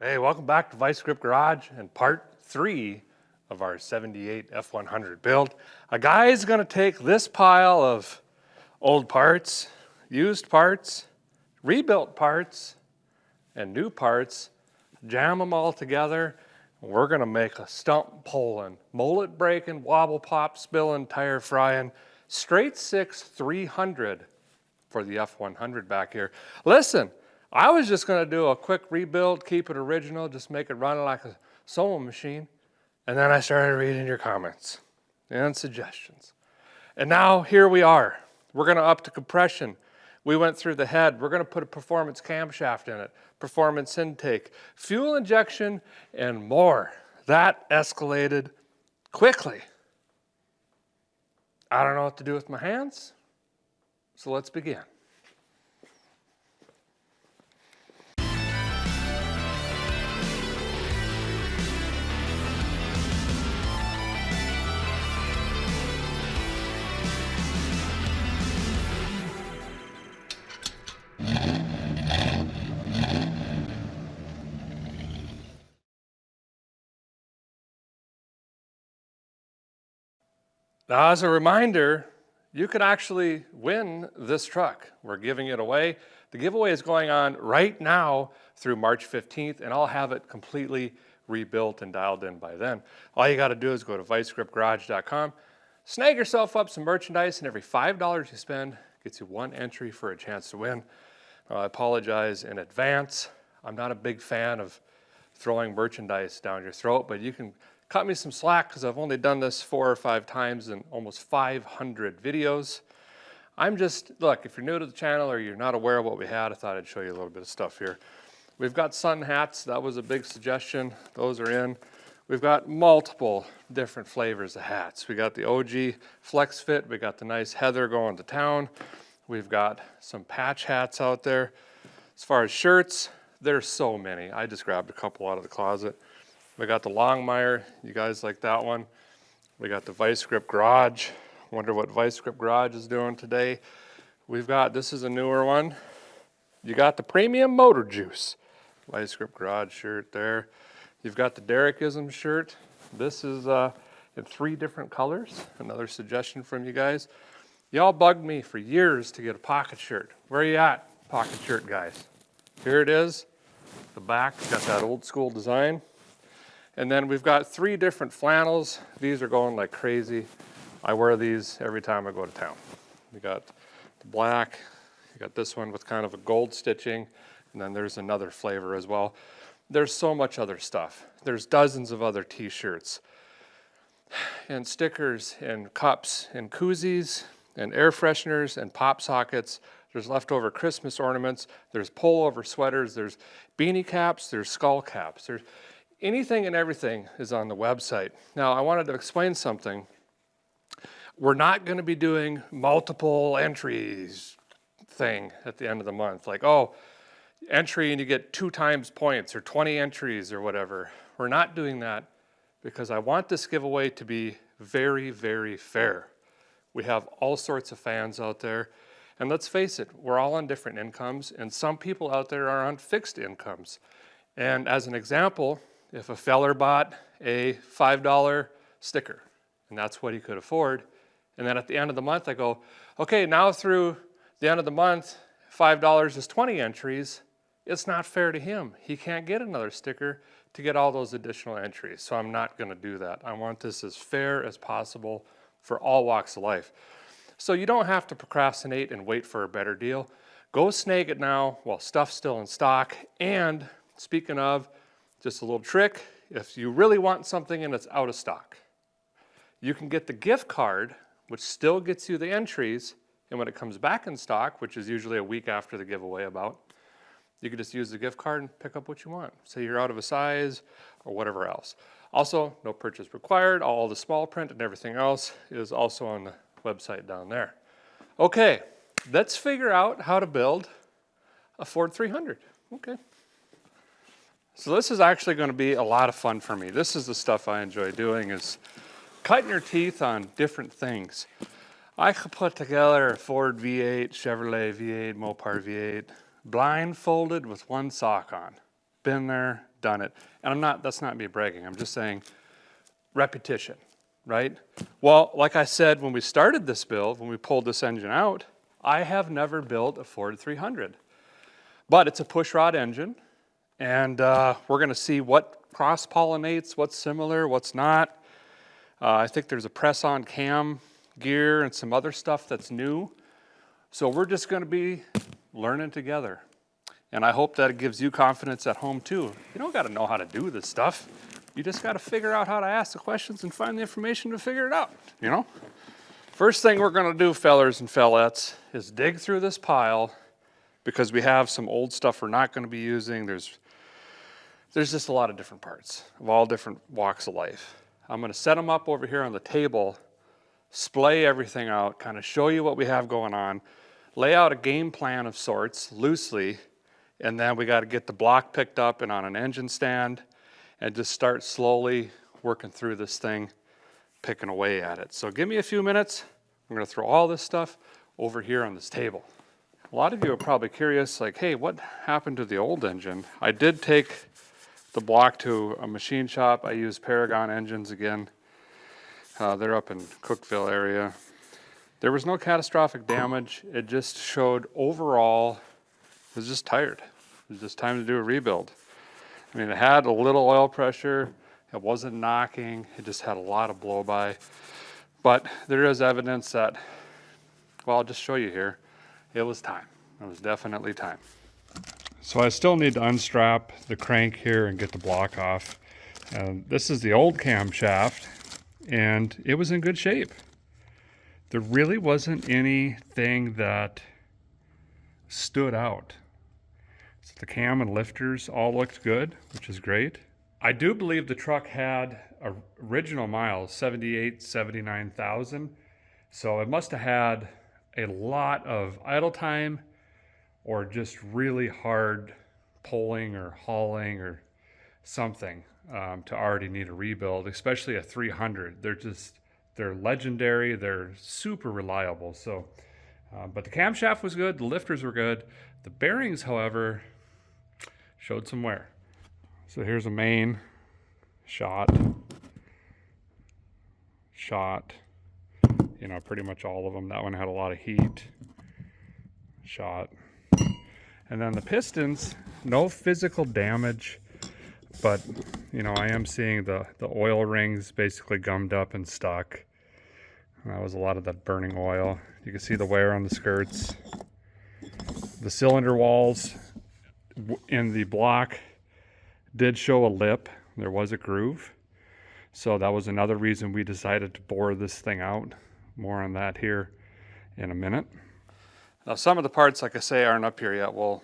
Hey, welcome back to Vice Grip Garage and part 3 of our 78 F100 build. A guy's gonna take this pile of old parts, used parts, rebuilt parts, and new parts, jam them all together, and we're gonna make a stump pulling, mullet breaking, wobble pop spilling, tire frying, straight 6 300 for the F100 back here. Listen, I was just gonna do a quick rebuild, keep it original, just make it run like a sewing machine. And then I started reading your comments and suggestions. And now here we are. We're gonna up the compression. We went through the head. We're gonna put a performance camshaft in it, performance intake, fuel injection, and more. That escalated quickly. I don't know what to do with my hands, so let's begin. Now, as a reminder, you could actually win this truck. We're giving it away. The giveaway is going on right now through March 15th, and I'll have it completely rebuilt and dialed in by then. All you gotta do is go to vicegripgarage.com, snag yourself up some merchandise, and every $5 you spend gets you one entry for a chance to win. I apologize in advance. I'm not a big fan of throwing merchandise down your throat, but you can cut me some slack because I've only done this 4 or 5 times in almost 500 videos. Look, if you're new to the channel or you're not aware of what we had, I thought I'd show you a little bit of stuff here. We've got sun hats. That was a big suggestion. Those are in. We've got multiple different flavors of hats. We got the OG Flex Fit. We got the nice Heather going to town. We've got some patch hats out there. As far as shirts, there's so many. I just grabbed a couple out of the closet. We got the Longmire. You guys like that one? We got the Vice Grip Garage. Wonder what Vice Grip Garage is doing today. This is a newer one. You got the Premium Motor Juice. Vice Grip Garage shirt there. You've got the Derekism shirt. This is in 3 different colors. Another suggestion from you guys. Y'all bugged me for years to get a pocket shirt. Where are you at, pocket shirt guys? Here it is. The back got that old school design. And then we've got 3 different flannels. These are going like crazy. I wear these every time I go to town. We got the black, you got this one with kind of a gold stitching, and then there's another flavor as well. There's so much other stuff. There's dozens of other t-shirts and stickers and cups and koozies and air fresheners and pop sockets. There's leftover Christmas ornaments. There's pullover sweaters. There's beanie caps. There's skull caps. There's anything and everything is on the website. Now, I wanted to explain something. We're not going to be doing multiple entries thing at the end of the month. Like, oh, entry and you get 2 times points or 20 entries or whatever. We're not doing that because I want this giveaway to be very, very fair. We have all sorts of fans out there. And let's face it, we're all on different incomes, and some people out there are on fixed incomes. And as an example, if a feller bought a $5 sticker, and that's what he could afford, and then at the end of the month I go, okay, now through the end of the month, $5 is 20 entries, it's not fair to him. He can't get another sticker to get all those additional entries, so I'm not gonna do that. I want this as fair as possible for all walks of life. So you don't have to procrastinate and wait for a better deal. Go snag it now while stuff's still in stock. And speaking of, just a little trick, if you really want something and it's out of stock, you can get the gift card, which still gets you the entries, and when it comes back in stock, which is usually a week after the giveaway about, you can just use the gift card and pick up what you want. Say you're out of a size or whatever else. Also, no purchase required. All the small print and everything else is also on the website down there. Okay, let's figure out how to build a Ford 300. Okay. So this is actually going to be a lot of fun for me. This is the stuff I enjoy doing, is cutting your teeth on different things. I could put together a Ford V8, Chevrolet V8, Mopar V8, blindfolded with one sock on. Been there, done it. And that's not me bragging, I'm just saying repetition, right? Well, like I said, when we started this build, when we pulled this engine out, I have never built a Ford 300. But it's a push rod engine, and we're gonna see what cross-pollinates, what's similar, what's not. I think there's a press-on cam gear and some other stuff that's new. So we're just gonna be learning together. And I hope that it gives you confidence at home too. You don't gotta know how to do this stuff. You just gotta figure out how to ask the questions and find the information to figure it out, you know? First thing we're gonna do, fellers and fellettes, is dig through this pile because we have some old stuff we're not gonna be using. There's just a lot of different parts of all different walks of life. I'm gonna set them up over here on the table, splay everything out, kind of show you what we have going on, lay out a game plan of sorts, loosely, and then we gotta get the block picked up and on an engine stand and just start slowly working through this thing, picking away at it. So give me a few minutes. I'm gonna throw all this stuff over here on this table. A lot of you are probably curious, like, hey, what happened to the old engine? I did take the block to a machine shop. I used Paragon engines again. They're up in Cookeville area. There was no catastrophic damage. It just showed overall, it was just tired. It was just time to do a rebuild. I mean, it had a little oil pressure. It wasn't knocking. It just had a lot of blow by. But there is evidence that, well, I'll just show you here. It was time. It was definitely time. So I still need to unstrap the crank here and get the block off. This is the old camshaft, and it was in good shape. There really wasn't anything that stood out. So the cam and lifters all looked good, which is great. I do believe the truck had original miles, 78, 79,000. So it must have had a lot of idle time or just really hard pulling or hauling or something to already need a rebuild, especially a 300. They're legendary, they're super reliable. So, but the camshaft was good, the lifters were good. The bearings, however, showed some wear. So here's a main shot, you know, pretty much all of them. That one had a lot of heat, shot. And then the pistons, no physical damage, but you know, I am seeing the oil rings basically gummed up and stuck. That was a lot of that burning oil. You can see the wear on the skirts. The cylinder walls in the block did show a lip. There was a groove. So that was another reason we decided to bore this thing out. More on that here in a minute. Now some of the parts, like I say, aren't up here yet. We'll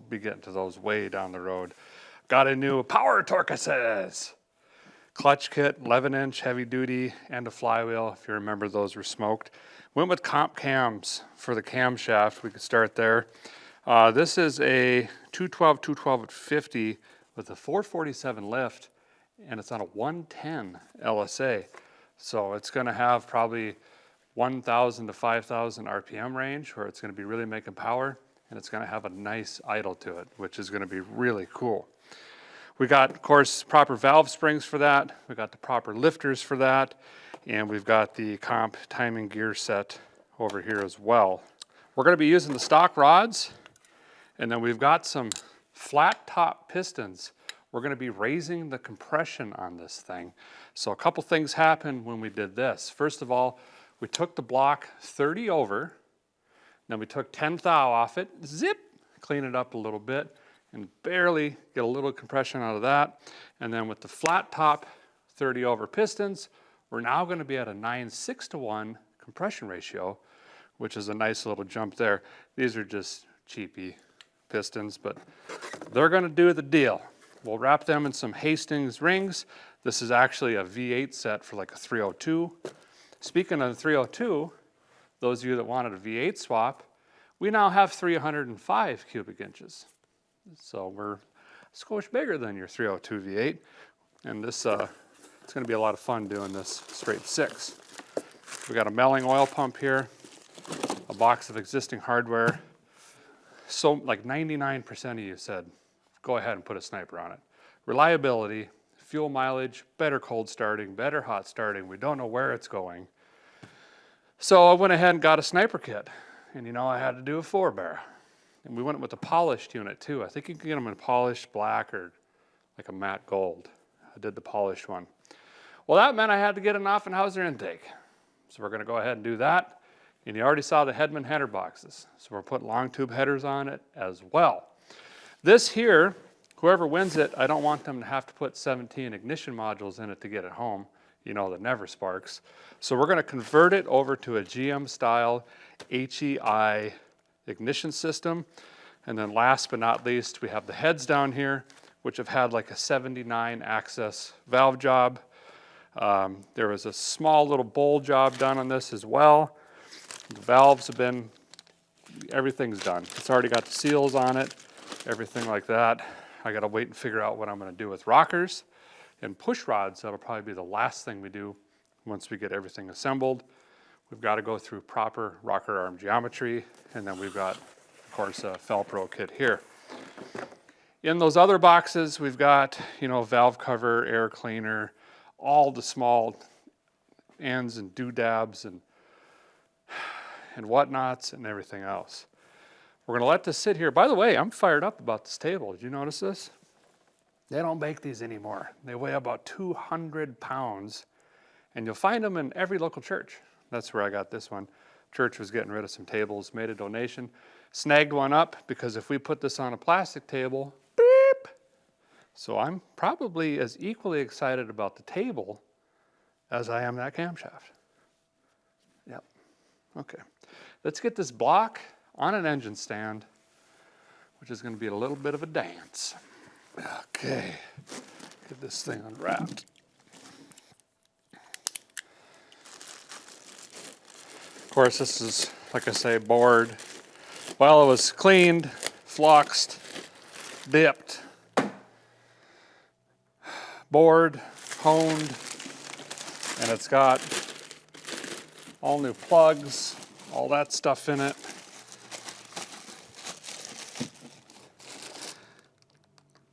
be getting to those way down the road. Got a new power torque clutch kit, 11-inch heavy duty, and a flywheel. If you remember, those were smoked. Went with comp cams for the camshaft. We could start there. This is a 212 at 50 with a 447 lift, and it's on a 110 LSA. So it's gonna have probably 1,000 to 5,000 RPM range, where it's gonna be really making power, and it's gonna have a nice idle to it, which is gonna be really cool. We got, of course, proper valve springs for that. We got the proper lifters for that, and we've got the comp timing gear set over here as well. We're gonna be using the stock rods, and then we've got some flat top pistons. We're gonna be raising the compression on this thing. So a couple things happened when we did this. First of all, we took the block 30 over, then we took 10 thou off it, zip, clean it up a little bit, and barely get a little compression out of that. And then with the flat top 30 over pistons, we're now gonna be at a 9:6 to 1 compression ratio, which is a nice little jump there. These are just cheapy pistons, but they're gonna do the deal. We'll wrap them in some Hastings rings. This is actually a V8 set for like a 302. Speaking of the 302, those of you that wanted a V8 swap, we now have 305 cubic inches. So we're a skosh bigger than your 302 V8. And this, it's gonna be a lot of fun doing this straight 6. We got a Melling oil pump here, a box of existing hardware. So like 99% of you said, go ahead and put a sniper on it. Reliability, fuel mileage, better cold starting, better hot starting. We don't know where it's going. So I went ahead and got a sniper kit. And you know, I had to do a 4-bar. And we went with the polished unit too. I think you can get them in polished black or like a matte gold. I did the polished one. Well, that meant I had to get an Offenhauser intake. So we're gonna go ahead and do that. And you already saw the Hedman header boxes. So we're putting long tube headers on it as well. This here, whoever wins it, I don't want them to have to put 17 ignition modules in it to get it home. You know, that never sparks. So we're gonna convert it over to a GM style HEI ignition system. And then last but not least, we have the heads down here, which have had like a 79 access valve job. There was a small little bowl job done on this as well. The valves have been, everything's done. It's already got the seals on it, everything like that. I gotta wait and figure out what I'm gonna do with rockers and push rods. That'll probably be the last thing we do once we get everything assembled. We've got to go through proper rocker arm geometry, and then we've got, of course, a Felpro kit here. In those other boxes, we've got, you know, valve cover, air cleaner, all the small ends and doodads and whatnots and everything else. We're going to let this sit here. By the way, I'm fired up about this table. Did you notice this? They don't make these anymore. They weigh about 200 pounds, and you'll find them in every local church. That's where I got this one. Church was getting rid of some tables, made a donation, snagged one up, because if we put this on a plastic table, beep. So I'm probably as equally excited about the table as I am that camshaft. Yep, okay. Let's get this block on an engine stand, which is gonna be a little bit of a dance. Okay, get this thing unwrapped. Of course, this is, like I say, bored. Well, it was cleaned, fluxed, dipped, bored, honed, and it's got all new plugs, all that stuff in it.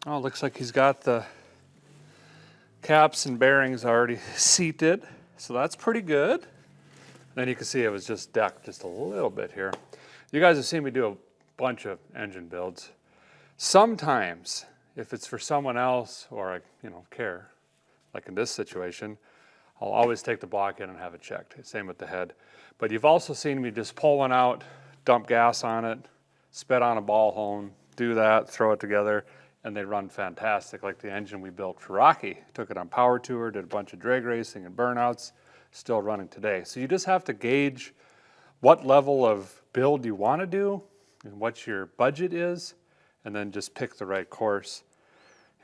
Oh, looks like he's got the caps and bearings already seated, so that's pretty good. Then you can see it was just decked just a little bit here. You guys have seen me do a bunch of engine builds. Sometimes, if it's for someone else or I, care, like in this situation, I'll always take the block in and have it checked. Same with the head. But you've also seen me just pull one out, dump gas on it, spit on a ball hone, do that, throw it together, and they run fantastic. Like the engine we built for Rocky. Took it on power tour, did a bunch of drag racing and burnouts. Still running today. So you just have to gauge what level of build you want to do and what your budget is, and then just pick the right course.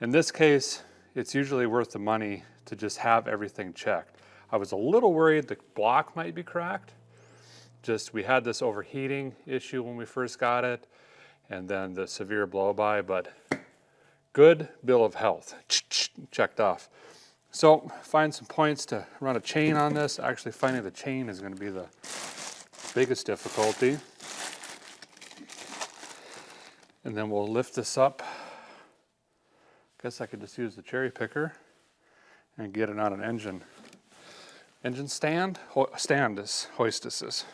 In this case, it's usually worth the money to just have everything checked. I was a little worried the block might be cracked. Just we had this overheating issue when we first got it, and then the severe blow-by, but good bill of health, checked off. So find some points to run a chain on this. Actually finding the chain is going to be the biggest difficulty. And then we'll lift this up. Guess I could just use the cherry picker and get it on an engine stand. Stand is hoistesses.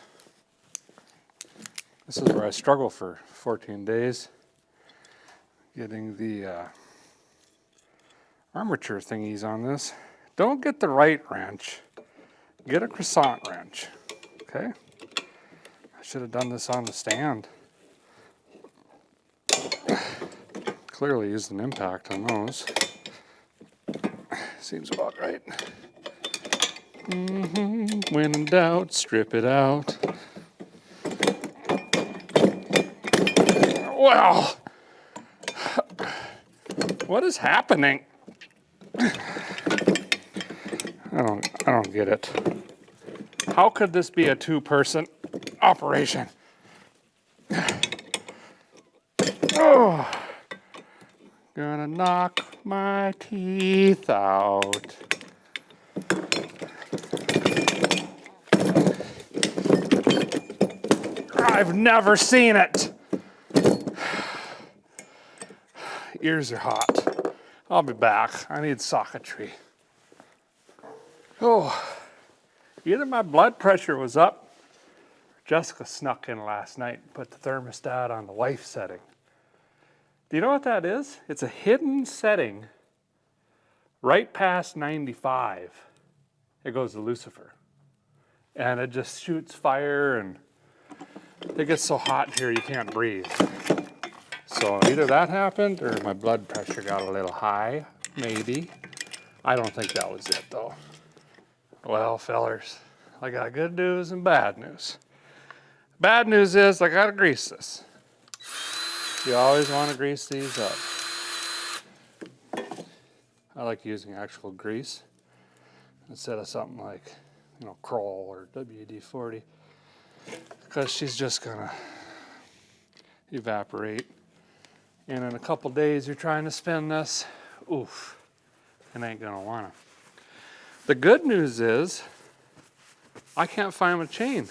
This is where I struggle for 14 days. Getting the armature thingies on this. Don't get the right wrench. Get a croissant wrench. Okay? I should have done this on the stand. Clearly used an impact on those. Seems about right. When in doubt, strip it out. Well, what is happening? I don't get it. How could this be a two-person operation? Oh, gonna knock my teeth out. I've never seen it. ears are hot. I'll be back. I need socketry. Oh, either my blood pressure was up, or Jessica snuck in last night and put the thermostat on the wife setting. Do you know what that is? It's a hidden setting right past 95. It goes to Lucifer. And it just shoots fire, and it gets so hot here you can't breathe. So either that happened or my blood pressure got a little high, maybe. I don't think that was it though. Well, fellers, I got good news and bad news. Bad news is I gotta grease this. You always want to grease these up. I like using actual grease instead of something like, Kroll or WD-40, because she's just gonna evaporate. And in a couple days you're trying to spin this, oof, it ain't gonna wanna. The good news is I can't find a chain,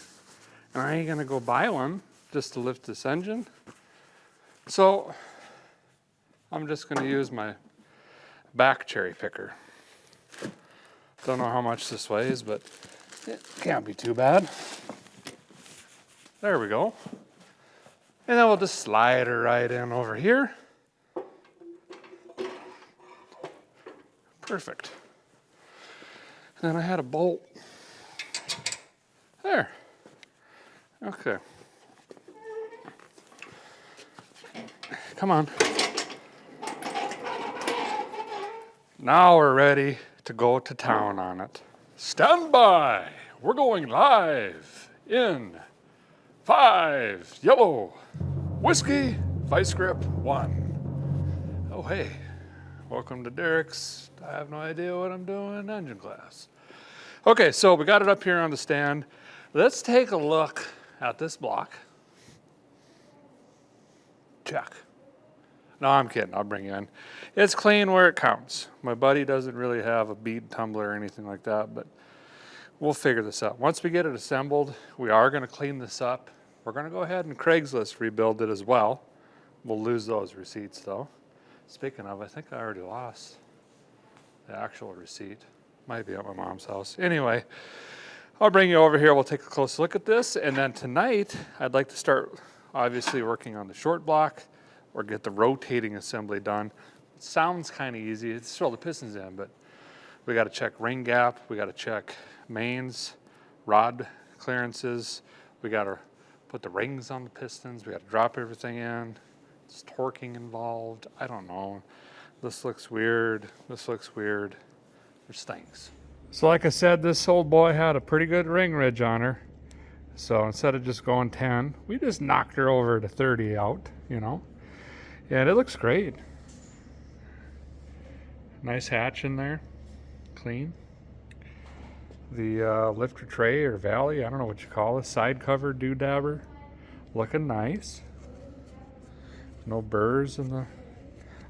and I ain't gonna go buy one just to lift this engine. So I'm just gonna use my back cherry picker. Don't know how much this weighs, but it can't be too bad. There we go. And then we'll just slide her right in over here. Perfect. And then I had a bolt. There. Okay. Come on. Now we're ready to go to town on it. Stand by. We're going live in 5, yellow, whiskey, vice grip 1. Oh, hey. Welcome to Derek's. I have no idea what I'm doing in engine class. Okay, so we got it up here on the stand. Let's take a look at this block. Check. No, I'm kidding. I'll bring you in. It's clean where it counts. My buddy doesn't really have a bead tumbler or anything like that, but we'll figure this out. Once we get it assembled, we are going to clean this up. We're going to go ahead and Craigslist rebuild it as well. We'll lose those receipts though. Speaking of, I think I already lost the actual receipt. Might be at my mom's house. Anyway, I'll bring you over here. We'll take a close look at this. And then tonight, I'd like to start obviously working on the short block or get the rotating assembly done. It sounds kind of easy. It's throw the pistons in, but we got to check ring gap. We got to check mains, rod clearances. We got to put the rings on the pistons. We got to drop everything in. There's torquing involved. I don't know. This looks weird. This looks weird. There's things. So like I said, this old boy had a pretty good ring ridge on her. So instead of just going 10, we just knocked her over to 30 out, And it looks great. Nice hatch in there. Clean. The lifter tray or valley, I don't know what you call it, side cover doodabber. Looking nice. No burrs in the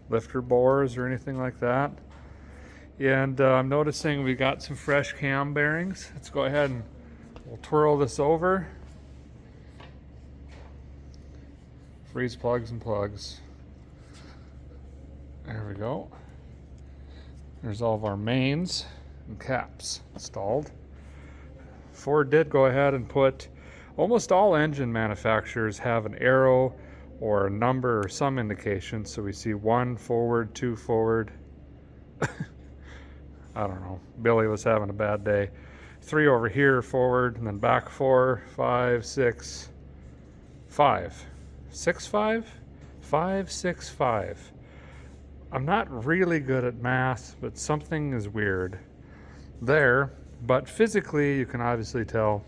lifter bores or anything like that. And I'm noticing we got some fresh cam bearings. Let's go ahead and we'll twirl this over. Freeze plugs and plugs. There we go. There's all of our mains and caps installed. Ford did go ahead and put, almost all engine manufacturers have an arrow or a number or some indication. So we see 1 forward, 2 forward. I don't know. Billy was having a bad day. 3 over here forward, and then back 4, 5, 6, 5. 6, 5? 5, 6, 5. I'm not really good at math, but something is weird there. But physically, you can obviously tell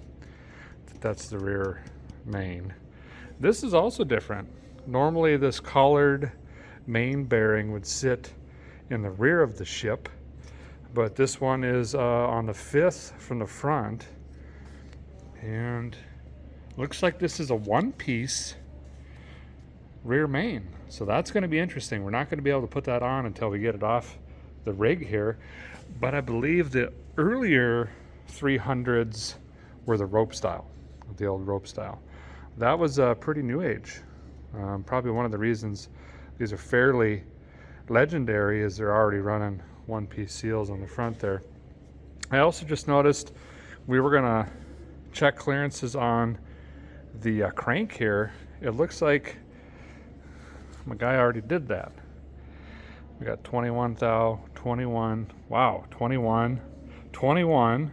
that that's the rear main. This is also different. Normally, this collared main bearing would sit in the rear of the ship, but this one is on the 5th from the front, and looks like this is a one-piece rear main. So that's going to be interesting. We're not going to be able to put that on until we get it off the rig here, but I believe the earlier 300s were the rope style, the old rope style. That was pretty new age. Probably one of the reasons these are fairly legendary is they're already running one-piece seals on the front there. I also just noticed we were gonna check clearances on the crank here. It looks like my guy already did that. We got 21 thou, 21, wow, 21, 21,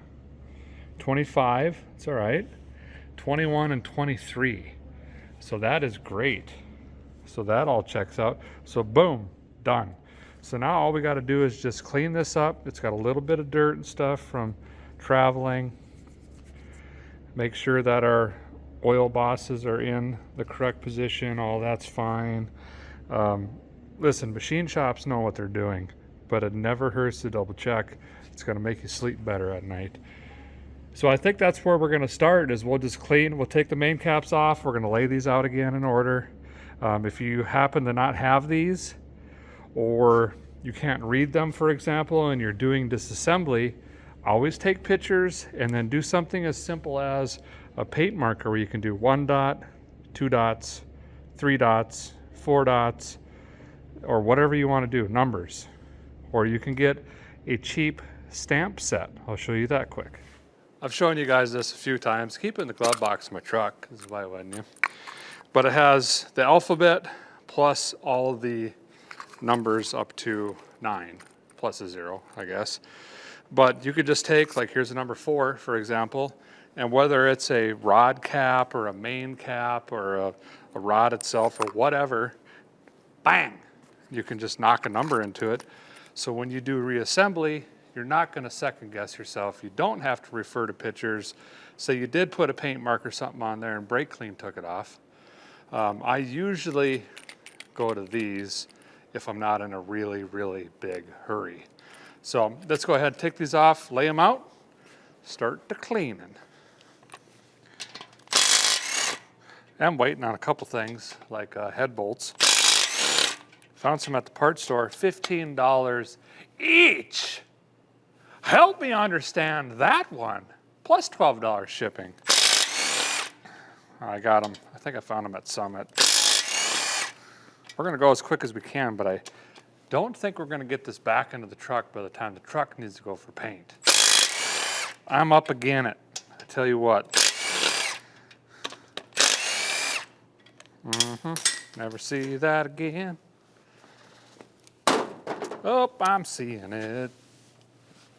25, it's all right, 21 and 23. So that is great. So that all checks out. So boom, done. So now all we got to do is just clean this up. It's got a little bit of dirt and stuff from traveling. Make sure that our oil bosses are in the correct position. All that's fine. Listen, machine shops know what they're doing, but it never hurts to double check. It's going to make you sleep better at night. So I think that's where we're going to start, is we'll just clean. We'll take the main caps off. We're going to lay these out again in order. If you happen to not have these, or you can't read them, for example, and you're doing disassembly, always take pictures and then do something as simple as a paint marker where you can do 1 dot, 2 dots, 3 dots, 4 dots, or whatever you want to do, numbers. Or you can get a cheap stamp set. I'll show you that quick. I've shown you guys this a few times. Keep it in the glove box of my truck, because why wouldn't you? But it has the alphabet plus all of the numbers up to 9, plus a 0, I guess. But you could just take, like here's a number 4, for example, and whether it's a rod cap or a main cap or a rod itself or whatever, bang, you can just knock a number into it. So when you do reassembly, you're not going to second guess yourself. You don't have to refer to pictures. Say you did put a paint mark or something on there and brake clean took it off. I usually go to these if I'm not in a really, really big hurry. So let's go ahead and take these off, lay them out, start the cleaning. I'm waiting on a couple things like head bolts. Found some at the parts store, $15 each. Help me understand that one, plus $12 shipping. I got them. I think I found them at Summit. We're gonna go as quick as we can, but I don't think we're gonna get this back into the truck by the time the truck needs to go for paint. I'm up again it, I tell you what. Never see that again. Oh, I'm seeing it.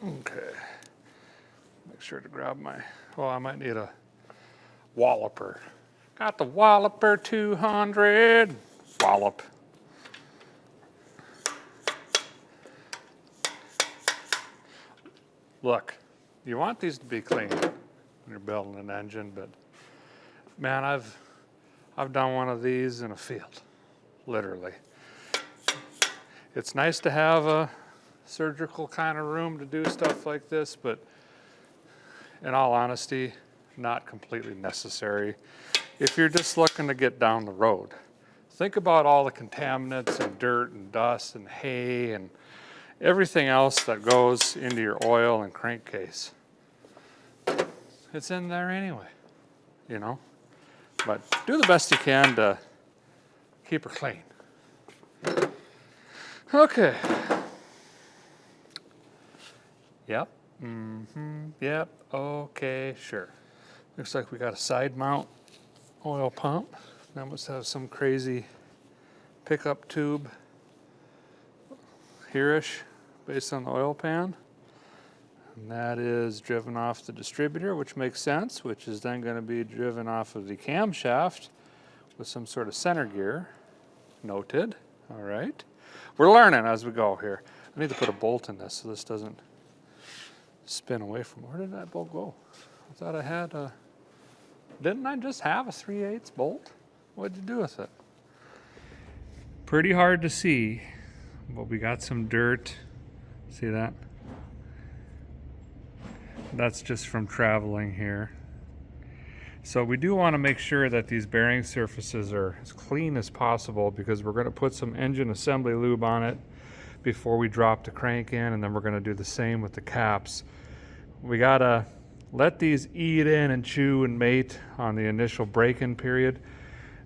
Okay. Make sure to grab my, oh, I might need a walloper. Got the Walloper 200. Wallop. Look, you want these to be clean when you're building an engine, but man, I've done one of these in a field, literally. It's nice to have a surgical kind of room to do stuff like this, but in all honesty, not completely necessary if you're just looking to get down the road. Think about all the contaminants and dirt and dust and hay and everything else that goes into your oil and crankcase. It's in there anyway, you know? But do the best you can to keep her clean. Okay. Yep. Yep. Okay, sure. Looks like we got a side mount oil pump. That must have some crazy pickup tube here-ish based on the oil pan. And that is driven off the distributor, which makes sense, which is then going to be driven off of the camshaft with some sort of center gear. Noted. All right. We're learning as we go here. I need to put a bolt in this so this doesn't spin away from. Where did that bolt go? I thought I had a. Didn't I just have a 3/8 bolt? What'd you do with it? Pretty hard to see, but we got some dirt. See that? That's just from traveling here. So we do want to make sure that these bearing surfaces are as clean as possible, because we're going to put some engine assembly lube on it before we drop the crank in, and then we're going to do the same with the caps. We got to let these eat in and chew and mate on the initial break-in period.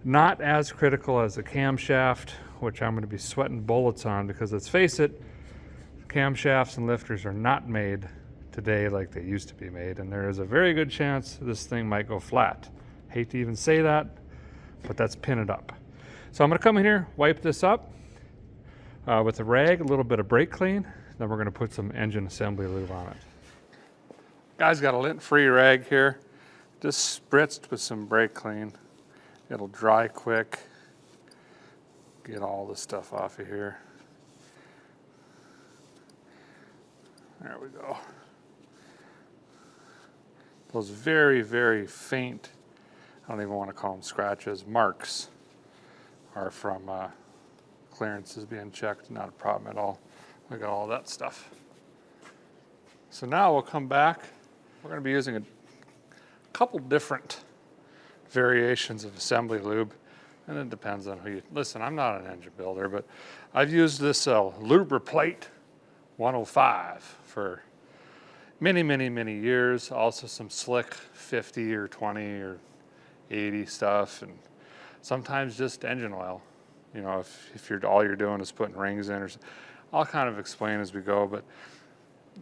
Not as critical as the camshaft which I'm going to be sweating bullets on because let's face it, camshafts and lifters are not made today like they used to be made, and there is a very good chance this thing might go flat. Hate to even say that, but that's pin it up. So I'm going to come in here, wipe this up with a rag, a little bit of brake clean, then we're going to put some engine assembly lube on it. Guys, got a lint-free rag here, just spritzed with some brake clean. It'll dry quick. Get all the stuff off of here. There we go. Those very, very faint, I don't even want to call them scratches, marks are from clearances being checked, not a problem at all. I got all that stuff. So now we'll come back. We're going to be using a couple different variations of assembly lube, and it depends on who you, listen, I'm not an engine builder, but I've used this Lubriplate 105 for many, many, many years. Also some slick 50 or 20 or 80 stuff, and sometimes just engine oil. You know, if you're all you're doing is putting rings in, or I'll kind of explain as we go, but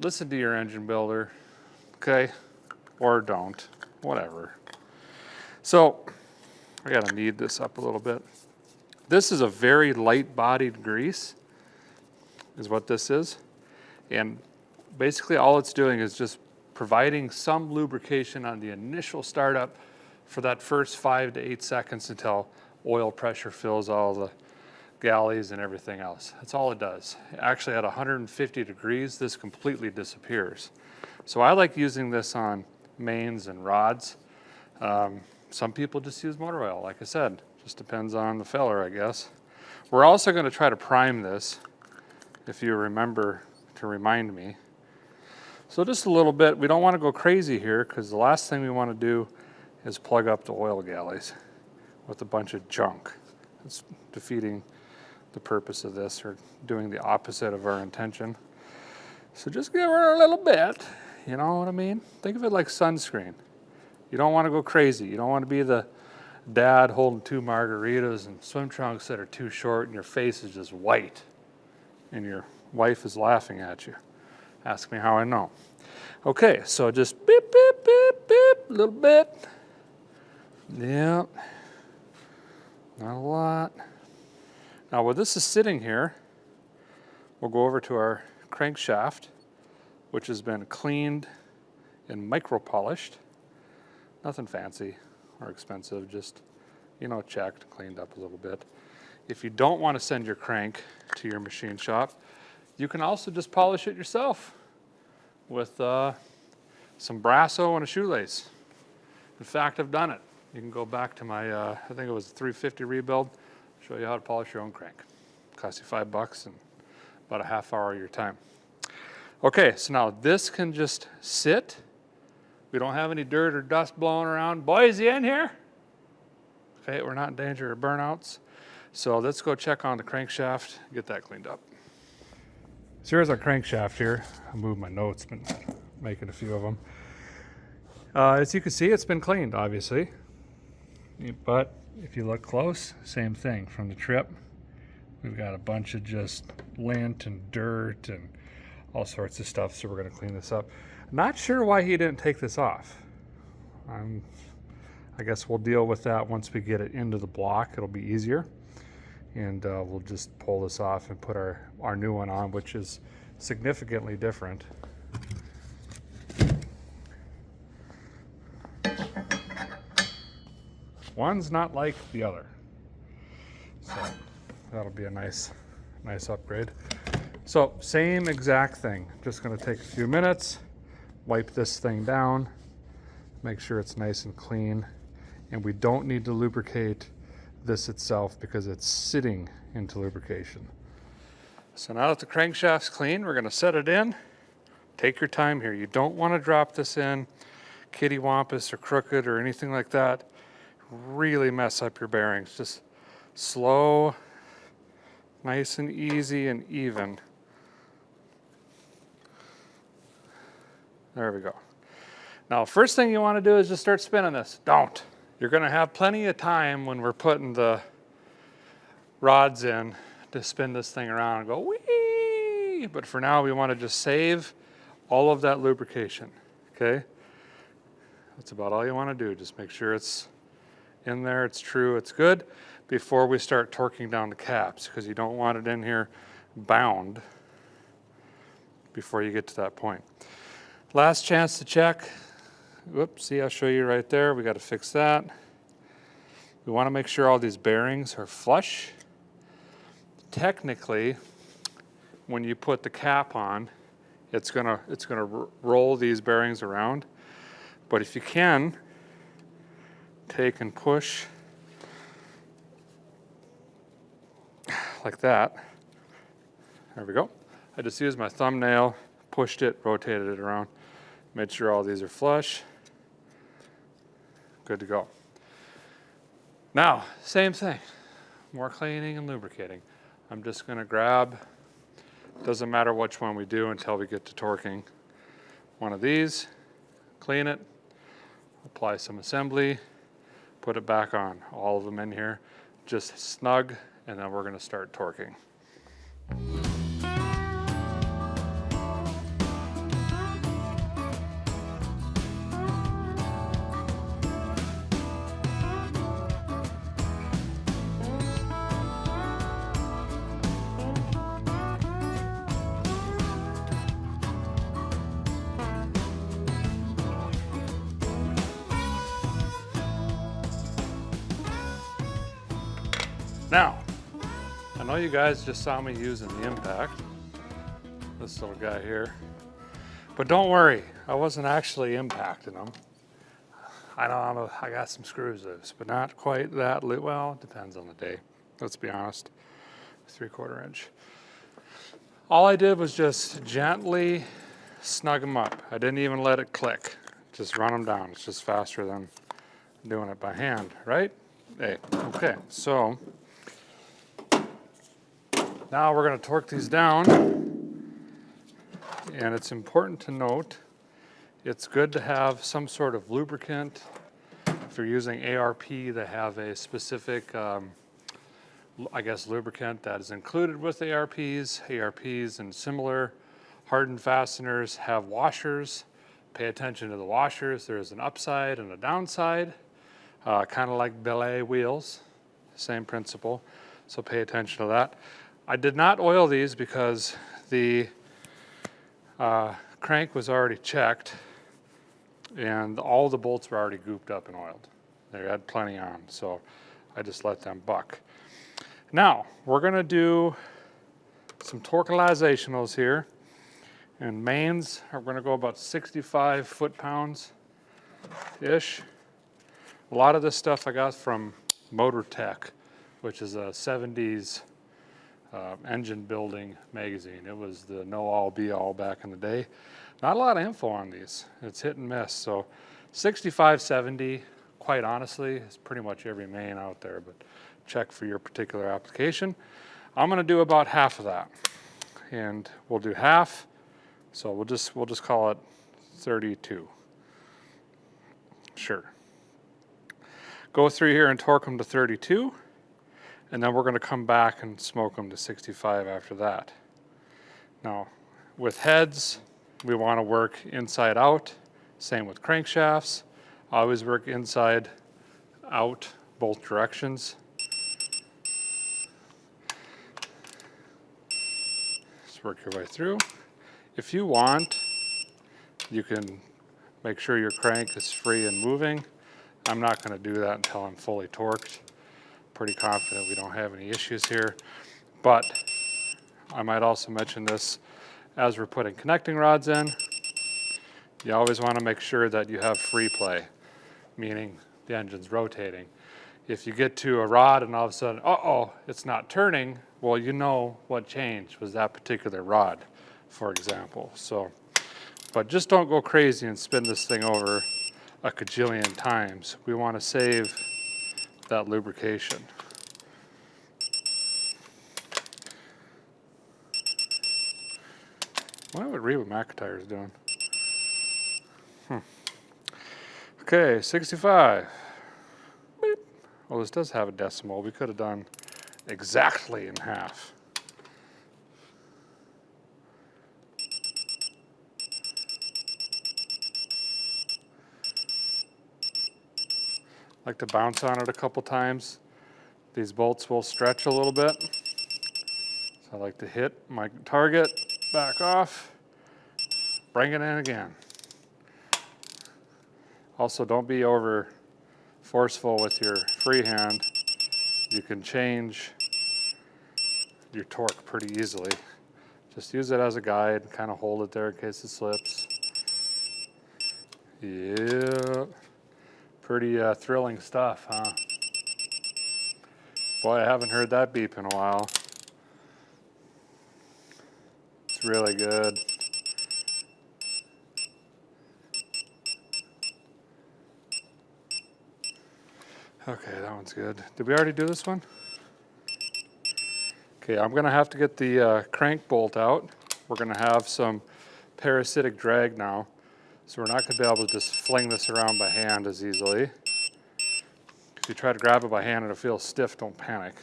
listen to your engine builder, okay? Or don't, whatever. So I gotta knead this up a little bit. This is a very light-bodied grease, is what this is. And basically all it's doing is just providing some lubrication on the initial startup for that first 5 to 8 seconds until oil pressure fills all the galleys and everything else. That's all it does. Actually at 150 degrees, this completely disappears. So I like using this on mains and rods. Some people just use motor oil, like I said. Just depends on the feller, I guess. We're also going to try to prime this, if you remember to remind me. So just a little bit. We don't want to go crazy here because the last thing we want to do is plug up the oil galleys with a bunch of junk. It's defeating the purpose of this, or doing the opposite of our intention. So just give her a little bit, you know what I mean? Think of it like sunscreen. You don't want to go crazy. You don't want to be the dad holding 2 margaritas and swim trunks that are too short and your face is just white and your wife is laughing at you. Ask me how I know. Okay, so just beep, beep, beep, beep, a little bit. Yep, not a lot. Now while this is sitting here, we'll go over to our crankshaft, which has been cleaned and micro-polished. Nothing fancy or expensive, just, you know, checked, cleaned up a little bit. If you don't want to send your crank to your machine shop, you can also just polish it yourself with some Brasso and a shoelace. In fact, I've done it. You can go back to my, I think it was a 350 rebuild, show you how to polish your own crank. Costs you $5 and about a half hour of your time. Okay, so now this can just sit. We don't have any dirt or dust blowing around. Boys, you in here? Okay, we're not in danger of burnouts. So let's go check on the crankshaft, get that cleaned up. So here's our crankshaft here. I moved my notes, been making a few of them. As you can see, it's been cleaned, obviously. But if you look close, same thing. From the trip, we've got a bunch of just lint and dirt and all sorts of stuff, so we're going to clean this up. Not sure why he didn't take this off. I guess we'll deal with that once we get it into the block. It'll be easier. And we'll just pull this off and put our new one on, which is significantly different. One's not like the other. So that'll be a nice upgrade. So same exact thing. Just going to take a few minutes, wipe this thing down, make sure it's nice and clean. And we don't need to lubricate this itself because it's sitting into lubrication. So now that the crankshaft's clean, we're going to set it in. Take your time here. You don't want to drop this in kittywampus or crooked or anything like that. Really mess up your bearings. Just slow, nice and easy and even. There we go. Now, first thing you want to do is just start spinning this. Don't. You're going to have plenty of time when we're putting the rods in to spin this thing around and go whee, but for now we want to just save all of that lubrication, okay? That's about all you want to do. Just make sure it's in there, it's true, it's good, before we start torquing down the caps, because you don't want it in here bound before you get to that point. Last chance to check. Whoops, see, I'll show you right there. We got to fix that. We want to make sure all these bearings are flush. Technically, when you put the cap on, it's gonna roll these bearings around. But if you can, take and push like that. There we go. I just used my thumbnail, pushed it, rotated it around, made sure all these are flush. Good to go. Now, same thing, more cleaning and lubricating. I'm just gonna grab, doesn't matter which one we do until we get to torquing, one of these, clean it, apply some assembly, put it back on, all of them in here, just snug, and then we're gonna start torquing. Now, I know you guys just saw me using the impact, this little guy here, but don't worry, I wasn't actually impacting them. I know I got some screws loose, but not quite that loose. Well, it depends on the day, let's be honest. 3/4 inch. All I did was just gently snug them up. I didn't even let it click, just run them down. It's just faster than doing it by hand, right? Hey, okay, so now we're going to torque these down, and it's important to note it's good to have some sort of lubricant. If you're using ARP, they have a specific, I guess, lubricant that is included with ARPs. ARPs and similar hardened fasteners have washers. Pay attention to the washers. There's an upside and a downside, kind of like belay wheels, same principle. So pay attention to that. I did not oil these because the crank was already checked and all the bolts were already gooped up and oiled. They had plenty on, so I just let them buck. Now, we're gonna do some torquelizationals here, and mains are gonna go about 65 foot-pounds-ish. A lot of this stuff I got from Motor Tech, which is a 70s engine building magazine. It was the know-all be-all back in the day. Not a lot of info on these. It's hit and miss. So 65, 70, quite honestly, is pretty much every main out there, but check for your particular application. I'm gonna do about half of that. And we'll do half, so we'll just call it 32. Sure. Go through here and torque them to 32. And then we're going to come back and smoke them to 65 after that. Now, with heads, we want to work inside out. Same with crankshafts. Always work inside out, both directions. Just work your way through. If you want, you can make sure your crank is free and moving. I'm not going to do that until I'm fully torqued. Pretty confident we don't have any issues here, but I might also mention this as we're putting connecting rods in. You always want to make sure that you have free play, meaning the engine's rotating. If you get to a rod and all of a sudden, uh-oh, it's not turning, well, you know what changed was that particular rod, for example. So, but just don't go crazy and spin this thing over a cajillion times. We want to save that lubrication. I wonder what Reba McIntyre is doing. Okay, 65. Beep. Well, this does have a decimal. We could have done exactly in half. Like to bounce on it a couple times. These bolts will stretch a little bit. So I like to hit my target, back off, bring it in again. Also, don't be over forceful with your free hand. You can change your torque pretty easily. Just use it as a guide, kind of hold it there in case it slips. Yeah, pretty thrilling stuff, huh? Boy, I haven't heard that beep in a while. It's really good. Okay, that one's good. Did we already do this one? Okay, I'm gonna have to get the crank bolt out. We're gonna have some parasitic drag now, so we're not gonna be able to just fling this around by hand as easily. If you try to grab it by hand and it feels stiff, don't panic.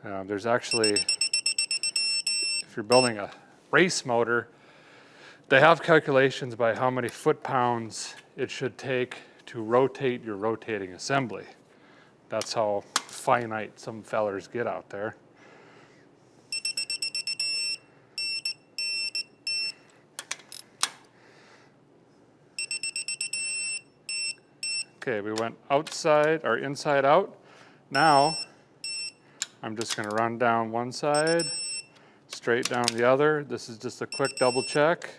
There's actually, if you're building a race motor, they have calculations by how many foot-pounds it should take to rotate your rotating assembly. That's how finite some fellers get out there. Okay, we went outside or inside out. Now, I'm just gonna run down one side, straight down the other. This is just a quick double check.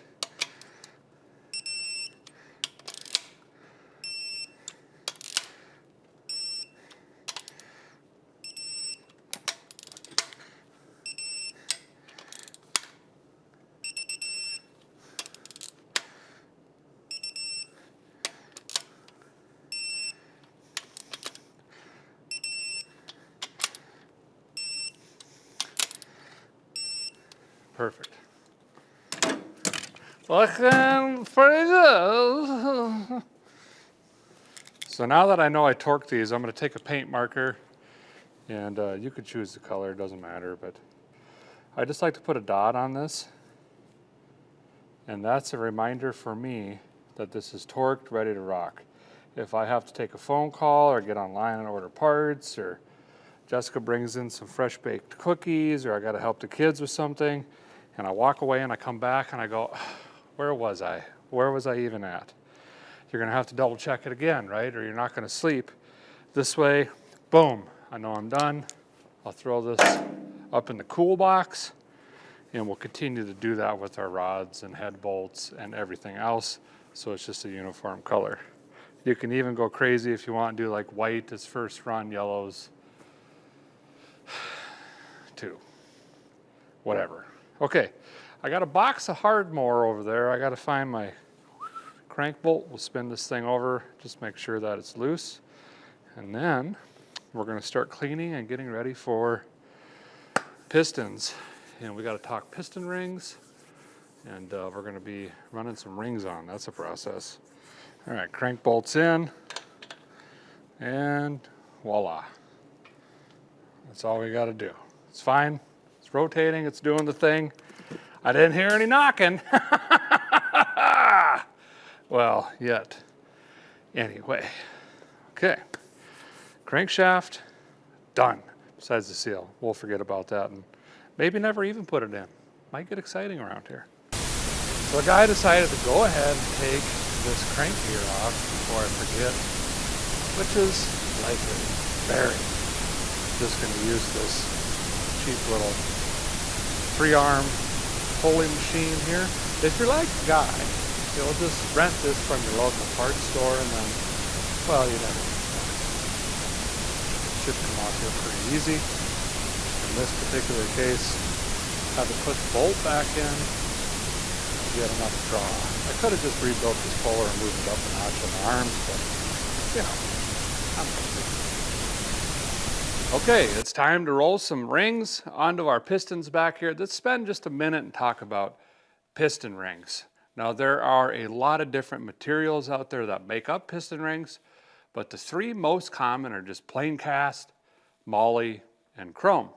Perfect. Looking pretty good. So now that I know I torqued these, I'm going to take a paint marker, and you could choose the color, it doesn't matter, but I just like to put a dot on this, and that's a reminder for me that this is torqued, ready to rock. If I have to take a phone call or get online and order parts, or Jessica brings in some fresh baked cookies, or I got to help the kids with something, and I walk away and I come back and I go, where was I? Where was I even at? You're gonna have to double check it again, right? Or you're not gonna sleep. This way, boom, I know I'm done. I'll throw this up in the cool box, and we'll continue to do that with our rods and head bolts and everything else, so it's just a uniform color. You can even go crazy if you want to do like white as first run, yellows, too. Whatever. Okay, I got a box of Hardmore over there. I got to find my crank bolt. We'll spin this thing over, just make sure that it's loose. And then we're going to start cleaning and getting ready for pistons. And we got to talk piston rings, and we're going to be running some rings on. That's a process. All right, crank bolts in, and voila. That's all we got to do. It's fine. It's rotating, it's doing the thing. I didn't hear any knocking. Well, yet. Anyway, okay. Crankshaft, done. Besides the seal, we'll forget about that and maybe never even put it in. Might get exciting around here. So the guy decided to go ahead and take this crank gear off before I forget, which is likely very. Just going to use this cheap little 3-arm pulley machine here. If you're like a guy, you'll just rent this from your local parts store and then, well, you never know. It should come off here pretty easy. In this particular case, I had to put the bolt back in to get enough draw. I could have just rebuilt this puller and moved it up a notch on the arms, but, you know, I'm lazy. Okay, it's time to roll some rings onto our pistons back here. Let's spend just a minute and talk about piston rings. Now, there are a lot of different materials out there that make up piston rings, but the 3 most common are just plain cast, moly, and chrome.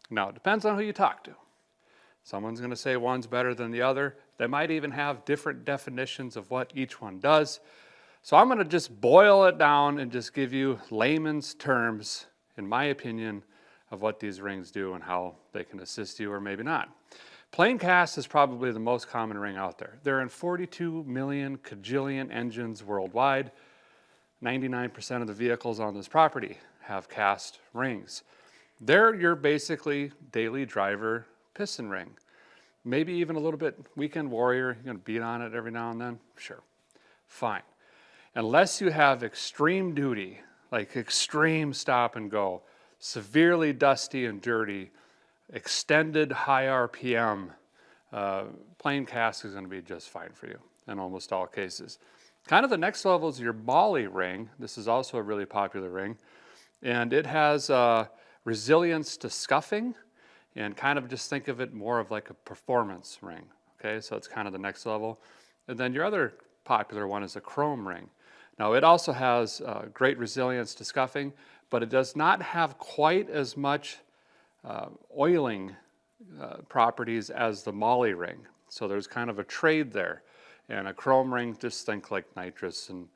Now, it depends on who you talk to. Someone's going to say one's better than the other. They might even have different definitions of what each one does. So I'm going to just boil it down and just give you layman's terms, in my opinion, of what these rings do and how they can assist you or maybe not. Plain cast is probably the most common ring out there. They're in 42 million kajillion engines worldwide. 99% of the vehicles on this property have cast rings. They're your basically daily driver piston ring. Maybe even a little bit weekend warrior. You're going to beat on it every now and then? Sure. Fine. Unless you have extreme duty, like extreme stop and go, severely dusty and dirty, extended high RPM, plain cast is going to be just fine for you in almost all cases. Kind of the next level is your Molly ring. This is also a really popular ring. And it has resilience to scuffing, and kind of just think of it more of like a performance ring. Okay, so it's kind of the next level. And then your other popular one is a chrome ring. Now it also has great resilience to scuffing, but it does not have quite as much oiling properties as the Molly ring. So there's kind of a trade there. And a chrome ring, just think like nitrous and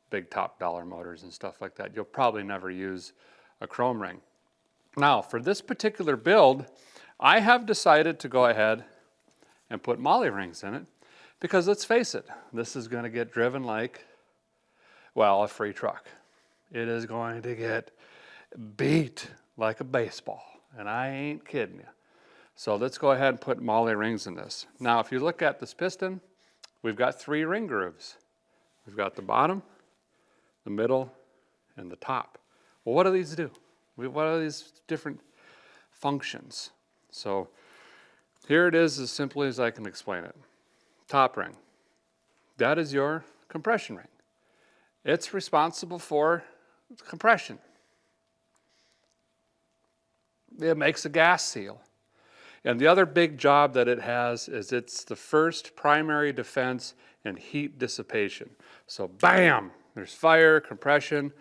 big top dollar motors and stuff like that. You'll probably never use a chrome ring. Now for this particular build, I have decided to go ahead and put Molly rings in it because let's face it, this is going to get driven like, well, a free truck. It is going to get beat like a baseball, and I ain't kidding you. So let's go ahead and put Molly rings in this. Now, if you look at this piston, we've got 3 ring grooves. We've got the bottom, the middle, and the top. Well, what do these do? What are these different functions? So here it is as simply as I can explain it. Top ring. That is your compression ring. It's responsible for compression. It makes a gas seal. And the other big job that it has is it's the first primary defense and heat dissipation. So bam, there's fire, compression.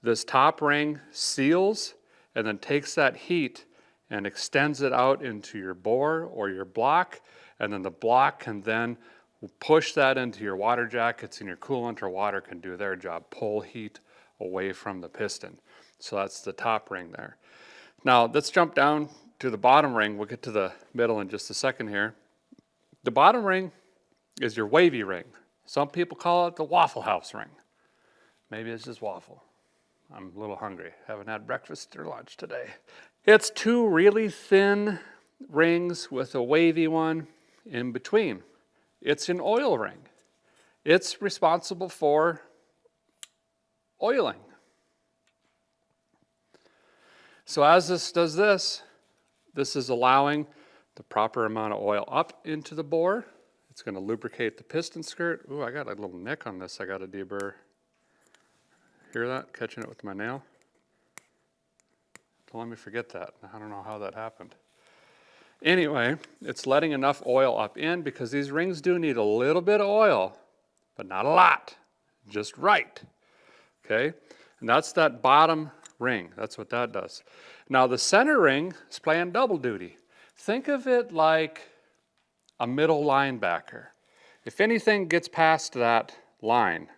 This top ring seals and then takes that heat and extends it out into your bore or your block, and then the block can then push that into your water jackets, and your coolant or water can do their job, pull heat away from the piston. So that's the top ring there. Now let's jump down to the bottom ring. We'll get to the middle in just a second here. The bottom ring is your wavy ring. Some people call it the Waffle House ring. Maybe it's just waffle. I'm a little hungry. Haven't had breakfast or lunch today. It's 2 really thin rings with a wavy one in between. It's an oil ring. It's responsible for oiling. So as this does this, this is allowing the proper amount of oil up into the bore. It's going to lubricate the piston skirt. Ooh, I got a little nick on this I got to deburr. Hear that? Catching it with my nail? Don't let me forget that. I don't know how that happened. Anyway, it's letting enough oil up in because these rings do need a little bit of oil, but not a lot, just right. Okay? And that's that bottom ring. That's what that does. Now the center ring is playing double duty. Think of it like a middle linebacker. If anything gets past that line,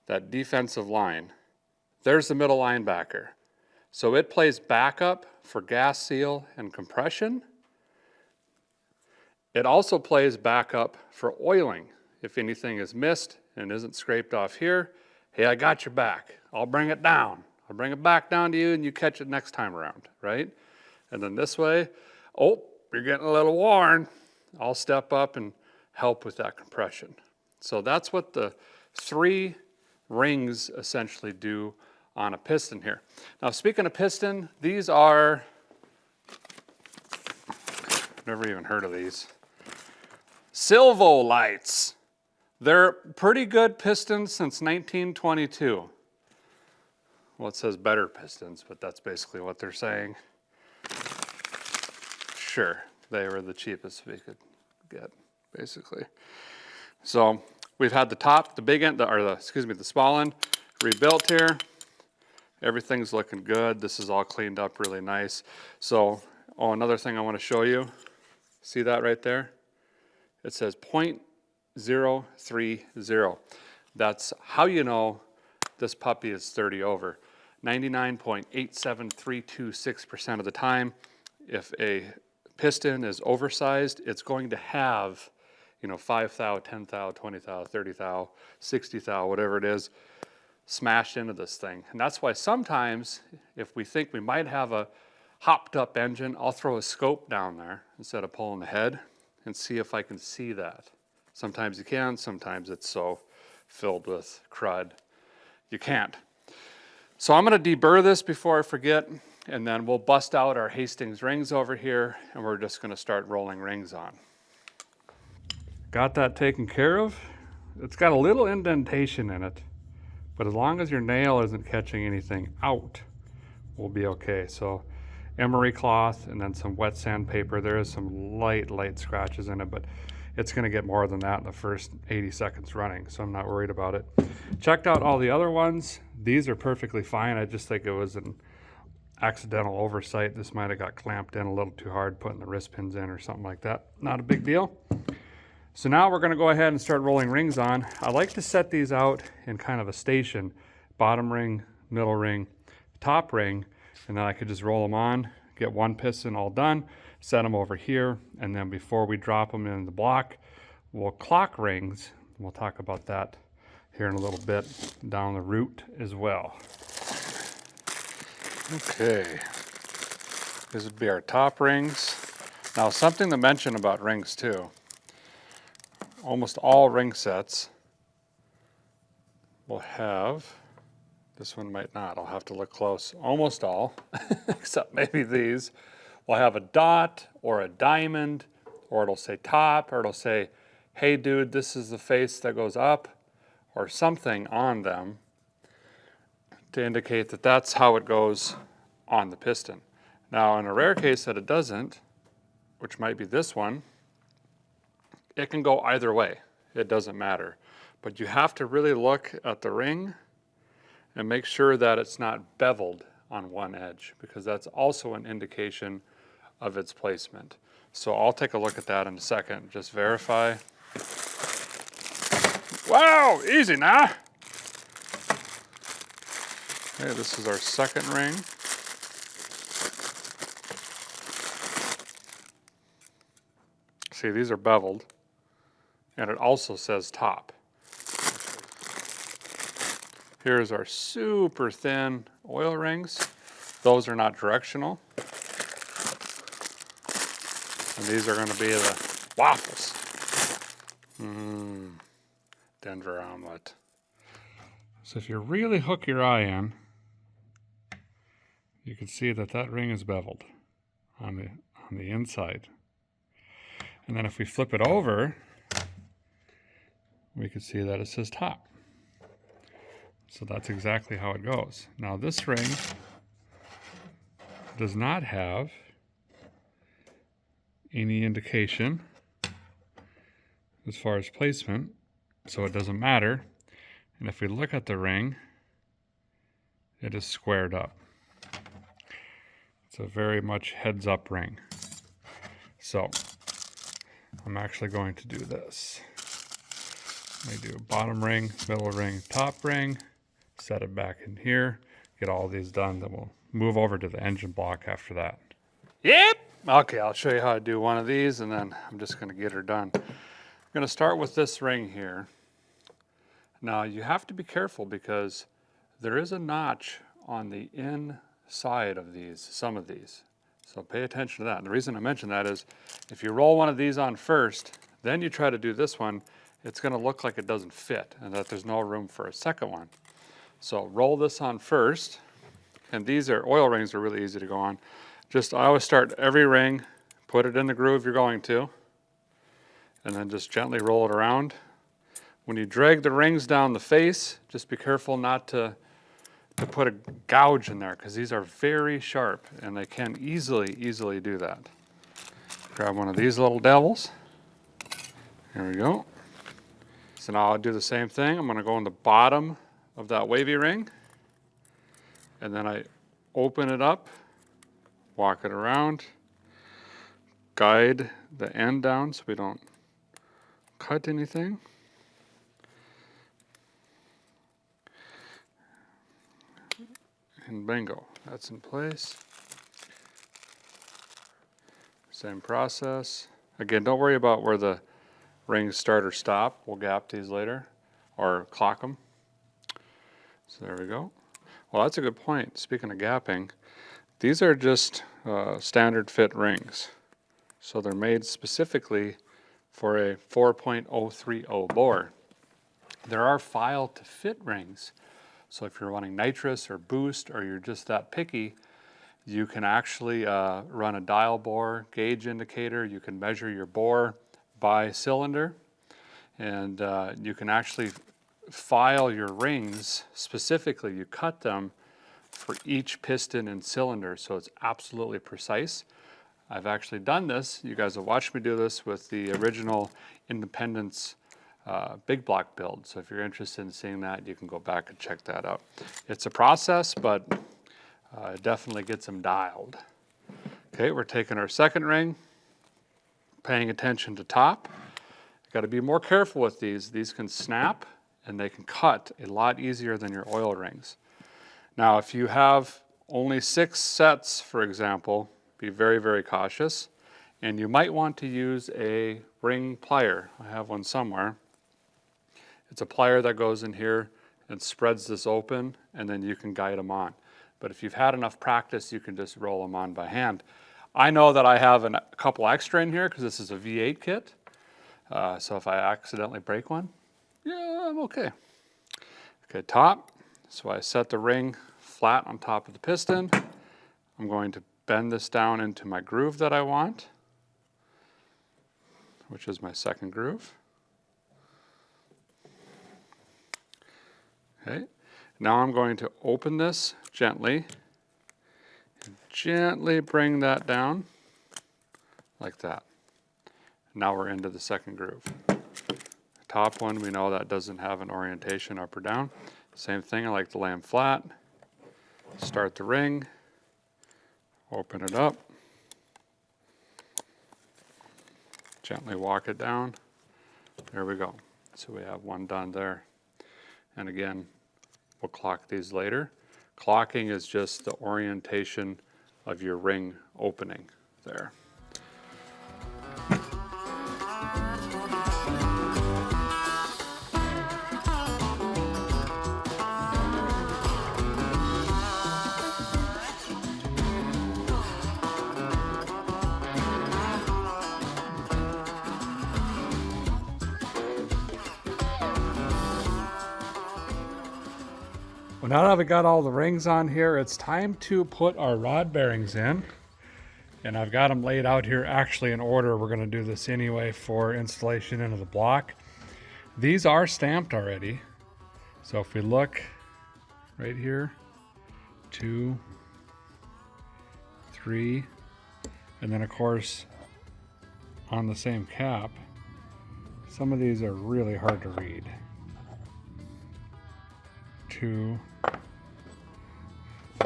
that defensive line, there's the middle linebacker. So it plays backup for gas seal and compression. It also plays backup for oiling. If anything is missed and isn't scraped off here, hey, I got your back. I'll bring it down. I'll bring it back down to you and you catch it next time around, right? And then this way, oh, you're getting a little worn. I'll step up and help with that compression. So that's what the 3 rings essentially do on a piston here. Now speaking of piston, these are, never even heard of these, Silvo lights. They're pretty good pistons since 1922. Well, it says better pistons, but that's basically what they're saying. Sure, they were the cheapest we could get, basically. So we've had the top, the big end, the small end rebuilt here. Everything's looking good. This is all cleaned up really nice. So, another thing I want to show you. See that right there? It says 0.030. That's how you know this puppy is 30 over. 99.87326% of the time, if a piston is oversized, it's going to have, 5 thou, 10 thou, 20 thou, 30 thou, 60 thou, whatever it is, smashed into this thing. And that's why sometimes, if we think we might have a hopped up engine, I'll throw a scope down there instead of pulling the head and see if I can see that. Sometimes you can, sometimes it's so filled with crud you can't. So I'm going to deburr this before I forget, and then we'll bust out our Hastings rings over here, and we're just going to start rolling rings on. Got that taken care of. It's got a little indentation in it, but as long as your nail isn't catching anything out, we'll be okay. So emery cloth and then some wet sandpaper. There is some light scratches in it, but it's going to get more than that in the first 80 seconds running, so I'm not worried about it. Checked out all the other ones. These are perfectly fine. I just think it was an accidental oversight. This might have got clamped in a little too hard, putting the wrist pins in or something like that. Not a big deal. So now we're going to go ahead and start rolling rings on. I like to set these out in kind of a station. Bottom ring, middle ring, top ring, and then I could just roll them on, get one piston all done, set them over here, and then before we drop them in the block, we'll clock rings. We'll talk about that here in a little bit down the route as well. Okay, this would be our top rings. Now something to mention about rings too. Almost all ring sets will have, this one might not, I'll have to look close. Almost all, except maybe these, will have a dot or a diamond, or it'll say top, or it'll say, hey dude, this is the face that goes up, or something on them to indicate that that's how it goes on the piston. Now in a rare case that it doesn't, which might be this one, it can go either way. It doesn't matter. But you have to really look at the ring and make sure that it's not beveled on one edge, because that's also an indication of its placement. So I'll take a look at that in a second, just verify. Wow, easy now. Okay, this is our second ring. See, these are beveled, and it also says top. Here's our super thin oil rings. Those are not directional. And these are going to be the waffles. Denver omelet. So if you really hook your eye in, you can see that that ring is beveled on the inside. And then if we flip it over, we can see that it says top. So that's exactly how it goes. Now this ring does not have any indication as far as placement, so it doesn't matter. And if we look at the ring, it is squared up. It's a very much heads up ring. So I'm actually going to do this. I do bottom ring, middle ring, top ring, set it back in here, get all these done, then we'll move over to the engine block after that. Yep. Okay, I'll show you how to do one of these, and then I'm just going to get her done. I'm going to start with this ring here. Now you have to be careful because there is a notch on the inside of these, some of these. So pay attention to that. And the reason I mention that is if you roll one of these on first, then you try to do this one, it's going to look like it doesn't fit and that there's no room for a second one. So roll this on first, and these are oil rings are really easy to go on. Just I always start every ring, put it in the groove you're going to, and then just gently roll it around. When you drag the rings down the face, just be careful not to put a gouge in there because these are very sharp and they can easily do that. Grab one of these little devils. Here we go. So now I'll do the same thing. I'm going to go in the bottom of that wavy ring, and then I open it up, walk it around, guide the end down so we don't cut anything. and bingo, that's in place. Same process. Again, don't worry about where the rings start or stop. We'll gap these later, or clock them. So there we go. Well, that's a good point. Speaking of gapping, these are just standard fit rings. So they're made specifically for a 4.030 bore. There are file to fit rings. So if you're running nitrous or boost, or you're just that picky, you can actually run a dial bore gauge indicator. You can measure your bore by cylinder, and you can actually file your rings specifically. You cut them for each piston and cylinder, so it's absolutely precise. I've actually done this. You guys have watched me do this with the original Independence big block build. So if you're interested in seeing that, you can go back and check that out. It's a process, but it definitely gets them dialed. Okay, we're taking our second ring, paying attention to top. Got to be more careful with these. These can snap and they can cut a lot easier than your oil rings. Now, if you have only 6 sets, for example, be very, very cautious. And you might want to use a ring plier. I have one somewhere. It's a plier that goes in here and spreads this open, and then you can guide them on. But if you've had enough practice, you can just roll them on by hand. I know that I have a couple extra in here because this is a V8 kit. So if I accidentally break one, yeah, I'm okay. Okay, top. So I set the ring flat on top of the piston. I'm going to bend this down into my groove that I want, which is my second groove. Okay, now I'm going to open this gently, and gently bring that down like that. Now we're into the second groove. The top one, we know that doesn't have an orientation up or down. Same thing, I like to lay them flat. Start the ring, open it up, gently walk it down. There we go. So we have one done there. And again, we'll clock these later. Clocking is just the orientation of your ring opening there. Well, now that we got all the rings on here, it's time to put our rod bearings in. And I've got them laid out here actually in order. We're going to do this anyway for installation into the block. These are stamped already. So if we look right here, 2, 3, and then of course on the same cap, some of these are really hard to read. 2.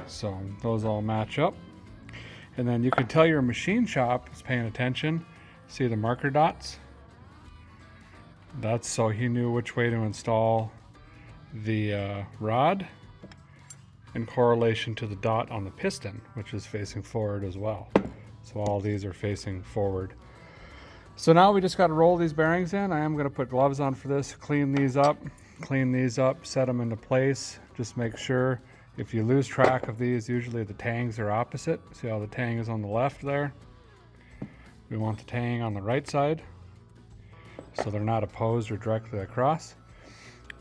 So those all match up. And then you can tell your machine shop is paying attention. See the marker dots? That's so he knew which way to install the rod in correlation to the dot on the piston, which is facing forward as well. So all these are facing forward. So now we just got to roll these bearings in. I am going to put gloves on for this, clean these up, set them into place. Just make sure if you lose track of these, usually the tangs are opposite. See how the tang is on the left there? We want the tang on the right side, so they're not opposed or directly across.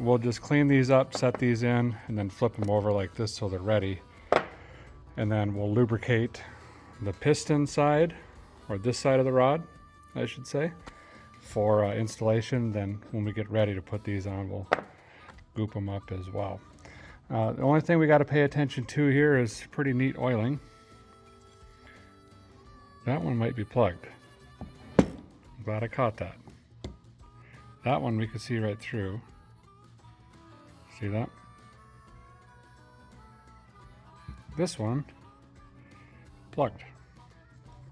We'll just clean these up, set these in, and then flip them over like this so they're ready. And then we'll lubricate the piston side, or this side of the rod, I should say, for installation. Then when we get ready to put these on, we'll goop them up as well. The only thing we got to pay attention to here is pretty neat oiling. That one might be plugged. I'm glad I caught that. That one we could see right through. See that? This one, plugged.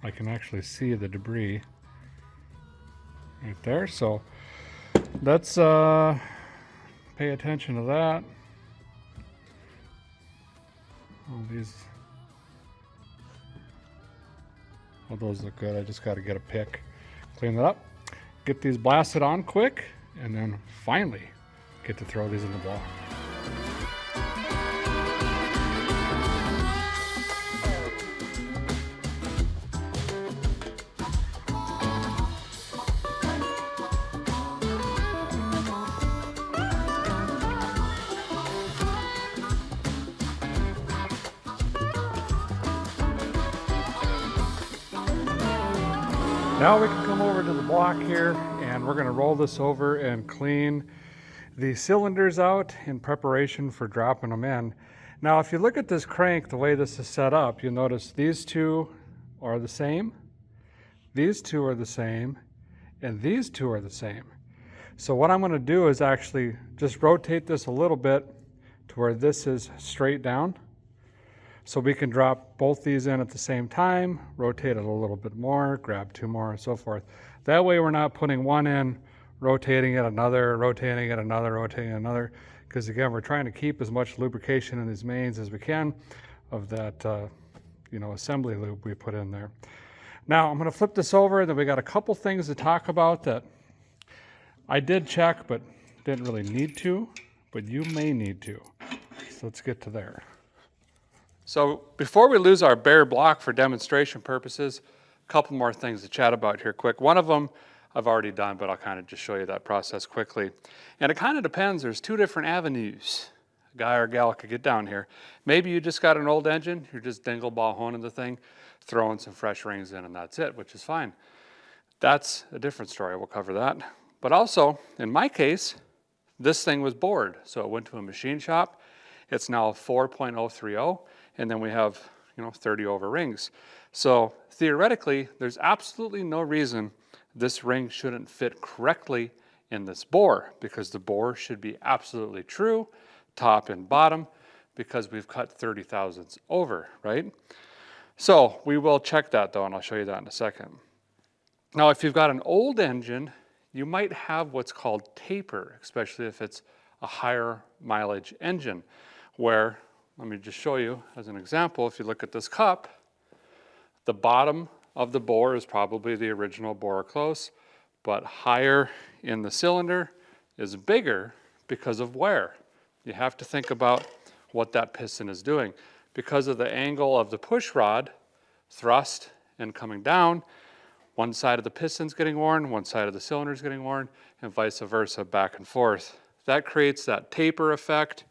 I can actually see the debris right there. So let's pay attention to that. Oh, those look good. I just got to get a pick, clean that up, get these blasted on quick, and then finally get to throw these in the block. Now we can come over to the block here, and we're going to roll this over and clean the cylinders out in preparation for dropping them in. Now if you look at this crank, the way this is set up, you'll notice these two are the same, these two are the same, and these two are the same. So what I'm going to do is actually just rotate this a little bit to where this is straight down. So we can drop both these in at the same time, rotate it a little bit more, grab two more, and so forth. That way we're not putting one in, rotating it another, rotating it another, rotating it another, because again, we're trying to keep as much lubrication in these mains as we can of that assembly lube we put in there. Now I'm going to flip this over, then we got a couple things to talk about that I did check but didn't really need to, but you may need to. So let's get to there. So before we lose our bare block for demonstration purposes, a couple more things to chat about here quick. One of them I've already done, but I'll kind of just show you that process quickly. And it kind of depends. There's two different avenues a guy or gal could get down here. Maybe you just got an old engine, you're just dingle ball honing the thing, throwing some fresh rings in, and that's it, which is fine. That's a different story. We'll cover that. But also, in my case, this thing was bored. So it went to a machine shop. It's now 4.030. And then we have 30 over rings. So theoretically, there's absolutely no reason this ring shouldn't fit correctly in this bore, because the bore should be absolutely true, top and bottom, because we've cut 30 thousandths over, right? So we will check that though, and I'll show you that in a second. Now, if you've got an old engine, you might have what's called taper, especially if it's a higher mileage engine, where, let me just show you as an example. If you look at this cup, the bottom of the bore is probably the original bore close, but higher in the cylinder is bigger because of wear. You have to think about what that piston is doing. Because of the angle of the push rod, thrust and coming down, one side of the piston's getting worn, one side of the cylinder's getting worn, and vice versa, back and forth. That creates that taper effect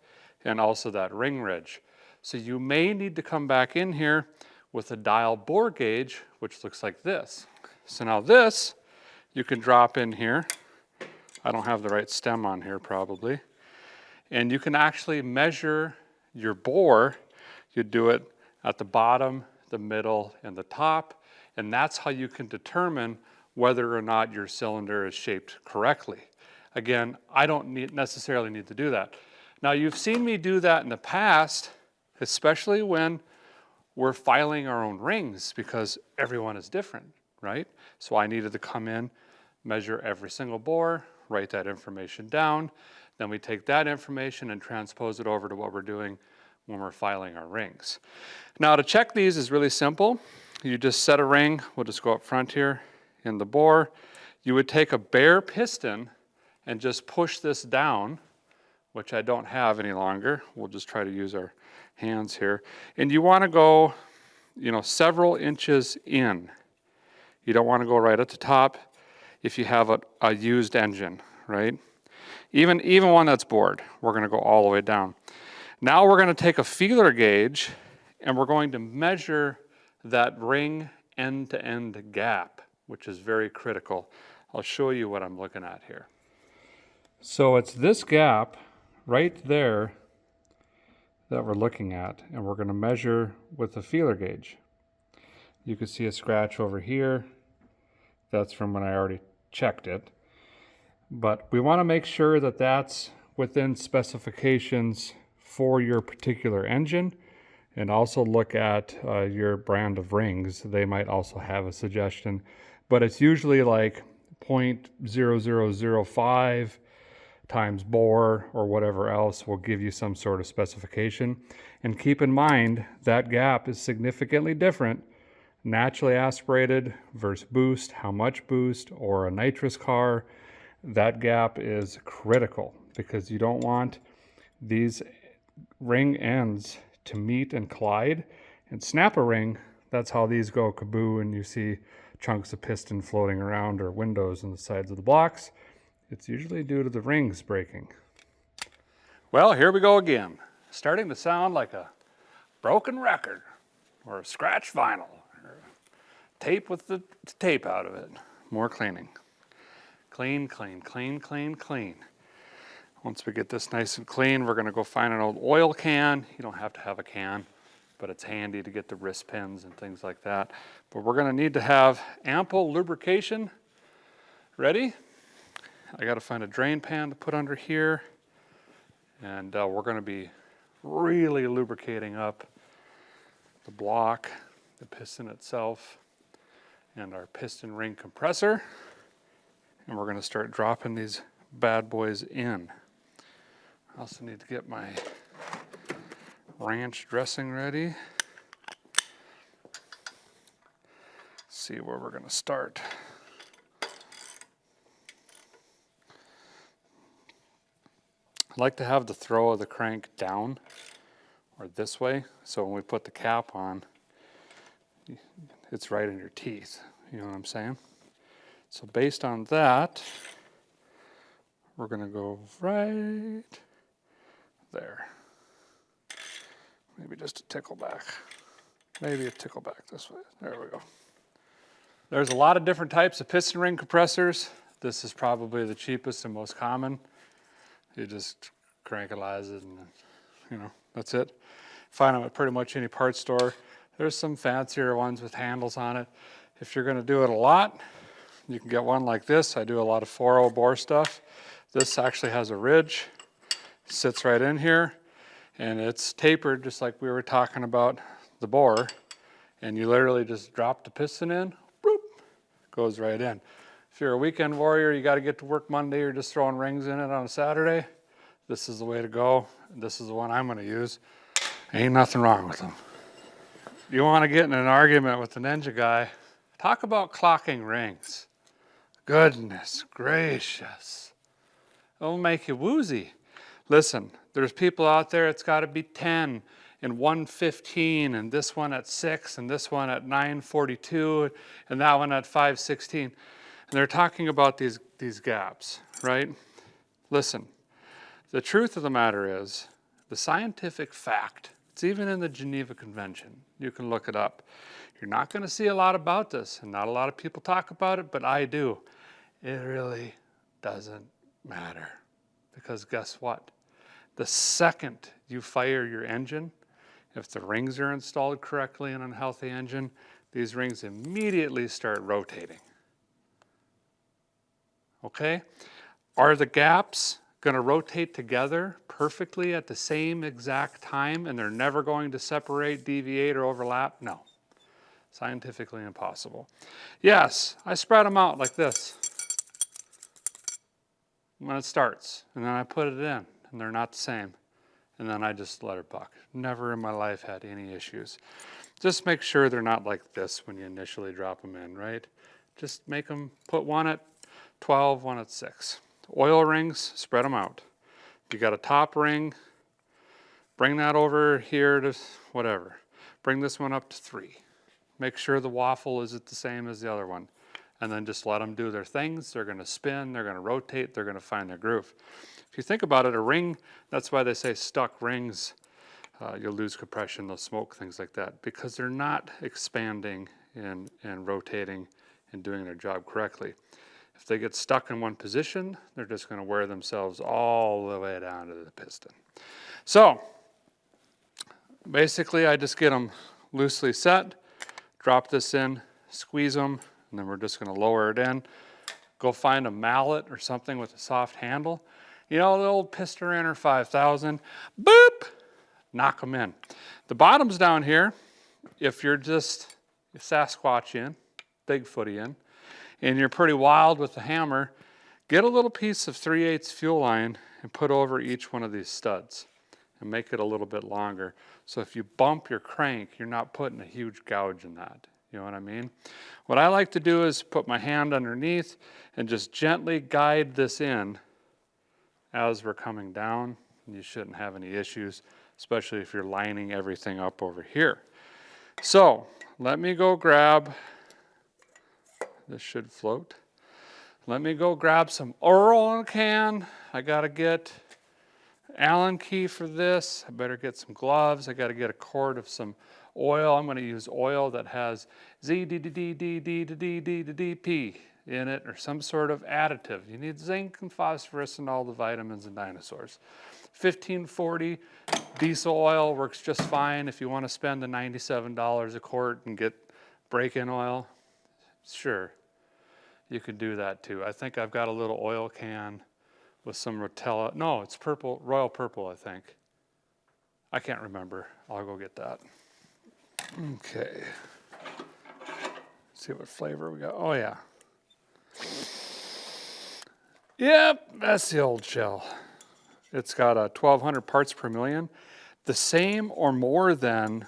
and also that ring ridge. So you may need to come back in here with a dial bore gauge, which looks like this. So now this, you can drop in here. I don't have the right stem on here probably. And you can actually measure your bore. You do it at the bottom, the middle, and the top. And that's how you can determine whether or not your cylinder is shaped correctly. Again, I don't necessarily need to do that. Now, you've seen me do that in the past, especially when we're filing our own rings, because everyone is different, right? So I needed to come in, measure every single bore, write that information down. Then we take that information and transpose it over to what we're doing when we're filing our rings. Now, to check these is really simple. You just set a ring. We'll just go up front here in the bore. You would take a bare piston and just push this down, which I don't have any longer. We'll just try to use our hands here. And you want to go, several inches in. You don't want to go right at the top if you have a used engine, right? Even one that's bored, we're going to go all the way down. Now we're going to take a feeler gauge and we're going to measure that ring end-to-end gap, which is very critical. I'll show you what I'm looking at here. So it's this gap right there that we're looking at, and we're going to measure with a feeler gauge. You can see a scratch over here. That's from when I already checked it. But we want to make sure that that's within specifications for your particular engine, and also look at your brand of rings. They might also have a suggestion, but it's usually like 0.0005 times bore or whatever else will give you some sort of specification. And keep in mind that gap is significantly different. Naturally aspirated versus boost, how much boost, or a nitrous car, that gap is critical because you don't want these ring ends to meet and collide and snap a ring. That's how these go kaboo, and you see chunks of piston floating around or windows on the sides of the blocks. It's usually due to the rings breaking. Well, here we go again. Starting to sound like a broken record or a scratch vinyl or tape with the tape out of it. More cleaning. Clean, clean, clean, clean, clean. Once we get this nice and clean, we're gonna go find an old oil can. You don't have to have a can, but it's handy to get the wrist pins and things like that. But we're gonna need to have ample lubrication ready. I gotta find a drain pan to put under here. And we're gonna be really lubricating up the block, the piston itself, and our piston ring compressor. And we're gonna start dropping these bad boys in. I also need to get my ranch dressing ready. See where we're gonna start. I like to have the throw of the crank down or this way, so when we put the cap on, it's right in your teeth. You know what I'm saying? So based on that, we're gonna go right there. Maybe just a tickle back. Maybe a tickle back this way. There we go. There's a lot of different types of piston ring compressors. This is probably the cheapest and most common. You just crankalize it and, you know, that's it. Find them at pretty much any parts store. There's some fancier ones with handles on it. If you're gonna do it a lot, you can get one like this. I do a lot of 4.0 bore stuff. This actually has a ridge, sits right in here, and it's tapered just like we were talking about the bore. And you literally just drop the piston in, boop, goes right in. If you're a weekend warrior, you got to get to work Monday, you're just throwing rings in it on a Saturday, this is the way to go. This is the one I'm going to use. Ain't nothing wrong with them. You want to get in an argument with a ninja guy, talk about clocking rings. Goodness gracious. It'll make you woozy. Listen, there's people out there, it's got to be 10 and 115 and this one at 6 and this one at 942 and that one at 516. And they're talking about these gaps, right? Listen, the truth of the matter is, the scientific fact, it's even in the Geneva Convention, you can look it up. You're not going to see a lot about this, and not a lot of people talk about it, but I do. It really doesn't matter, because guess what? The second you fire your engine, if the rings are installed correctly in an unhealthy engine, these rings immediately start rotating. Okay? Are the gaps going to rotate together perfectly at the same exact time and they're never going to separate, deviate, or overlap? No. Scientifically impossible. Yes, I spread them out like this when it starts, and then I put it in, and they're not the same. And then I just let her buck. Never in my life had any issues. Just make sure they're not like this when you initially drop them in, right? Just make them, put one at 12, one at 6. Oil rings, spread them out. You got a top ring, bring that over here to whatever. Bring this one up to 3. Make sure the waffle is the same as the other one. And then just let them do their things. They're gonna spin, they're gonna rotate, they're gonna find their groove. If you think about it, a ring, that's why they say stuck rings, you'll lose compression, they'll smoke, things like that, because they're not expanding and rotating and doing their job correctly. If they get stuck in one position, they're just going to wear themselves all the way down to the piston. So basically I just get them loosely set, drop this in, squeeze them, and then we're just going to lower it in. Go find a mallet or something with a soft handle. You know, the old Piston 5000, boop, knock them in. The bottom's down here, if you're just Sasquatchian, Bigfootian, and you're pretty wild with the hammer, Get a little piece of 3/8 fuel line and put over each one of these studs and make it a little bit longer. So if you bump your crank, you're not putting a huge gouge in that. You know what I mean? What I like to do is put my hand underneath and just gently guide this in as we're coming down. And you shouldn't have any issues, especially if you're lining everything up over here. So let me go grab, this should float. Let me go grab some oil in a can. I gotta get Allen key for this. I better get some gloves. I gotta get a quart of some oil. I'm gonna use oil that has ZDDDDDDDDP in it or some sort of additive. You need zinc and phosphorus and all the vitamins in dinosaurs. 1540 diesel oil works just fine if you want to spend the $97 a quart and get break-in oil. Sure, you could do that too. I think I've got a little oil can with some Rotella. No, it's purple, royal purple, I think. I can't remember. I'll go get that. Okay. Let's see what flavor we got. Oh yeah. Yep, that's the old shell. It's got a 1,200 parts per million, the same or more than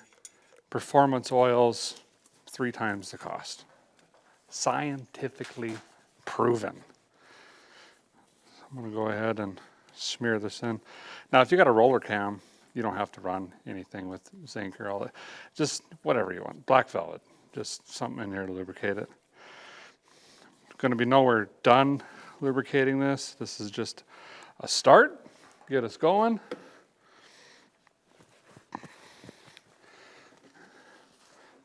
performance oils 3 times the cost. Scientifically proven. So I'm gonna go ahead and smear this in. Now, if you got a roller cam, you don't have to run anything with zinc or all that. Just whatever you want, black velvet, just something in there to lubricate it. Gonna be nowhere done lubricating this. This is just a start. Get us going.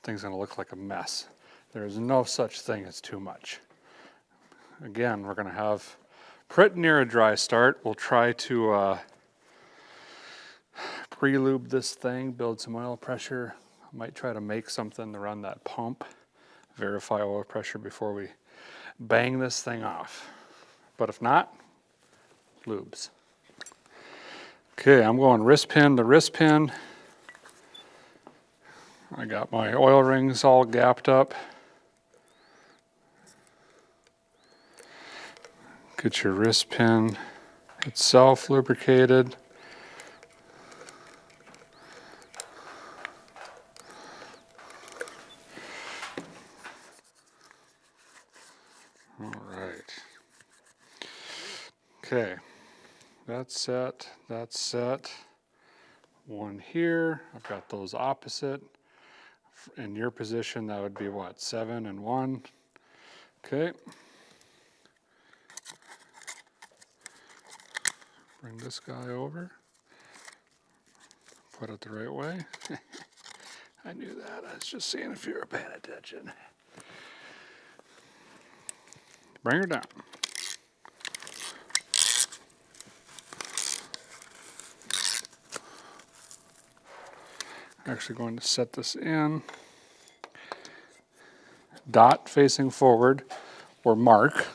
Thing's gonna look like a mess. There is no such thing as too much. Again, we're gonna have pretty near a dry start. We'll try to pre-lube this thing, build some oil pressure. I might try to make something to run that pump, verify oil pressure before we bang this thing off. But if not, lubes. Okay, I'm going wrist pin to wrist pin. I got my oil rings all gapped up. Get your wrist pin itself lubricated. All right. Okay. That's set, that's set. One here, I've got those opposite. In your position, that would be what, 7 and 1? Okay. Bring this guy over. Put it the right way. I knew that, I was just seeing if you were paying attention. Bring her down. Actually going to set this in. Dot facing forward, or mark.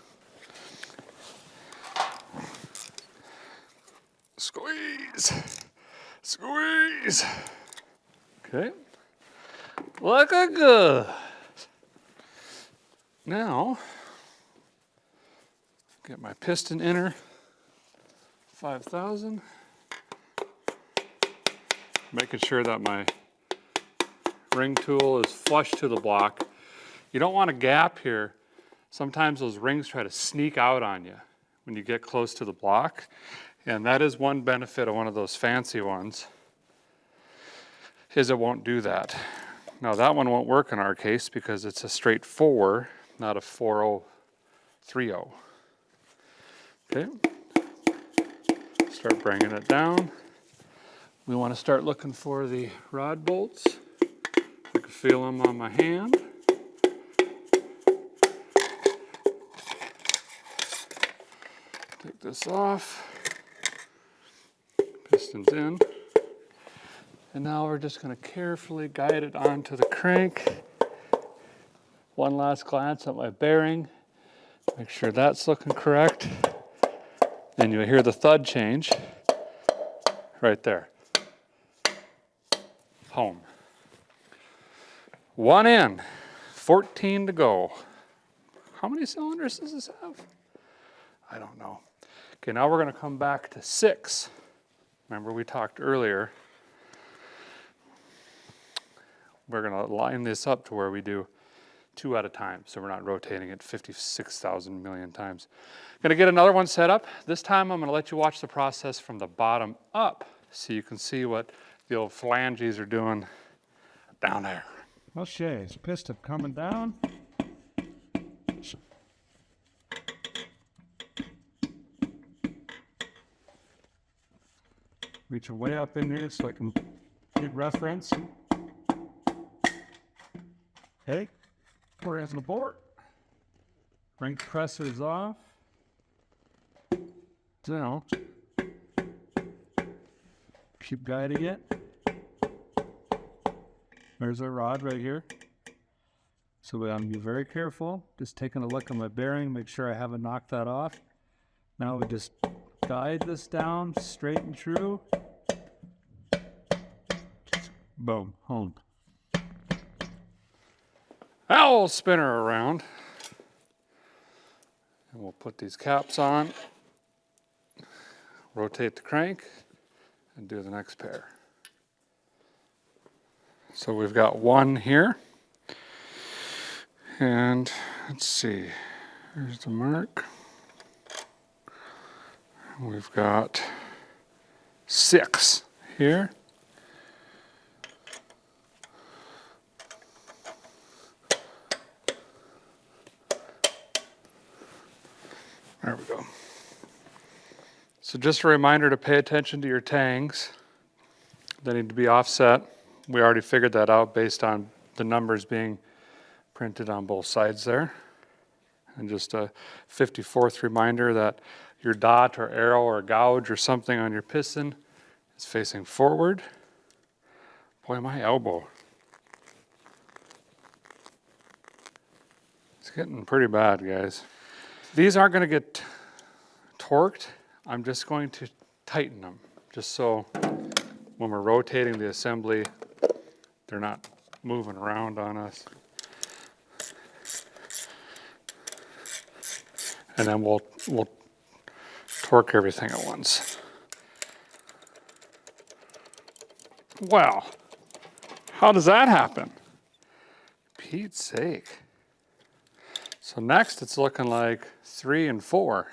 Squeeze, squeeze. Okay, looking good. Now, get my piston inner, 5,000. Making sure that my ring tool is flush to the block. You don't want a gap here. Sometimes those rings try to sneak out on you when you get close to the block. And that is one benefit of one of those fancy ones, is it won't do that. Now that one won't work in our case because it's a straight 4, not a 4030. Okay, start bringing it down. We want to start looking for the rod bolts. I can feel them on my hand. Take this off. Piston's in. And now we're just going to carefully guide it onto the crank. One last glance at my bearing. Make sure that's looking correct. And you'll hear the thud change right there. Home. 1 in, 14 to go. How many cylinders does this have? I don't know. Okay, now we're gonna come back to 6. Remember we talked earlier. We're gonna line this up to where we do 2 at a time, so we're not rotating it 56,000 million times. Gonna get another one set up. This time I'm gonna let you watch the process from the bottom up so you can see what the old phalanges are doing down there. Okay, so piston coming down. Reaching way up in there so I can get reference. Okay, we're on the board. Crank compressor is off. Down. Keep guiding it. There's our rod right here. So I'm be very careful. Just taking a look at my bearing, make sure I haven't knocked that off. Now we just guide this down straight and true. Boom, home. Now we'll spin her around. And we'll put these caps on. Rotate the crank and do the next pair. So we've got one here. And let's see, here's the mark. We've got 6 here. There we go. So just a reminder to pay attention to your tangs. They need to be offset. We already figured that out based on the numbers being printed on both sides there. And just a 54th reminder that your dot or arrow or gouge or something on your piston is facing forward. Boy, my elbow. It's getting pretty bad, guys. These aren't going to get torqued. I'm just going to tighten them, just so when we're rotating the assembly, they're not moving around on us. And then we'll torque everything at once. Wow, how does that happen? Pete's sake. So next it's looking like 3 and 4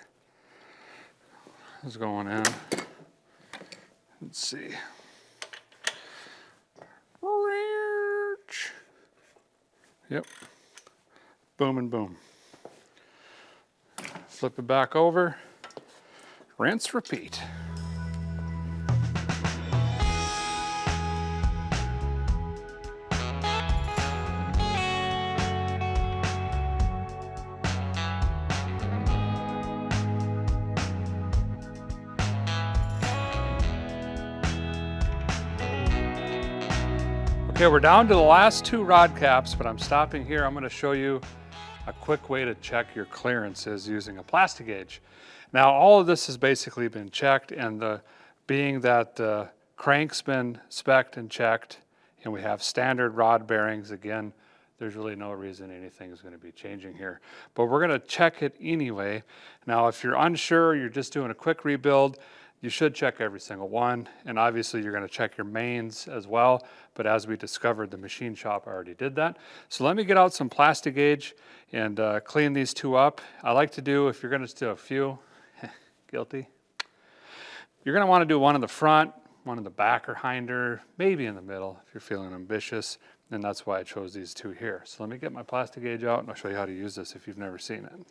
is going in. Let's see. Yep. Boom and boom. Flip it back over. Rinse, repeat. Okay, we're down to the last 2 rod caps, but I'm stopping here. I'm going to show you a quick way to check your clearances using a plastic gauge. Now, all of this has basically been checked, and being that the crank's been spec'd and checked, and we have standard rod bearings, again, there's really no reason anything is going to be changing here. But we're going to check it anyway. Now, if you're unsure, you're just doing a quick rebuild, you should check every single one, and obviously you're going to check your mains as well, but as we discovered, the machine shop already did that. So let me get out some plastic gauge and clean these 2 up. I like to do, if you're going to do a few, guilty, you're going to want to do one in the front, one in the back or hinder, maybe in the middle if you're feeling ambitious, and that's why I chose these 2 here. So let me get my plastic gauge out and I'll show you how to use this if you've never seen it.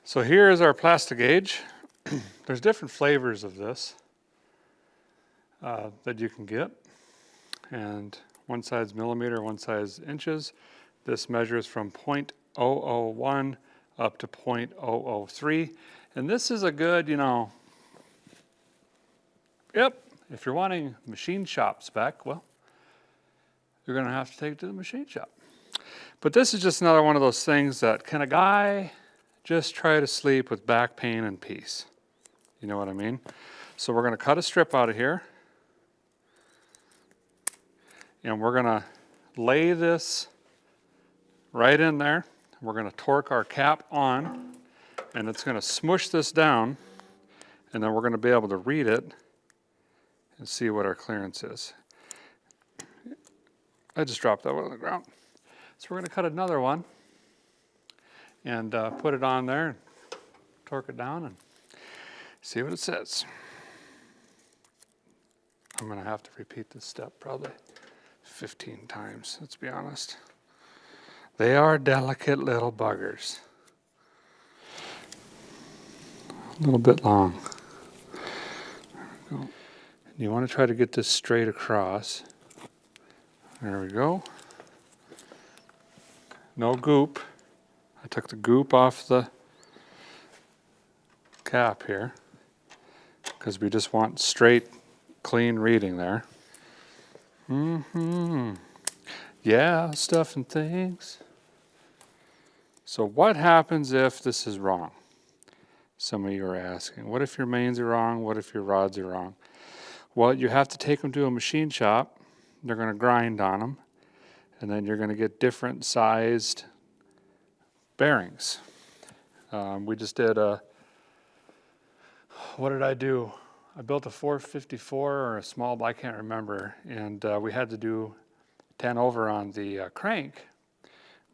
So here is our plastic gauge. There's different flavors of this that you can get. And one side's millimeter, one side's inches. This measures from 0.001 up to 0.003. And this is a good, if you're wanting machine shop spec, well, you're gonna have to take it to the machine shop. But this is just another one of those things that, can a guy just try to sleep with back pain and peace? You know what I mean? So we're gonna cut a strip out of here. And we're gonna lay this right in there. We're going to torque our cap on, and it's going to smush this down, and then we're going to be able to read it and see what our clearance is. I just dropped that one on the ground. So we're going to cut another one and put it on there, and torque it down, and see what it says. I'm going to have to repeat this step probably 15 times, let's be honest. They are delicate little buggers. A little bit long. There we go. You want to try to get this straight across. There we go. No goop. I took the goop off the cap here because we just want straight, clean reading there. Yeah, stuff and things. So what happens if this is wrong? Some of you are asking. What if your mains are wrong? What if your rods are wrong? Well, you have to take them to a machine shop. They're going to grind on them. And then you're going to get different sized bearings. We just did what did I do? I built a 454 or a small, I can't remember. And we had to do 10 over on the crank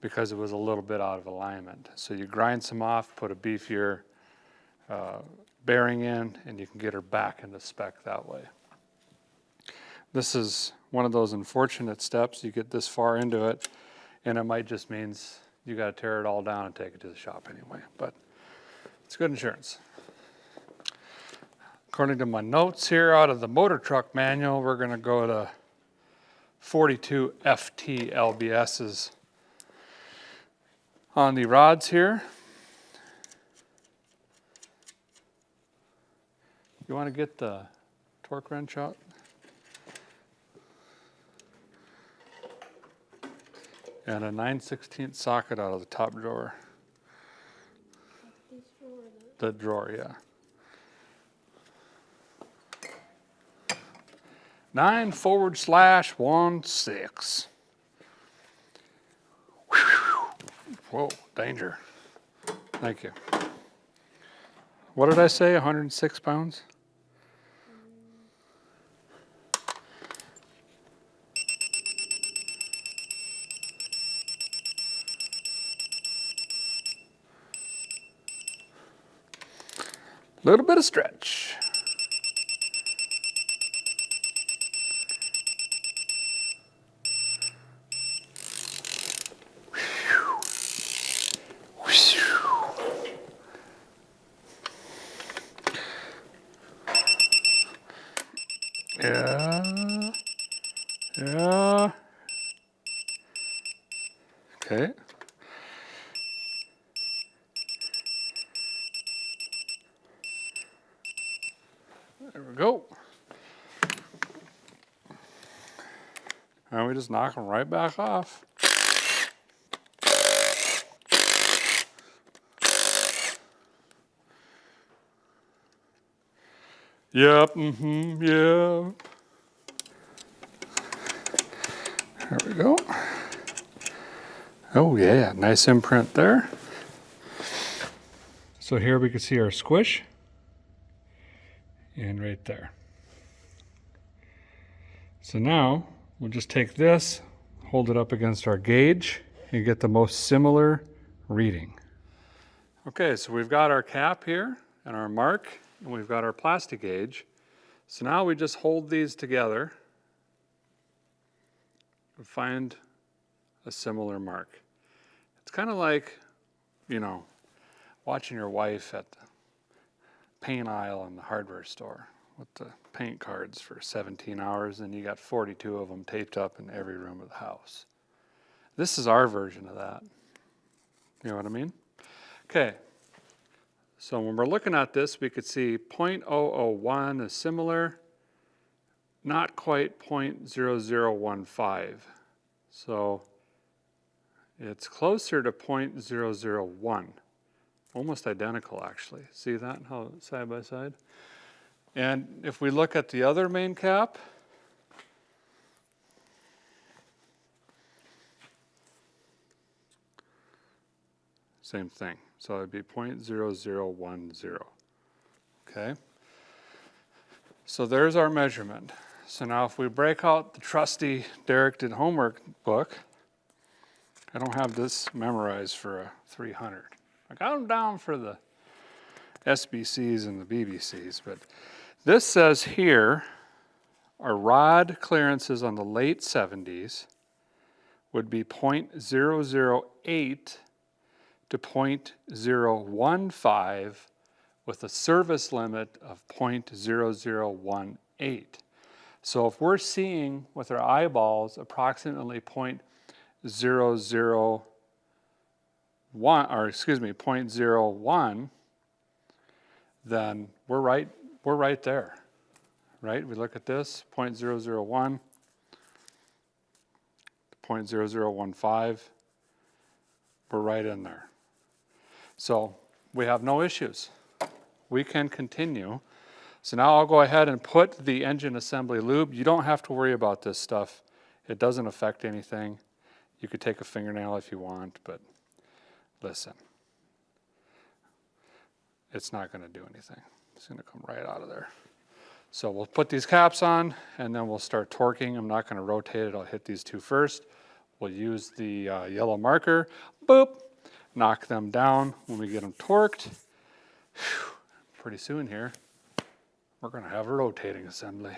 because it was a little bit out of alignment. So you grind some off, put a beefier bearing in, and you can get her back into spec that way. This is one of those unfortunate steps. You get this far into it, and it might just means you got to tear it all down and take it to the shop anyway. But it's good insurance. According to my notes here out of the motor truck manual, we're going to go to 42 FT LBSs on the rods here. You want to get the torque wrench out? And a 9/16 socket out of the top drawer. The drawer, yeah. 9/16. Whoa, danger. Thank you. What did I say, 106 pounds? Little bit of stretch. Yeah. Okay. There we go. And we just knock them right back off. Yep, yeah. There we go. Oh yeah, nice imprint there. So here we can see our squish. And right there. So now we'll just take this, hold it up against our gauge, and get the most similar reading. Okay, so we've got our cap here and our mark, and we've got our plastic gauge. So now we just hold these together and find a similar mark. It's kind of like, you know, watching your wife at the paint aisle in the hardware store with the paint cards for 17 hours, and you got 42 of them taped up in every room of the house. This is our version of that. You know what I mean? Okay. So when we're looking at this, we could see 0.001 is similar, not quite 0.0015. So it's closer to 0.001. Almost identical, actually. See that, how side by side? And if we look at the other main cap, same thing. So it'd be 0.0010. Okay. So there's our measurement. So now if we break out the trusty Derek did homework book, I don't have this memorized for a 300. I got them down for the SBCs and the BBCs, but this says here our rod clearances on the late 70s would be 0.008 to 0.015 with a service limit of 0.0018. So if we're seeing with our eyeballs approximately 0.01, then we're right there, right? We look at this, 0.001, 0.0015, we're right in there. So we have no issues. We can continue. So now I'll go ahead and put the engine assembly lube. You don't have to worry about this stuff. It doesn't affect anything. You could take a fingernail if you want, but listen, it's not going to do anything. It's going to come right out of there. So we'll put these caps on and then we'll start torquing. I'm not going to rotate it. I'll hit these two first. We'll use the yellow marker, boop, knock them down when we get them torqued. Whew, pretty soon here, we're going to have a rotating assembly.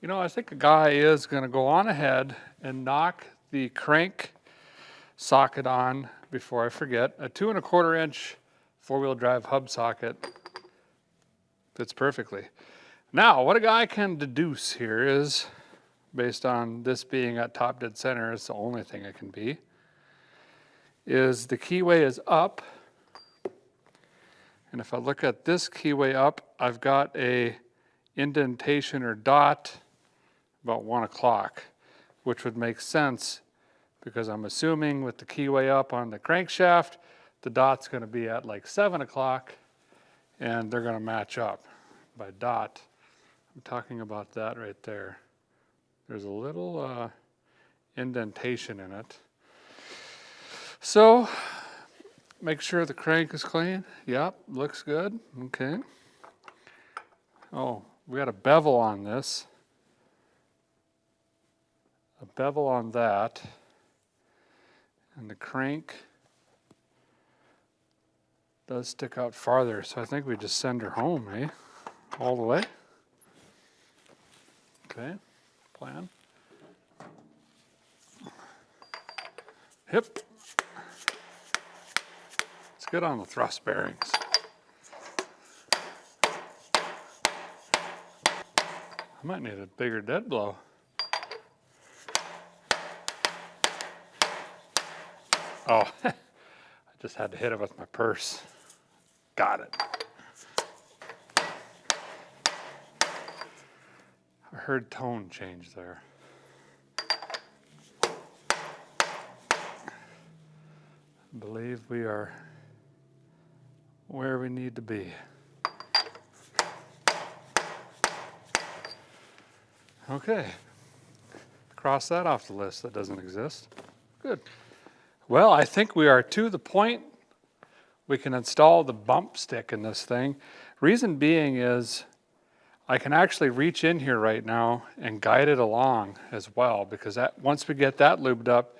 You know, I think a guy is going to go on ahead and knock the crank socket on before I forget. A 2 1/4 inch four-wheel drive hub socket fits perfectly. Now, what a guy can deduce here is, based on this being at top dead center, it's the only thing it can be, is the keyway is up. And if I look at this keyway up, I've got a indentation or dot about 1 o'clock, which would make sense because I'm assuming with the keyway up on the crankshaft, the dot's going to be at like 7 o'clock and they're going to match up. By dot, I'm talking about that right there. There's a little indentation in it. So make sure the crank is clean. Yep, looks good. Okay. Oh, we got a bevel on this. A bevel on that. And the crank does stick out farther, so I think we just send her home, eh? All the way. Okay, plan. Hip. Let's get on the thrust bearings. I might need a bigger dead blow. Oh, I just had to hit it with my purse. Got it. I heard tone change there. I believe we are where we need to be. Okay. Cross that off the list. That doesn't exist. Good. Well, I think we are to the point we can install the bump stick in this thing. Reason being is I can actually reach in here right now and guide it along as well, because once we get that lubed up,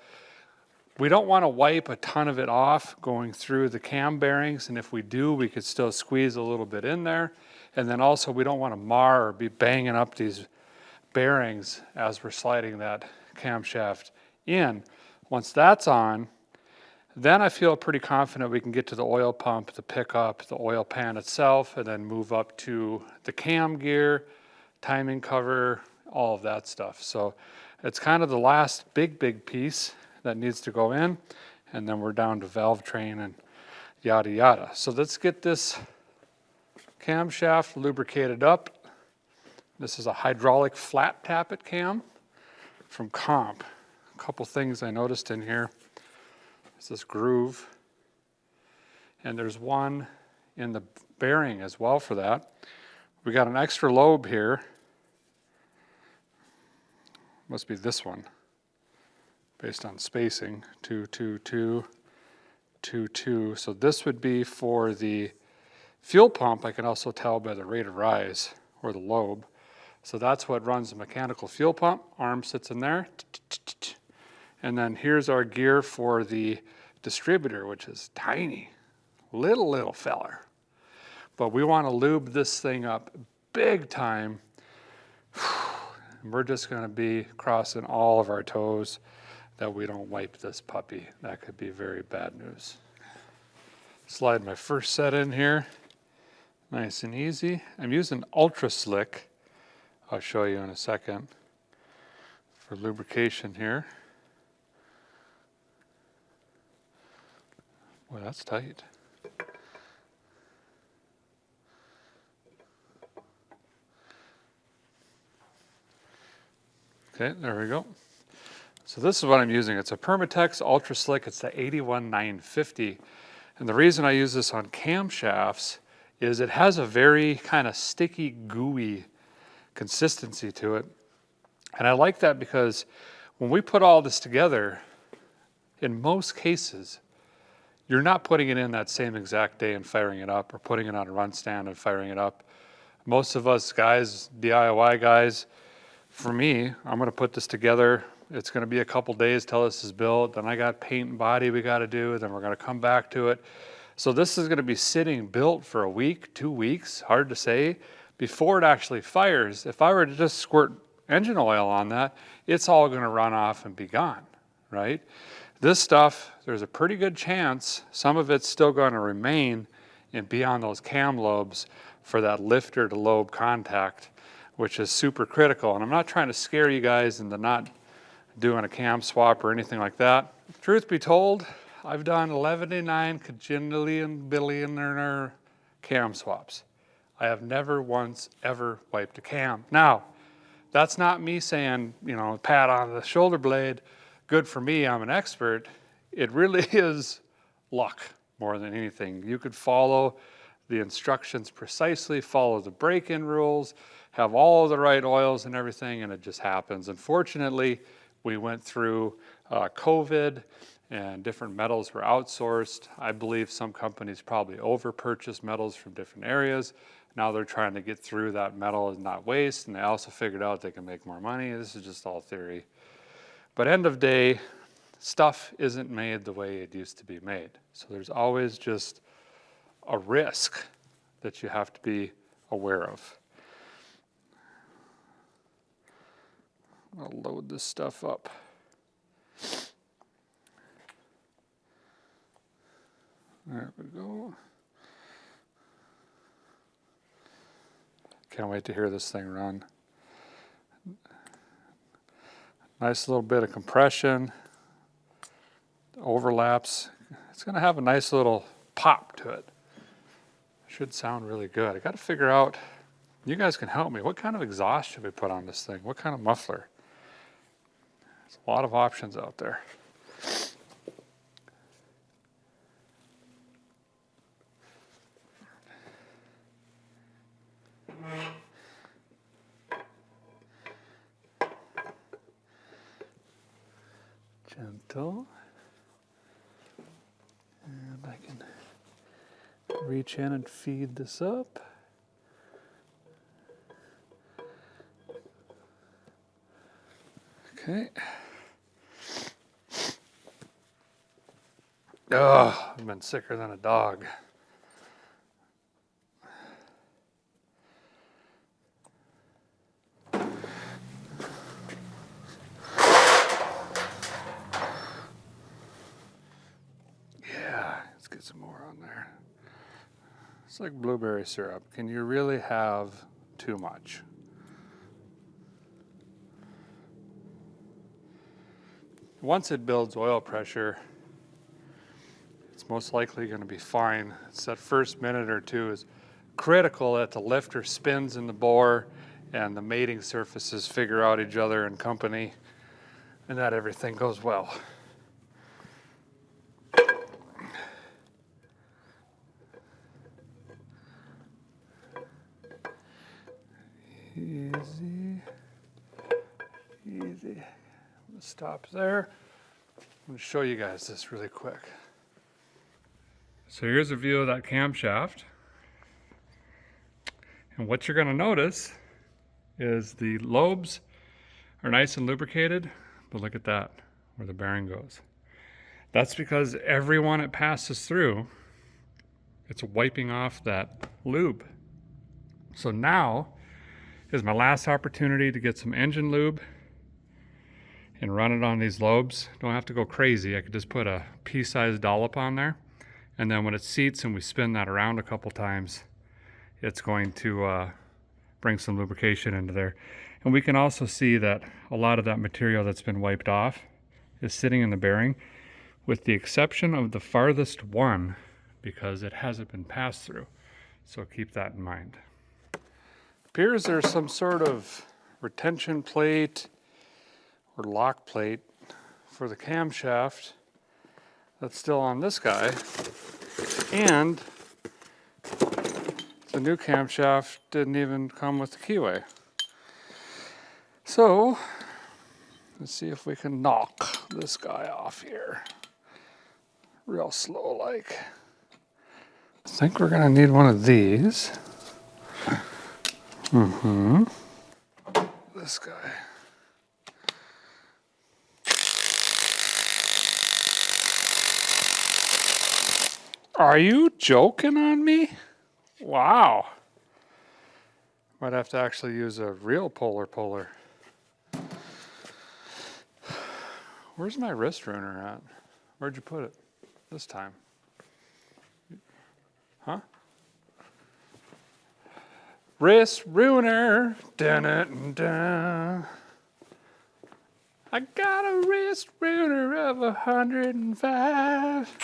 we don't want to wipe a ton of it off going through the cam bearings, and if we do, we could still squeeze a little bit in there. And then also we don't want to mar or be banging up these bearings as we're sliding that camshaft in. Once that's on, then I feel pretty confident we can get to the oil pump, the pickup, the oil pan itself, and then move up to the cam gear, timing cover, all of that stuff. So it's kind of the last big piece that needs to go in, and then we're down to valve train and yada yada. So let's get this camshaft lubricated up. This is a hydraulic flat tappet cam from Comp. A couple things I noticed in here. There's this groove, and there's one in the bearing as well for that. We got an extra lobe here. Must be this one, based on spacing. 2, 2, 2, 2.22. So this would be for the fuel pump. I can also tell by the rate of rise or the lobe. So that's what runs the mechanical fuel pump. Arm sits in there. And then here's our gear for the distributor, which is tiny, little feller. But we want to lube this thing up big time. We're just going to be crossing all of our toes that we don't wipe this puppy. That could be very bad news. Slide my first set in here. Nice and easy. I'm using Ultra Slick. I'll show you in a second for lubrication here. Boy, that's tight. Okay, there we go. So this is what I'm using. It's a Permatex Ultra Slick. It's the 81950. And the reason I use this on camshafts is it has a very kind of sticky, gooey consistency to it. And I like that because when we put all this together, in most cases, you're not putting it in that same exact day and firing it up or putting it on a run stand and firing it up. Most of us guys, DIY guys, for me, I'm going to put this together. It's going to be a couple days till this is built. Then I got paint and body we got to do. Then we're going to come back to it. So this is going to be sitting built for a week, 2 weeks, hard to say, before it actually fires. If I were to just squirt engine oil on that, it's all going to run off and be gone, right? This stuff, there's a pretty good chance some of it's still going to remain and be on those cam lobes for that lifter to lobe contact, which is super critical. And I'm not trying to scare you guys into not doing a cam swap or anything like that. Truth be told, I've done 11.9 cajillion billionaire cam swaps. I have never once ever wiped a cam. Now, that's not me saying, you know, pat on the shoulder blade, good for me, I'm an expert. It really is luck more than anything. You could follow the instructions precisely, follow the break-in rules, have all of the right oils and everything, and it just happens. Unfortunately, we went through COVID and different metals were outsourced. I believe some companies probably over-purchased metals from different areas. Now they're trying to get through that metal and not waste, and they also figured out they can make more money. This is just all theory. But end of day, stuff isn't made the way it used to be made. So there's always just a risk that you have to be aware of. I'll load this stuff up. There we go. Can't wait to hear this thing run. Nice little bit of compression, overlaps. It's going to have a nice little pop to it. Should sound really good. I got to figure out, you guys can help me, what kind of exhaust should we put on this thing? What kind of muffler? There's a lot of options out there. Gentle. And I can reach in and feed this up. Okay. Oh, I've been sicker than a dog. Yeah, let's get some more on there. It's like blueberry syrup. Can you really have too much? Once it builds oil pressure, it's most likely going to be fine. It's that first minute or two is critical that the lifter spins in the bore and the mating surfaces figure out each other in company and that everything goes well. Easy, easy. Stop there. I'm going to show you guys this really quick. So here's a view of that camshaft. And what you're going to notice is the lobes are nice and lubricated, but look at that, where the bearing goes. That's because every one it passes through, it's wiping off that lube. So now is my last opportunity to get some engine lube and run it on these lobes. Don't have to go crazy. I could just put a pea-sized dollop on there. And then when it seats and we spin that around a couple times, it's going to bring some lubrication into there. And we can also see that a lot of that material that's been wiped off is sitting in the bearing, with the exception of the farthest one, because it hasn't been passed through. So keep that in mind. Appears there's some sort of retention plate or lock plate for the camshaft that's still on this guy. And the new camshaft didn't even come with the keyway. So let's see if we can knock this guy off here. Real slow like. I think we're gonna need one of these. This guy. Are you joking on me? Wow. Might have to actually use a real puller. Where's my wrist ruiner at? Where'd you put it this time? Huh? Wrist ruiner. Dun-dun-dun. I got a wrist ruiner of 105.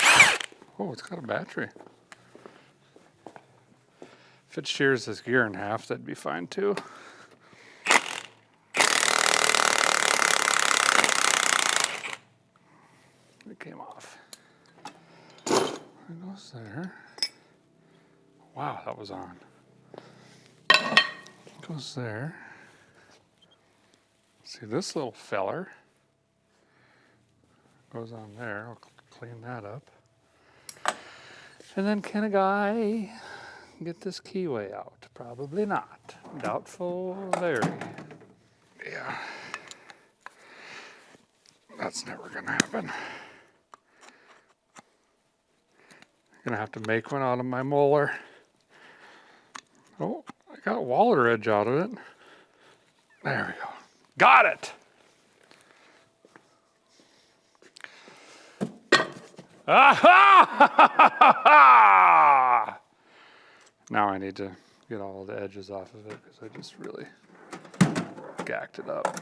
Oh, it's got a battery. If it shears this gear in half, that'd be fine too. It came off. It goes there. Wow, that was on. It goes there. See this little feller goes on there. I'll clean that up. And then can a guy get this keyway out? Probably not. Doubtful, very. Yeah. That's never gonna happen. Gonna have to make one out of my molar. Oh, I got waller edge out of it. There we go. Got it! Ah-ha! Now I need to get all the edges off of it because I just really gacked it up.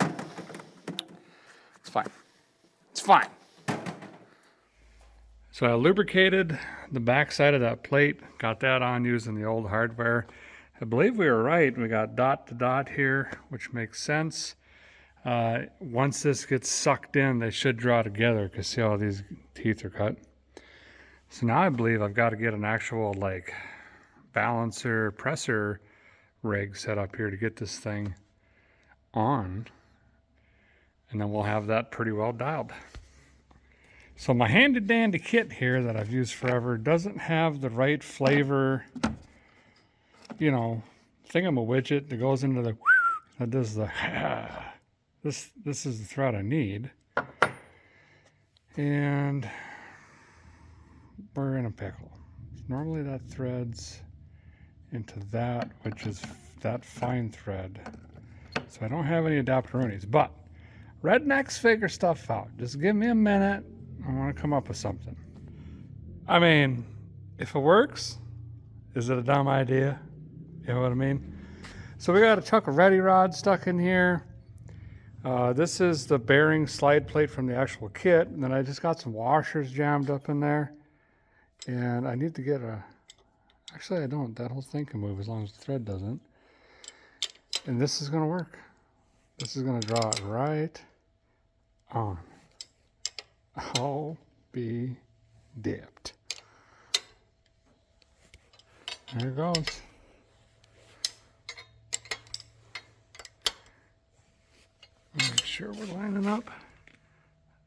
It's fine. It's fine. So I lubricated the back side of that plate, got that on using the old hardware. I believe we were right. We got dot to dot here, which makes sense. Once this gets sucked in, they should draw together because see how these teeth are cut. So now I believe I've got to get an actual like balancer presser rig set up here to get this thing on. And then we'll have that pretty well dialed. So my handy dandy kit here that I've used forever doesn't have the right flavor, you know, thingamawidget that goes into the, that does the, this is the thread I need. And we're in a pickle. Normally that threads into that, which is that fine thread. So I don't have any adapteroonies, but rednecks figure stuff out. Just give me a minute. I want to come up with something. I mean, if it works, is it a dumb idea? You know what I mean? So we got a chunk of ready rod stuck in here. This is the bearing slide plate from the actual kit. And then I just got some washers jammed up in there. And I need to get a, actually I don't, that whole thing can move as long as the thread doesn't. And this is gonna work. This is gonna draw it right on. I'll be dipped. There it goes. Make sure we're lining up.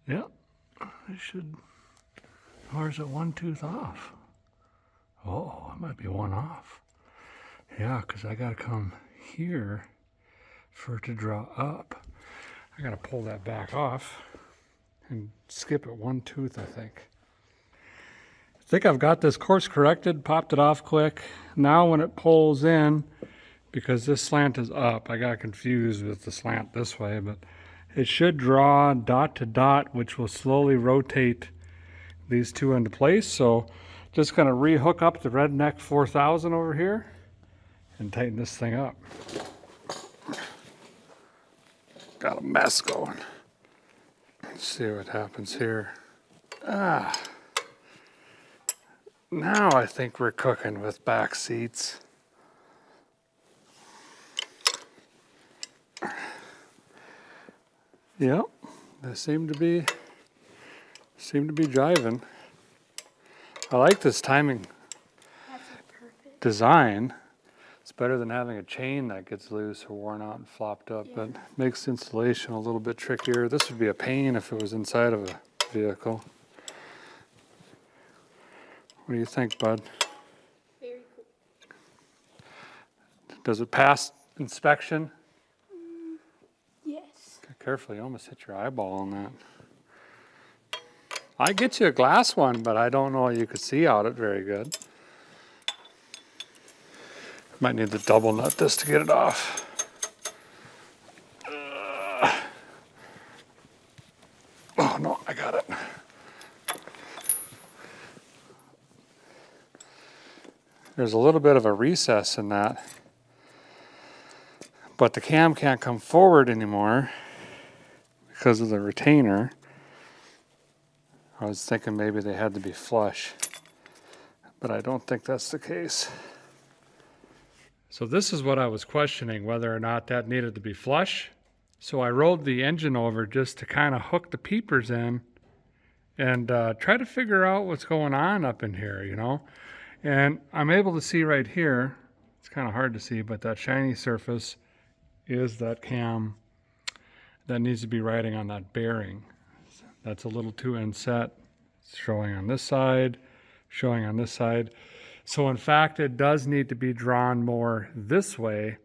Yep, I should. Or is it one tooth off? Oh, it might be one off. Yeah, because I got to come here for it to draw up. I got to pull that back off and skip it one tooth, I think. I think I've got this course corrected, popped it off quick. Now when it pulls in, because this slant is up, I got confused with the slant this way, but it should draw dot to dot, which will slowly rotate these two into place. So just gonna rehook up the Redneck 4000 over here and tighten this thing up. Got a mess going. Let's see what happens here. Now I think we're cooking with back seats. Yep, they seem to be jiving. I like this timing design. It's better than having a chain that gets loose or worn out and flopped up, but makes installation a little bit trickier. This would be a pain if it was inside of a vehicle. What do you think, bud? Very cool. Does it pass inspection? Yes. Careful, you almost hit your eyeball on that. I get you a glass one, but I don't know you could see out it very good. Might need to double nut this to get it off. Oh no, I got it. There's a little bit of a recess in that, but the cam can't come forward anymore because of the retainer. I was thinking maybe they had to be flush, but I don't think that's the case. So this is what I was questioning, whether or not that needed to be flush. So I rolled the engine over just to kind of hook the peepers in and try to figure out what's going on up in here, you know. And I'm able to see right here, it's kind of hard to see, but that shiny surface is that cam that needs to be riding on that bearing. That's a little too inset. It's showing on this side, showing on this side. So in fact, it does need to be drawn more this way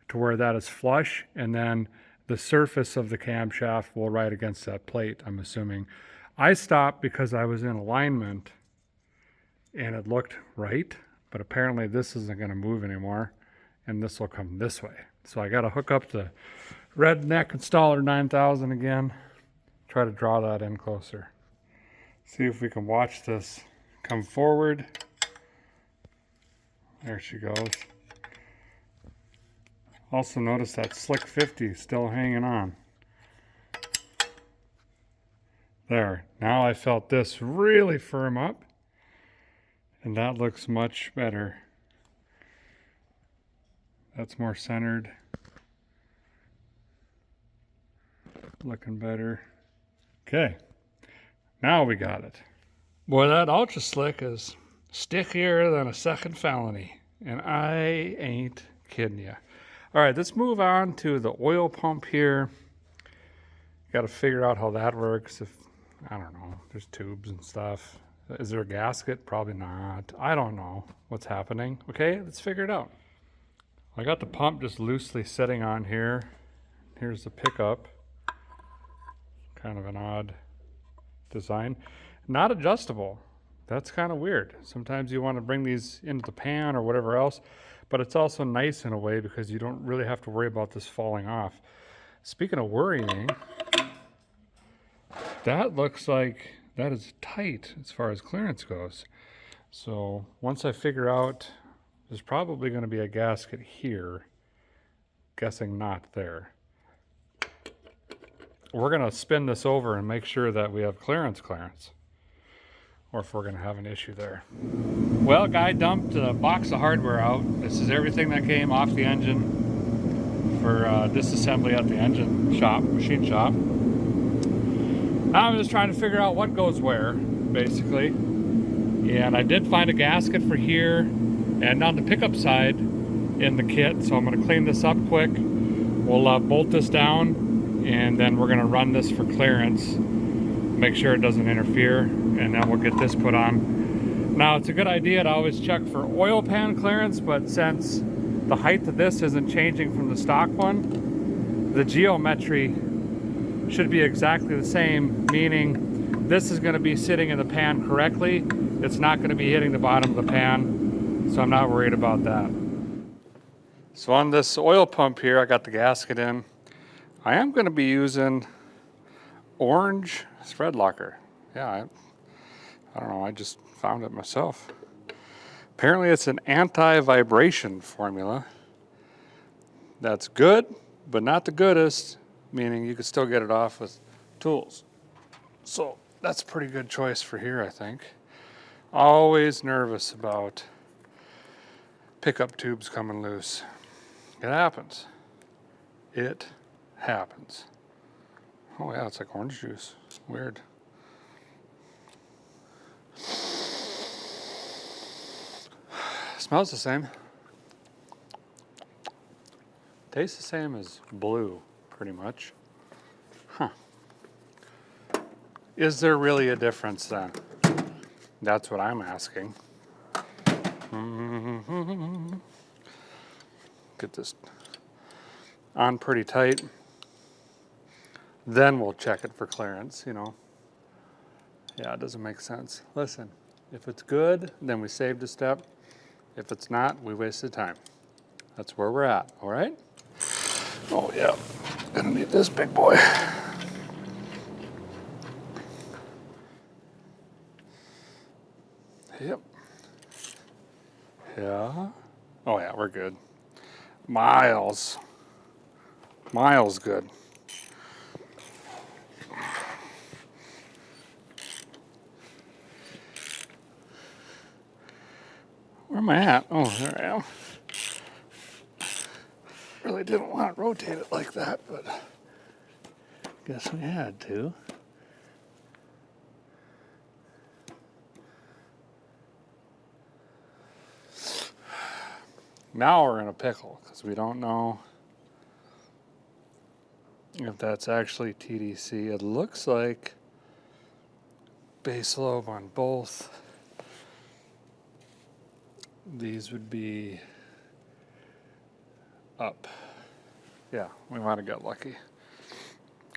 to where that is flush, and then the surface of the camshaft will ride against that plate, I'm assuming. I stopped because I was in alignment and it looked right, but apparently this isn't going to move anymore, and this will come this way. So I got to hook up the Redneck Installer 9000 again, try to draw that in closer. See if we can watch this come forward. There she goes. Also notice that Slick 50 still hanging on. There, now I felt this really firm up, and that looks much better. That's more centered. Looking better. Okay, now we got it. Boy, that Ultra Slick is stickier than a second felony, and I ain't kidding you. All right, let's move on to the oil pump here. Got to figure out how that works. If I don't know, there's tubes and stuff. Is there a gasket? Probably not. I don't know what's happening. Okay, let's figure it out. I got the pump just loosely sitting on here. Here's the pickup. Kind of an odd design. Not adjustable. That's kind of weird. Sometimes you want to bring these into the pan or whatever else, but it's also nice in a way because you don't really have to worry about this falling off. Speaking of worrying, that looks like that is tight as far as clearance goes. So once I figure out, there's probably going to be a gasket here. Guessing not there. We're going to spin this over and make sure that we have clearance, or if we're going to have an issue there. Well, guy dumped a box of hardware out. This is everything that came off the engine for disassembly at the engine shop, machine shop. Now I'm just trying to figure out what goes where, basically. And I did find a gasket for here and on the pickup side in the kit, so I'm going to clean this up quick. We'll bolt this down, and then we're going to run this for clearance, make sure it doesn't interfere, and then we'll get this put on. Now, it's a good idea to always check for oil pan clearance, but since the height of this isn't changing from the stock one, the geometry should be exactly the same, meaning this is going to be sitting in the pan correctly. It's not going to be hitting the bottom of the pan, so I'm not worried about that. So on this oil pump here, I got the gasket in. I am going to be using orange thread locker. Yeah, I don't know, I just found it myself. Apparently it's an anti-vibration formula. That's good, but not the goodest, meaning you could still get it off with tools. So that's a pretty good choice for here, I think. Always nervous about pickup tubes coming loose. It happens. It happens. Oh yeah, it's like orange juice. Weird. Smells the same. Tastes the same as blue, pretty much. Huh. Is there really a difference then? That's what I'm asking. Get this on pretty tight. Then we'll check it for clearance, you know. Yeah, it doesn't make sense. Listen, if it's good, then we saved a step. If it's not, we wasted time. That's where we're at, all right? Oh yeah, gonna need this big boy. Yep. Yeah. Oh yeah, we're good. Miles good. Where am I at? Oh, there I am. Really didn't want to rotate it like that, but guess we had to. Now we're in a pickle because we don't know if that's actually TDC. It looks like base lobe on both. These would be up. Yeah, we might have got lucky.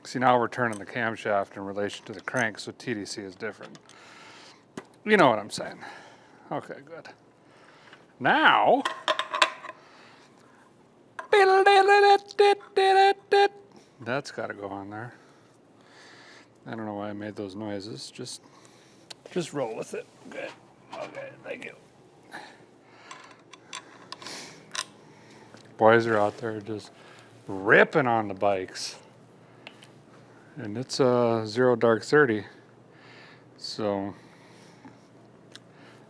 See, now we're turning the camshaft in relation to the crank, so TDC is different. You know what I'm saying. Okay, good. Now, that's got to go on there. I don't know why I made those noises. Just roll with it. Good. Okay, thank you. Boys are out there just ripping on the bikes. And it's a 0 dark 30. So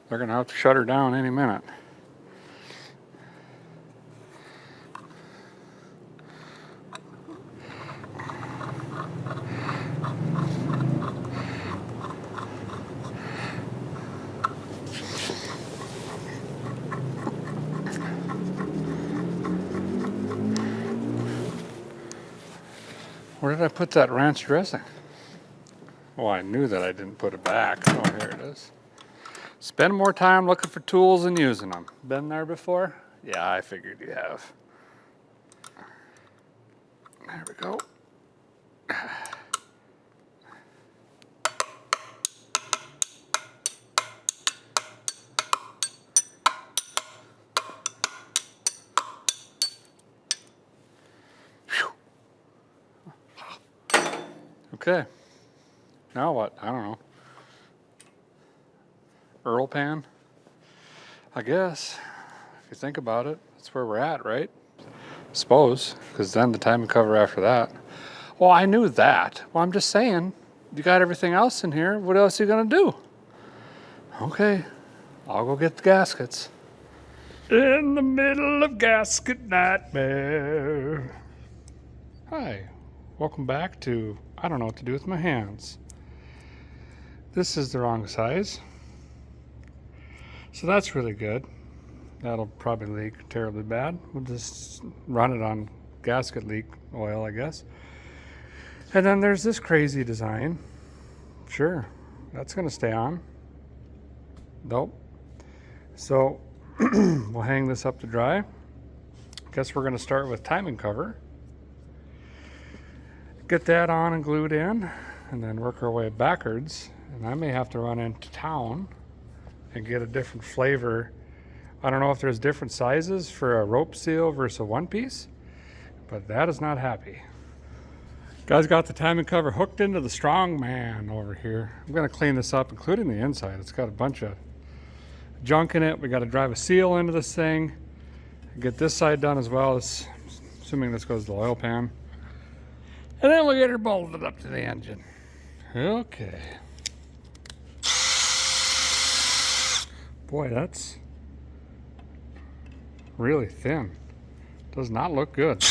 they're gonna have to shut her down any minute. Where did I put that ranch dressing? Oh, I knew that I didn't put it back. Oh, here it is. Spend more time looking for tools and using them. Been there before? Yeah, I figured you have. There we go. Okay. Now what? I don't know. Earl pan? I guess. If you think about it, that's where we're at, right? Suppose, because then the timing cover after that. Well, I knew that. Well, I'm just saying, you got everything else in here. What else are you going to do? Okay, I'll go get the gaskets. In the middle of gasket nightmare. Hi, welcome back to I don't know what to do with my hands. This is the wrong size. So that's really good. That'll probably leak terribly bad. We'll just run it on gasket leak oil, I guess. And then there's this crazy design. Sure, that's gonna stay on. Nope, So we'll hang this up to dry. Guess we're going to start with timing cover. Get that on and glued in, and then work our way backwards. And I may have to run into town and get a different flavor. I don't know if there's different sizes for a rope seal versus a one piece, but that is not happy. Guys got the timing cover hooked into the Strongman over here. I'm going to clean this up, including the inside. It's got a bunch of junk in it. We got to drive a seal into this thing. Get this side done as well, assuming this goes to the oil pan. And then we'll get her bolted up to the engine. Okay. Boy, that's really thin. Does not look good.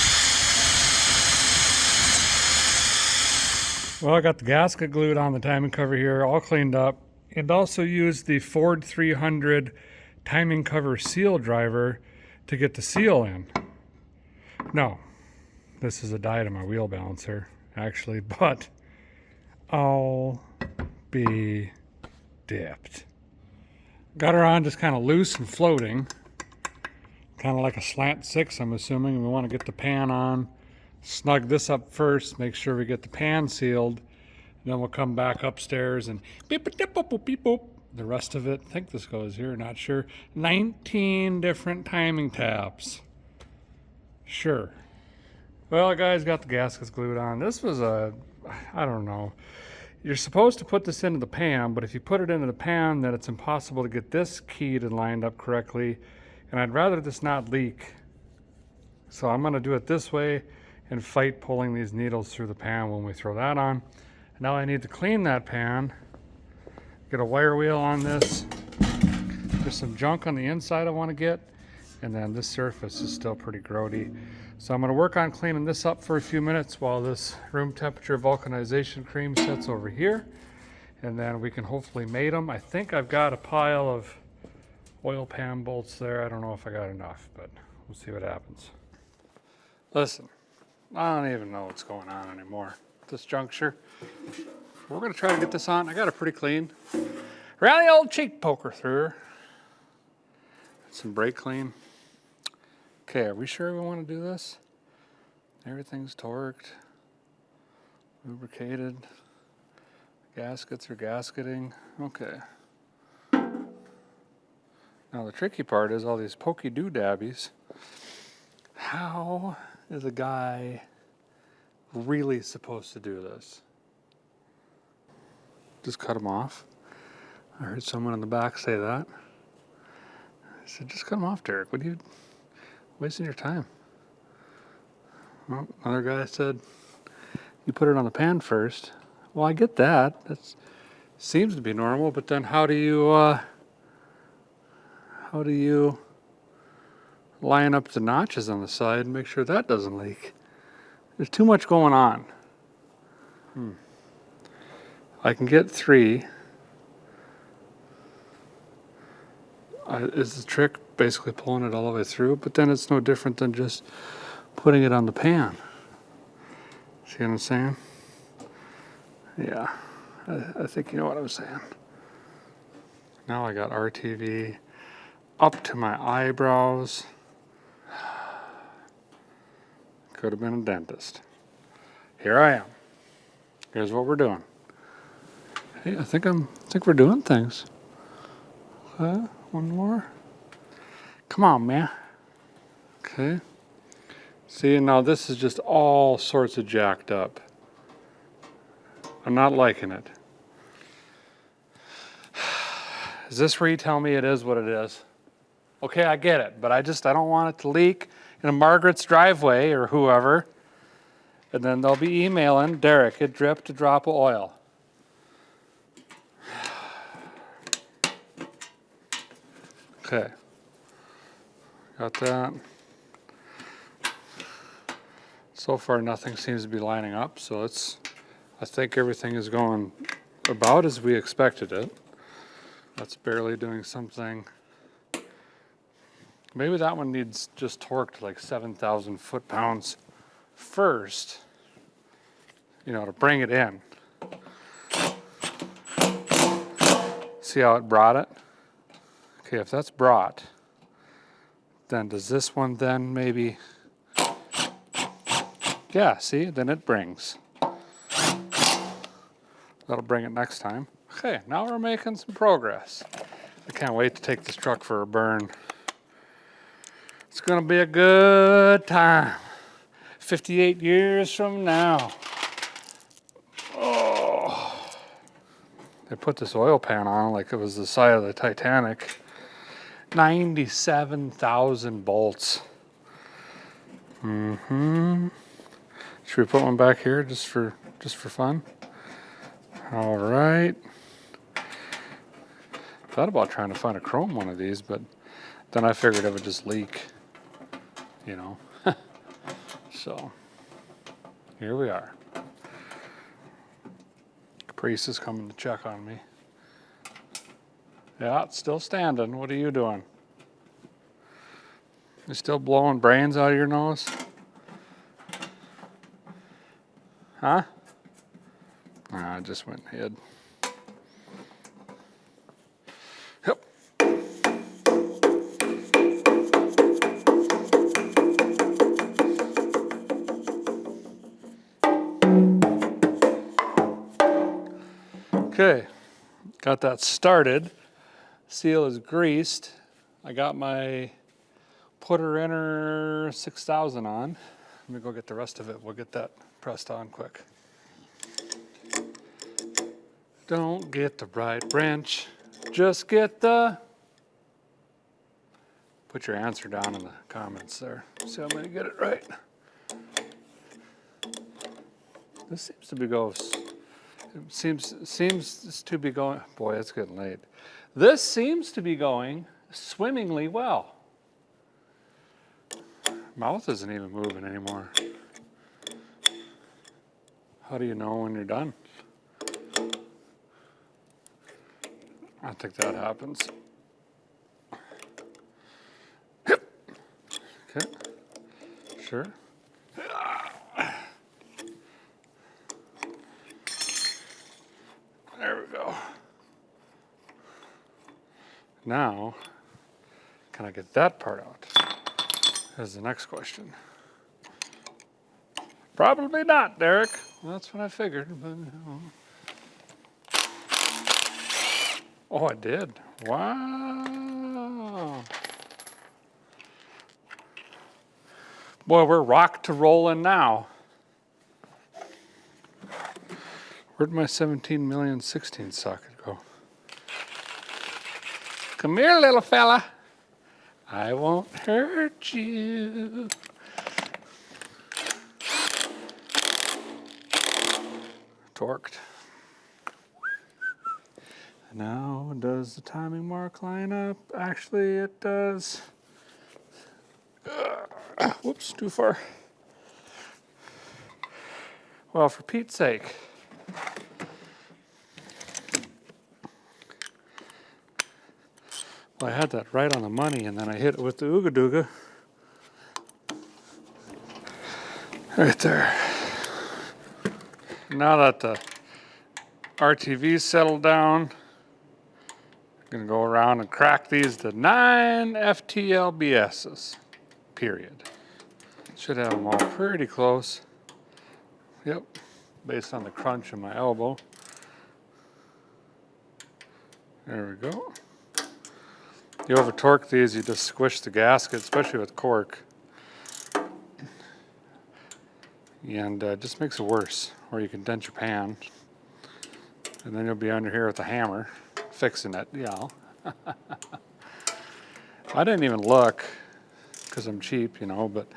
Well, I got the gasket glued on the timing cover here, all cleaned up, and also used the Ford 300 timing cover seal driver to get the seal in. No, this is a die to my wheel balancer, actually, but I'll be dipped. Got her on just kind of loose and floating, kind of like a slant 6, I'm assuming. We want to get the pan on, snug this up first, make sure we get the pan sealed, and then we'll come back upstairs and beep beep beep boop beep boop. The rest of it, I think this goes here, not sure. 19 different timing taps. Sure. Well, guys, got the gaskets glued on. This was I don't know. You're supposed to put this into the pan, but if you put it into the pan, then it's impossible to get this keyed and lined up correctly. And I'd rather this not leak. So I'm going to do it this way and fight pulling these needles through the pan when we throw that on. Now I need to clean that pan. Get a wire wheel on this. There's some junk on the inside I want to get. And then this surface is still pretty grody. So I'm going to work on cleaning this up for a few minutes while this room temperature vulcanization cream sets over here. And then we can hopefully mate them. I think I've got a pile of oil pan bolts there. I don't know if I got enough, but we'll see what happens. Listen, I don't even know what's going on anymore at this juncture. We're going to try to get this on. I got it pretty clean. Ran the old cheek poker through her. Some brake clean. Okay, are we sure we want to do this? Everything's torqued, lubricated. Gaskets are gasketing. Okay. Now the tricky part is all these pokey doodabbies. How is a guy really supposed to do this? Just cut them off? I heard someone in the back say that. I said, just cut them off, Derek. What are you wasting your time? Well, another guy said, you put it on the pan first. Well, I get that. That seems to be normal, but then how do you line up the notches on the side and make sure that doesn't leak? There's too much going on. I can get 3. Is the trick basically pulling it all the way through? But then it's no different than just putting it on the pan. See what I'm saying? Yeah, I think you know what I'm saying. Now I got RTV up to my eyebrows. Could have been a dentist. Here I am. Here's what we're doing. Hey, I think we're doing things. Okay, one more. Come on, man. Okay. See, now this is just all sorts of jacked up. I'm not liking it. Is this where you tell me it is what it is? Okay, I get it, but I don't want it to leak in a Margaret's driveway or whoever. And then they'll be emailing, Derek, it dripped a drop of oil. Okay. Got that. So far nothing seems to be lining up, so I think everything is going about as we expected it. That's barely doing something. Maybe that one needs just torqued like 7,000 foot-pounds first, to bring it in. See how it brought it? Okay, if that's brought, then does this one then maybe, yeah, see, then it brings. That'll bring it next time. Okay, now we're making some progress. I can't wait to take this truck for a burn. It's gonna be a good time. 58 years from now. Oh. They put this oil pan on like it was the side of the Titanic. 97,000 bolts. Should we put one back here just for fun? All right. Thought about trying to find a chrome one of these, but then I figured it would just leak, you know. So here we are. Caprice is coming to check on me. Yeah, it's still standing. What are you doing? You still blowing brains out of your nose? Huh? Nah, I just went and hid. Yep. Okay, got that started. Seal is greased. I got my putter inner 6000 on. Let me go get the rest of it. We'll get that pressed on quick. Don't get the right wrench, just get the... Put your answer down in the comments there. See how many get it right. This seems to be seems to be going, boy, it's getting late. This seems to be going swimmingly well. Mouth isn't even moving anymore. How do you know when you're done? I think that happens. Yep. Okay. Sure. There we go. Now, can I get that part out? Is the next question. Probably not, Derek. Well, that's what I figured. But, oh, I did. Wow. Boy, we're rock to rolling now. Where'd my 17,000,016 socket go? Come here, little fella. I won't hurt you. Torqued. Now, does the timing mark line up? Actually, it does. Whoops, too far. Well, for Pete's sake. Well, I had that right on the money, and then I hit it with the Ooga Dooga. Right there. Now that the RTV's settled down, I'm going to go around and crack these to 9 FTLBSs, period. Should have them all pretty close. Yep, based on the crunch in my elbow. There we go. You over torque these, you just squish the gasket, especially with cork. And it just makes it worse, or you can dent your pan. And then you'll be under here with a hammer, fixing it, you know. I didn't even look, because I'm cheap, you know, but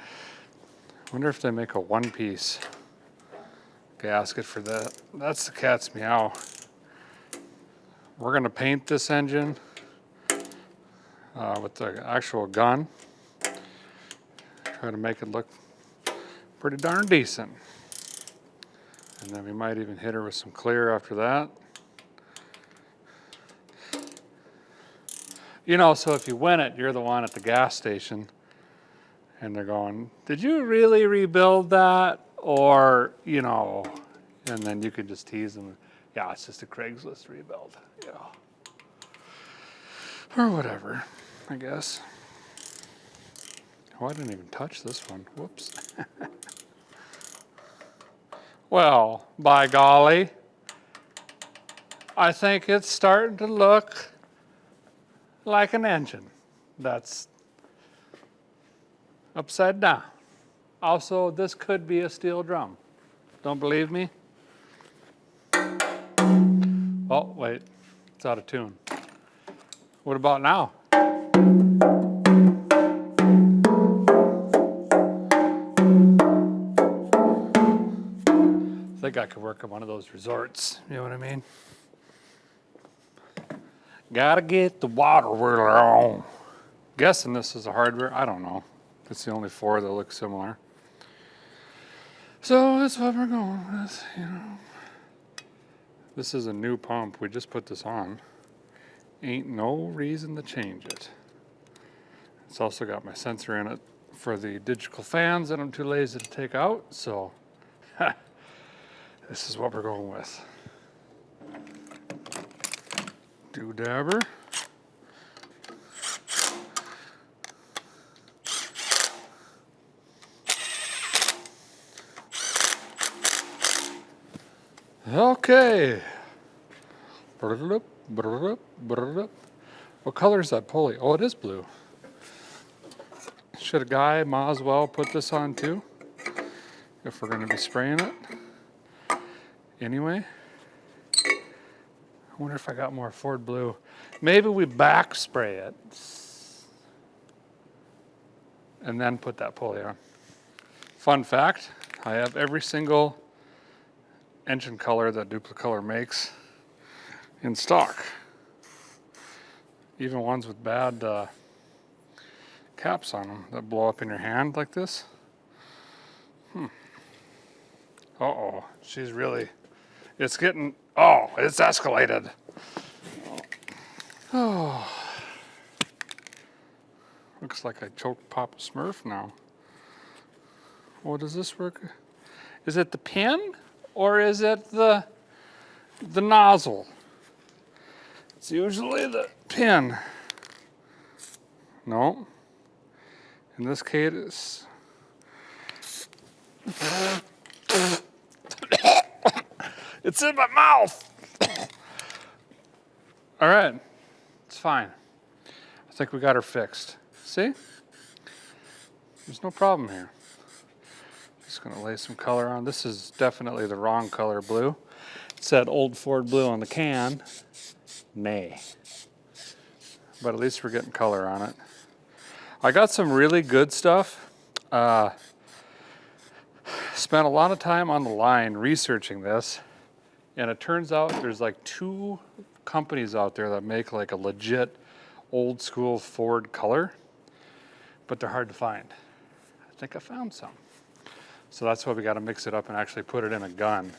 I wonder if they make a one-piece gasket for that. That's the cat's meow. We're gonna paint this engine with the actual gun. Try to make it look pretty darn decent. And then we might even hit her with some clear after that. You know, so if you win it, you're the one at the gas station and they're going, did you really rebuild that? Or, you know, and then you could just tease them. Yeah, it's just a Craigslist rebuild, you know. Or whatever, I guess. Oh, I didn't even touch this one. Whoops. Well, by golly, I think it's starting to look like an engine that's upside down. Also, this could be a steel drum. Don't believe me? Oh, wait, it's out of tune. What about now? I think I could work at one of those resorts, you know what I mean? Gotta get the water wheeler on. Guessing this is a hardware, I don't know. It's the only four that look similar. So that's what we're going with, you know. This is a new pump, we just put this on. Ain't no reason to change it. It's also got my sensor in it for the digital fans that I'm too lazy to take out, so this is what we're going with. Doodabber. Okay. What color is that pulley? Oh, it is blue. Should a guy might as well put this on too? If we're gonna be spraying it. Anyway. I wonder if I got more Ford blue. Maybe we back spray it. And then put that pulley on. Fun fact, I have every single engine color that Duplicolor makes in stock. Even ones with bad caps on them that blow up in your hand like this. Uh-oh, she's really, it's getting, oh, it's escalated. Oh. Looks like I choked Papa Smurf now. What does this work? Is it the pin or is it the nozzle? It's usually the pin. No. In this case, it's in my mouth. All right, it's fine. I think we got her fixed. See? There's no problem here. Just gonna lay some color on. This is definitely the wrong color blue. It said old Ford blue on the can. Nay. But at least we're getting color on it. I got some really good stuff. Spent a lot of time on the line researching this, and it turns out there's like 2 companies out there that make like a legit old school Ford color, but they're hard to find. I think I found some. So that's why we got to mix it up and actually put it in a gun,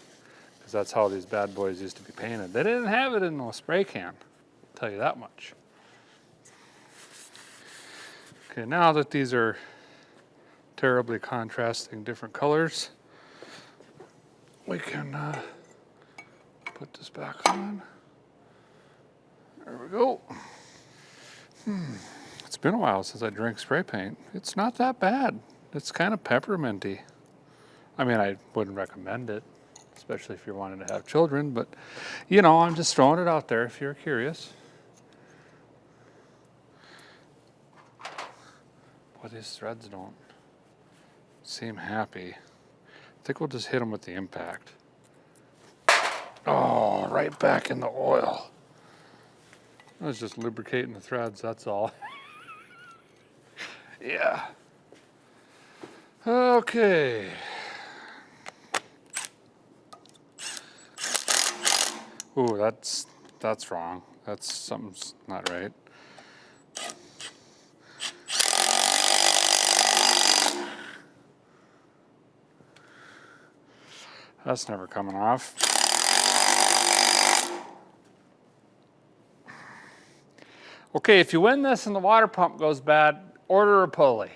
because that's how these bad boys used to be painted. They didn't have it in a spray can, I'll tell you that much. Okay, now that these are terribly contrasting different colors, we can put this back on. There we go. It's been a while since I drank spray paint. It's not that bad. It's kind of pepperminty. I mean, I wouldn't recommend it, especially if you're wanting to have children, but you know, I'm just throwing it out there if you're curious. Boy, these threads don't seem happy. I think we'll just hit them with the impact. Oh, right back in the oil. I was just lubricating the threads, that's all. Yeah. Okay. Ooh, that's wrong. Something's not right. That's never coming off. Okay, if you win this and the water pump goes bad, order a pulley.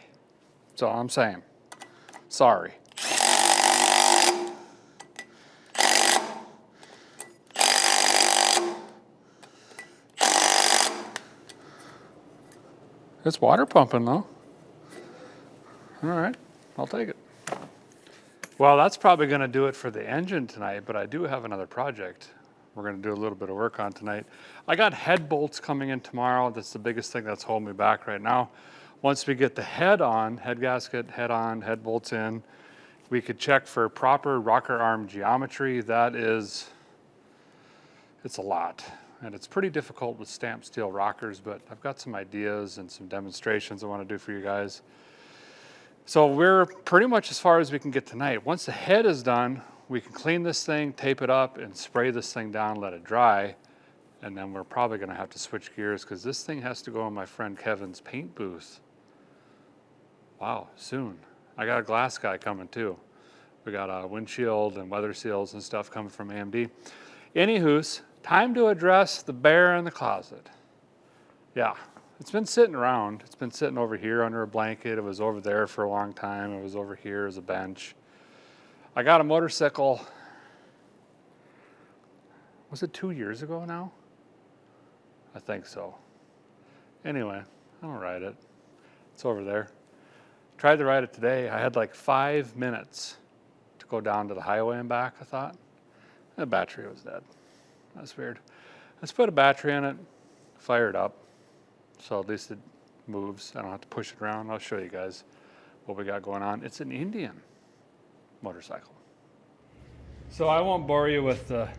That's all I'm saying. Sorry. It's water pumping though. All right, I'll take it. Well, that's probably going to do it for the engine tonight, but I do have another project we're going to do a little bit of work on tonight. I got head bolts coming in tomorrow. That's the biggest thing that's holding me back right now. Once we get the head on, head gasket, head on, head bolts in, we could check for proper rocker arm geometry. It's a lot. And it's pretty difficult with stamped steel rockers, but I've got some ideas and some demonstrations I want to do for you guys. So we're pretty much as far as we can get tonight. Once the head is done, we can clean this thing, tape it up, and spray this thing down, let it dry. And then we're probably going to have to switch gears because this thing has to go in my friend Kevin's paint booth. Wow, soon. I got a glass guy coming too. We got a windshield and weather seals and stuff coming from AMD. Anywho's, time to address the bear in the closet. Yeah, it's been sitting around. It's been sitting over here under a blanket. It was over there for a long time. It was over here as a bench. I got a motorcycle, was it 2 years ago now? I think so. Anyway, I don't ride it. It's over there. Tried to ride it today. I had like 5 minutes to go down to the highway and back, I thought. The battery was dead. That's weird. Let's put a battery in it, fire it up, so at least it moves. I don't have to push it around. I'll show you guys what we got going on. It's an Indian motorcycle. So I won't bore you with a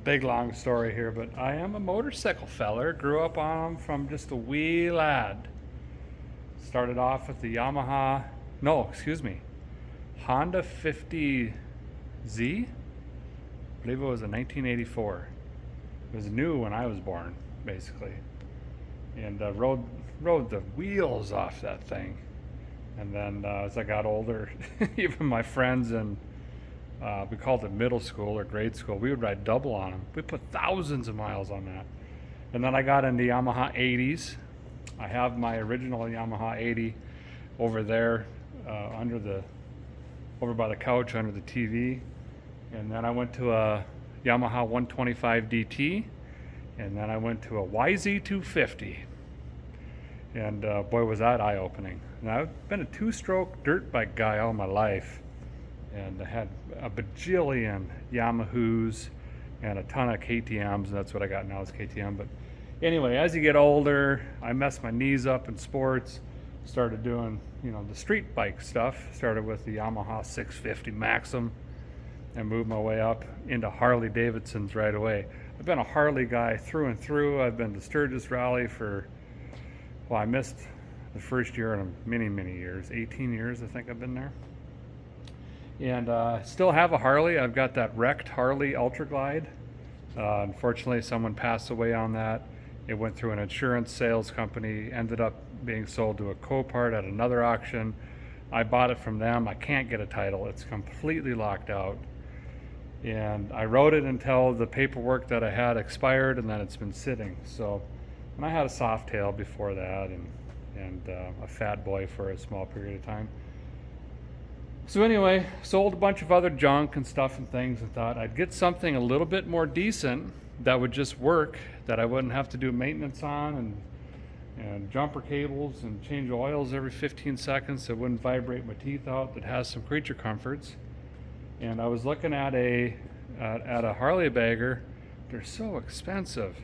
big long story here, but I am a motorcycle feller. Grew up on them from just a wee lad. Started off with the Honda 50Z. I believe it was a 1984. It was new when I was born, basically. And rode the wheels off that thing. And then as I got older, even my friends in, we called it middle school or grade school, we would ride double on them. We put thousands of miles on that. And then I got into Yamaha 80s. I have my original Yamaha 80 over there over by the couch under the TV. And then I went to a Yamaha 125 DT. And then I went to a YZ250. And boy, was that eye-opening. And I've been a two-stroke dirt bike guy all my life. And I had a bajillion Yamahoos and a ton of KTMs. And that's what I got now is KTM. But anyway, as you get older, I messed my knees up in sports. Started doing, the street bike stuff. Started with the Yamaha 650 Maxim and moved my way up into Harley Davidsons right away. I've been a Harley guy through and through. I've been to Sturgis Rally I missed the first year in many, many years. 18 years, I think I've been there. And still have a Harley. I've got that wrecked Harley Ultra Glide. Unfortunately, someone passed away on that. It went through an insurance sales company, ended up being sold to a Copart at another auction. I bought it from them. I can't get a title. It's completely locked out. And I rode it until the paperwork that I had expired, and then it's been sitting. And I had a Softail before that, and a Fat Boy for a small period of time. So anyway, sold a bunch of other junk and stuff and things, and thought I'd get something a little bit more decent that would just work, that I wouldn't have to do maintenance on, and jumper cables and change oils every 15 seconds that wouldn't vibrate my teeth out, that has some creature comforts. And I was looking at a Harley bagger. They're so expensive.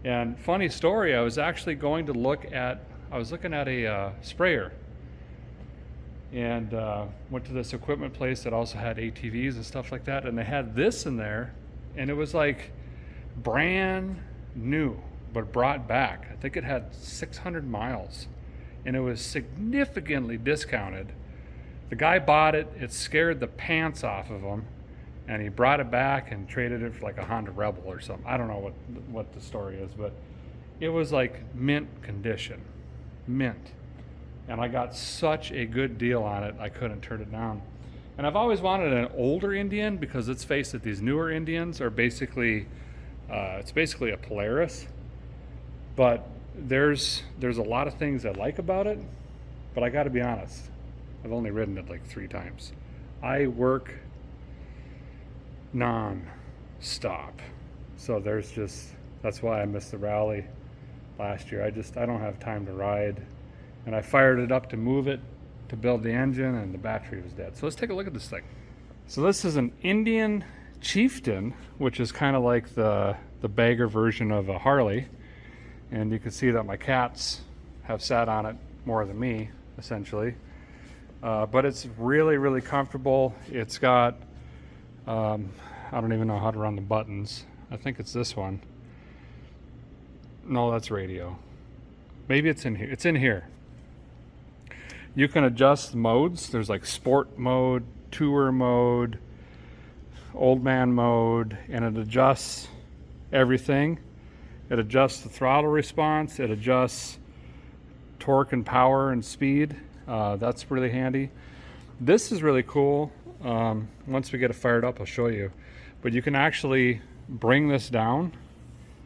And funny story, I was actually going to looking at a sprayer, and went to this equipment place that also had ATVs and stuff like that, and they had this in there, and it was like brand new, but brought back. I think it had 600 miles, and it was significantly discounted. The guy bought it, it scared the pants off of him, and he brought it back and traded it for like a Honda Rebel or something. I don't know what the story is, but it was like mint condition. Mint. And I got such a good deal on it, I couldn't turn it down. And I've always wanted an older Indian, because let's face it, these newer Indians are basically, it's basically a Polaris. But there's a lot of things I like about it, but I gotta be honest, I've only ridden it like 3 times. I work non-stop. So that's why I missed the rally. last year. I don't have time to ride. And I fired it up to move it, to build the engine, and the battery was dead. So let's take a look at this thing. So this is an Indian Chieftain, which is kind of like the bagger version of a Harley. And you can see that my cats have sat on it more than me, essentially. But it's really, really comfortable. It's got, I don't even know how to run the buttons. I think it's this one. No, that's radio. Maybe it's in here. It's in here. You can adjust modes. There's like sport mode, tour mode, old man mode, and it adjusts everything. It adjusts the throttle response. It adjusts torque and power and speed. That's really handy. This is really cool. Once we get it fired up, I'll show you. But you can actually bring this down.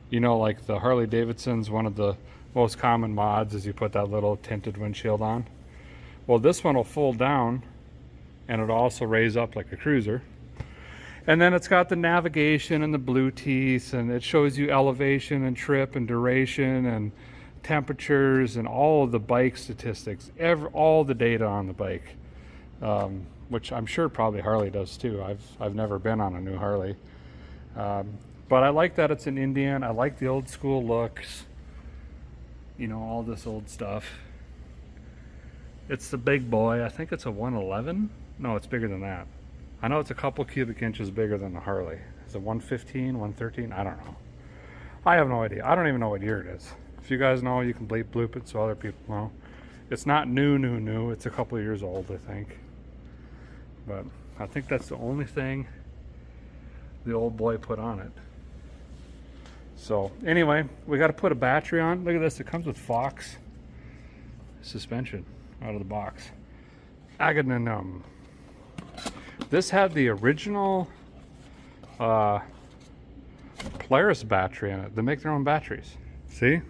You know, like the Harley Davidson's, one of the most common mods is you put that little tinted windshield on. Well, this one will fold down and it'll also raise up like a cruiser. And then it's got the navigation and the Bluetooth, and it shows you elevation and trip and duration and temperatures and all of the bike statistics, all the data on the bike, which I'm sure probably Harley does too. I've never been on a new Harley. But I like that it's an Indian. I like the old school looks, you know, all this old stuff. It's the big boy. I think it's a 111. No, it's bigger than that. I know it's a couple cubic inches bigger than the Harley. Is it 115, 113? I don't know. I have no idea. I don't even know what year it is. If you guys know, you can bloop it so other people know. It's not new. It's a couple of years old, I think. But I think that's the only thing the old boy put on it. So anyway, we got to put a battery on. Look at this. It comes with Fox suspension out of the box. Agadinum. This had the original Polaris battery in it. They make their own batteries. See?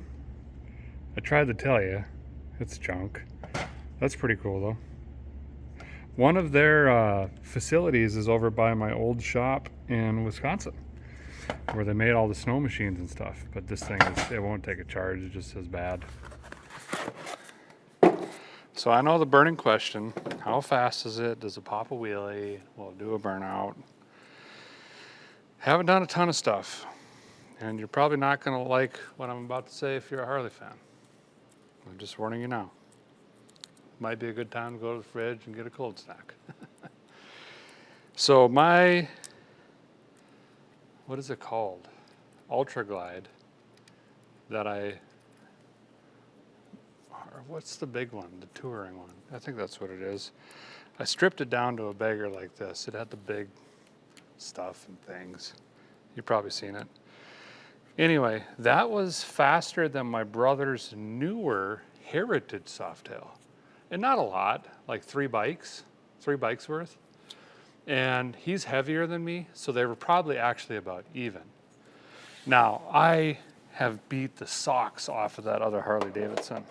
I tried to tell you. It's junk. That's pretty cool though. One of their facilities is over by my old shop in Wisconsin, where they made all the snow machines and stuff. But this thing it won't take a charge. It just says bad. So I know the burning question. How fast is it? Does it pop a wheelie? Will it do a burnout? Haven't done a ton of stuff. And you're probably not going to like what I'm about to say if you're a Harley fan. I'm just warning you now. Might be a good time to go to the fridge and get a cold snack. So my, what is it called? Ultra Glide that what's the big one? The touring one. I think that's what it is. I stripped it down to a bagger like this. It had the big stuff and things. You've probably seen it. Anyway, that was faster than my brother's newer Heritage Softail. And not a lot, like 3 bikes worth. And he's heavier than me, so they were probably actually about even. Now, I have beat the socks off of that other Harley Davidson.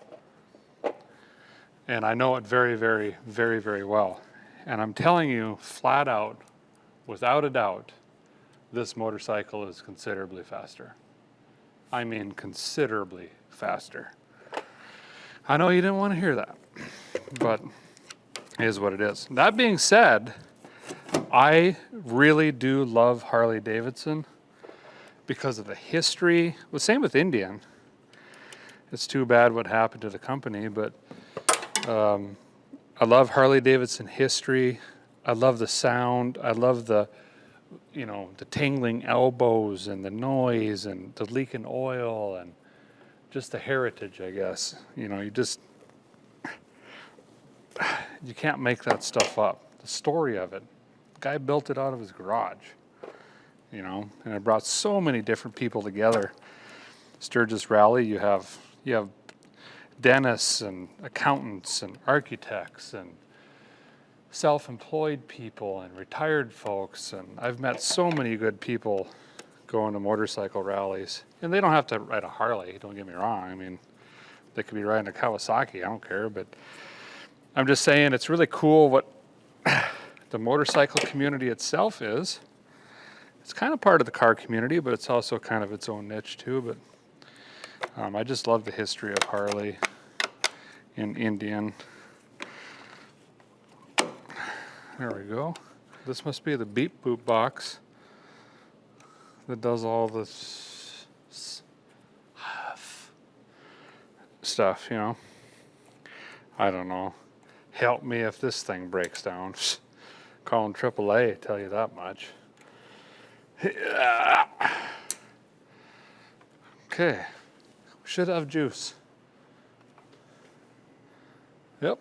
And I know it very, very, very, very well. And I'm telling you, flat out, without a doubt, this motorcycle is considerably faster. I mean, considerably faster. I know you didn't want to hear that, but it is what it is. That being said, I really do love Harley Davidson because of the history. Well, same with Indian. It's too bad what happened to the company, but I love Harley Davidson history. I love the sound. I love the tingling elbows and the noise and the leaking oil and just the heritage, I guess. You can't make that stuff up. The story of it. The guy built it out of his garage, and it brought so many different people together. Sturgis Rally, you have dentists and accountants and architects and self-employed people and retired folks, and I've met so many good people going to motorcycle rallies. And they don't have to ride a Harley, don't get me wrong. I mean, they could be riding a Kawasaki, I don't care, but I'm just saying it's really cool what the motorcycle community itself is. It's kind of part of the car community, but it's also kind of its own niche too. But I just love the history of Harley in Indian. There we go. This must be the beep boop box that does all this stuff, you know. I don't know. Help me if this thing breaks down. Calling AAA, tell you that much. Okay. Should have juice. Yep.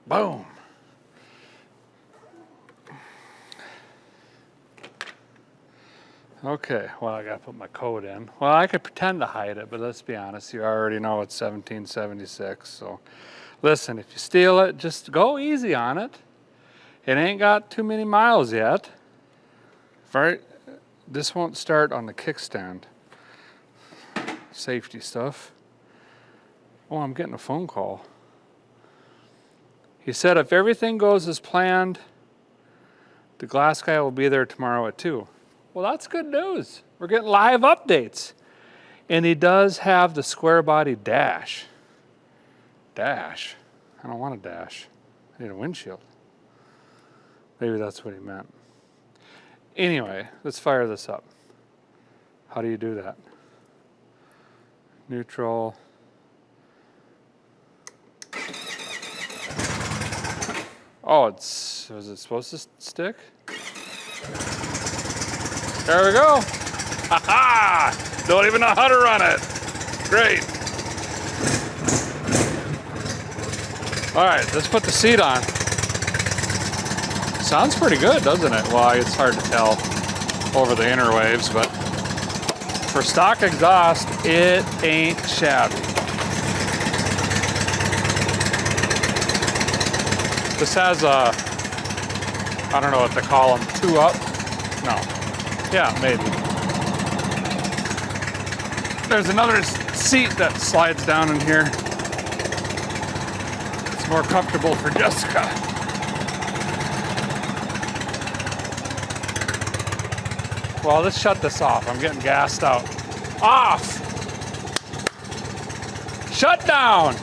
Boom. Okay, well, I gotta put my code in. Well, I could pretend to hide it, but let's be honest, you already know it's 1776, so listen, if you steal it, just go easy on it. It ain't got too many miles yet. This won't start on the kickstand. Safety stuff. Oh, I'm getting a phone call. He said if everything goes as planned, the glass guy will be there tomorrow at 2. Well, that's good news. We're getting live updates. And he does have the square body dash. Dash? I don't want a dash. I need a windshield. Maybe that's what he meant. Anyway, let's fire this up. How do you do that? Neutral. Oh, was it supposed to stick? There we go. Ha ha! Don't even know how to run it. Great. All right, let's put the seat on. Sounds pretty good, doesn't it? Well, it's hard to tell over the interwaves, but for stock exhaust, it ain't shabby. This has a, I don't know what to call them, 2-up? No. Yeah, maybe. There's another seat that slides down in here. It's more comfortable for Jessica. Well, let's shut this off. I'm getting gassed out. Off! Shut down!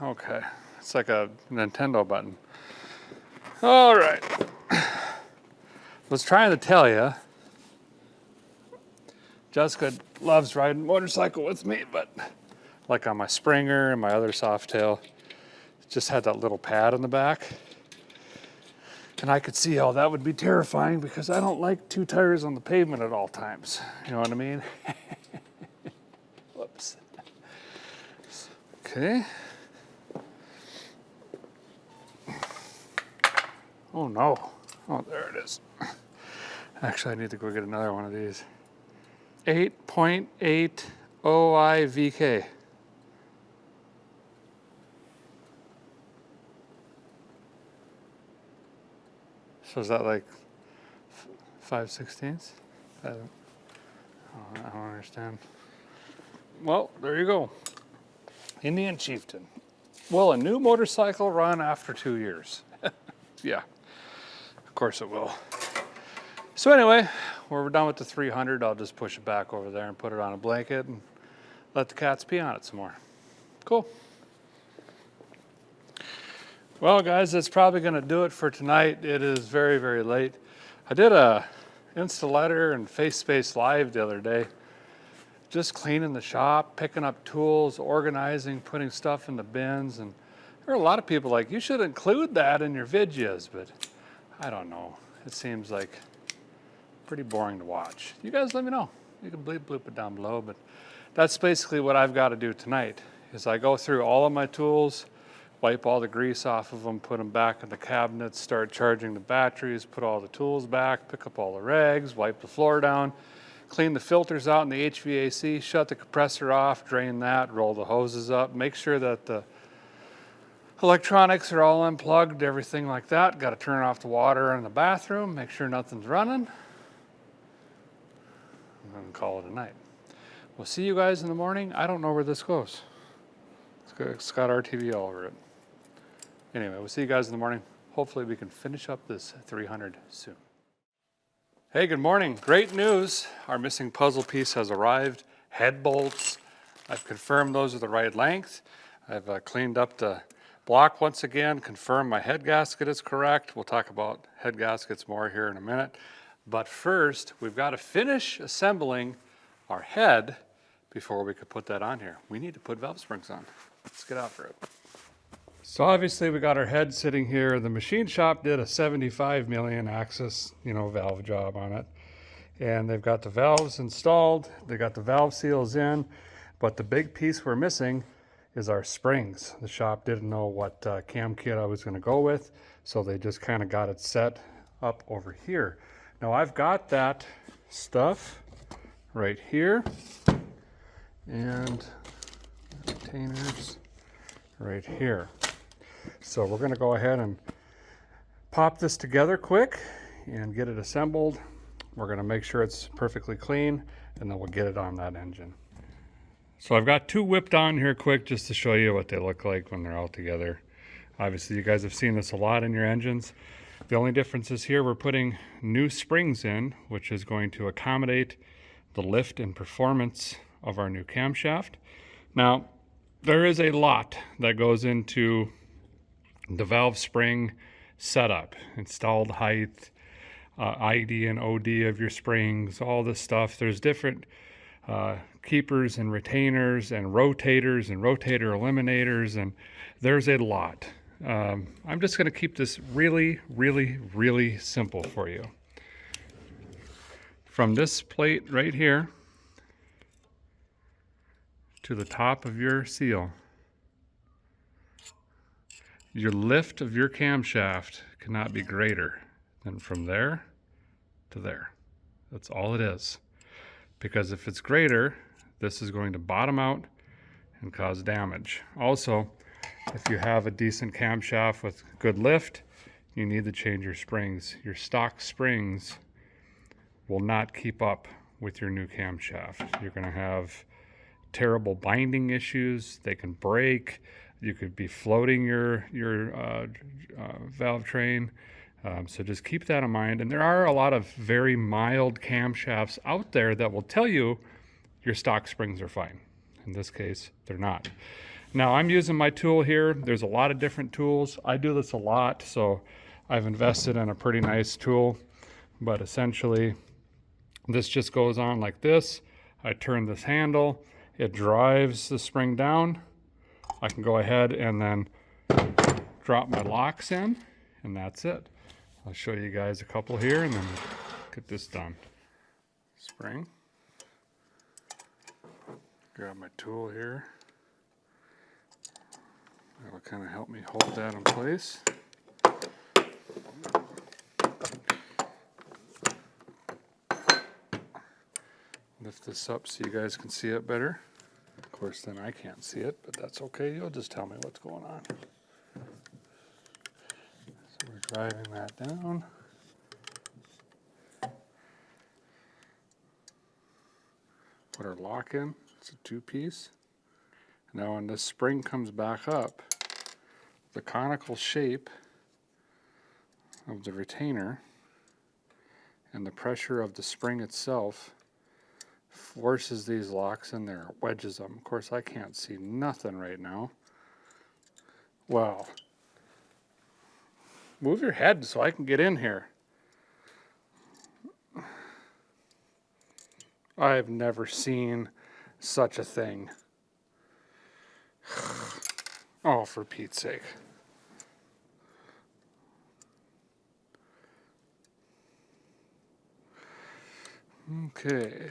Okay, it's like a Nintendo button. All right. Was trying to tell you, Jessica loves riding a motorcycle with me, but like on my Springer and my other Softail, it just had that little pad in the back. And I could see how that would be terrifying because I don't like 2 tires on the pavement at all times. You know what I mean? Whoops. Okay. Oh no. Oh, there it is. Actually, I need to go get another one of these. 8.8 OIVK. So is that like 5/16? I don't understand. Well, there you go. Indian Chieftain. Will a new motorcycle run after 2 years? Yeah, of course it will. So anyway, when we're done with the 300, I'll just push it back over there and put it on a blanket and let the cats pee on it some more. Cool. Well, guys, that's probably going to do it for tonight. It is very, very late. I did a Insta-letter and Face Space Live the other day. Just cleaning the shop, picking up tools, organizing, putting stuff in the bins. And there are a lot of people like, you should include that in your videos, but I don't know. It seems like pretty boring to watch. You guys let me know. You can bleep it down below, but that's basically what I've got to do tonight is I go through all of my tools, wipe all the grease off of them, put them back in the cabinets, start charging the batteries, put all the tools back, pick up all the rags, wipe the floor down, clean the filters out in the HVAC, shut the compressor off, drain that, roll the hoses up, make sure that the electronics are all unplugged, everything like that. Got to turn off the water in the bathroom, make sure nothing's running, and call it a night. We'll see you guys in the morning. I don't know where this goes. It's got RTV all over it. Anyway, we'll see you guys in the morning. Hopefully we can finish up this 300 soon. Hey, good morning. Great news. Our missing puzzle piece has arrived. Head bolts. I've confirmed those are the right length. I've cleaned up the block once again, confirmed my head gasket is correct. We'll talk about head gaskets more here in a minute. But first, we've got to finish assembling our head before we could put that on here. We need to put valve springs on. Let's get after it. So obviously we got our head sitting here. The machine shop did a 75 million axis, valve job on it. And they've got the valves installed. They got the valve seals in. But the big piece we're missing is our springs. The shop didn't know what cam kit I was going to go with, so they just kind of got it set up over here. Now I've got that stuff right here, and retainers right here. So we're going to go ahead and pop this together quick and get it assembled. We're going to make sure it's perfectly clean, and then we'll get it on that engine. So I've got two whipped on here quick just to show you what they look like when they're all together. Obviously you guys have seen this a lot in your engines. The only difference is here we're putting new springs in, which is going to accommodate the lift and performance of our new camshaft. Now, there is a lot that goes into the valve spring setup, installed height, ID and OD of your springs, all this stuff. There's different keepers and retainers and rotators and rotator eliminators, and there's a lot. I'm just going to keep this really, really, really simple for you. From this plate right here to the top of your seal, your lift of your camshaft cannot be greater than from there to there. That's all it is. Because if it's greater, this is going to bottom out and cause damage. Also, if you have a decent camshaft with good lift, you need to change your springs. Your stock springs will not keep up with your new camshaft. You're going to have terrible binding issues. They can break. You could be floating your valve train. So just keep that in mind. And there are a lot of very mild camshafts out there that will tell you your stock springs are fine. In this case, they're not. Now I'm using my tool here. There's a lot of different tools. I do this a lot, so I've invested in a pretty nice tool. But essentially, this just goes on like this. I turn this handle. It drives the spring down. I can go ahead and then drop my locks in, and that's it. I'll show you guys a couple here and then get this done. Spring. Grab my tool here. That'll kind of help me hold that in place. Lift this up so you guys can see it better. Of course, then I can't see it, but that's okay. You'll just tell me what's going on. So we're driving that down. Put our lock in. It's a two-piece. Now when this spring comes back up, the conical shape of the retainer and the pressure of the spring itself forces these locks in there, wedges them. Of course, I can't see nothing right now. Wow. Move your head so I can get in here. I've never seen such a thing. Oh, for Pete's sake. Okay.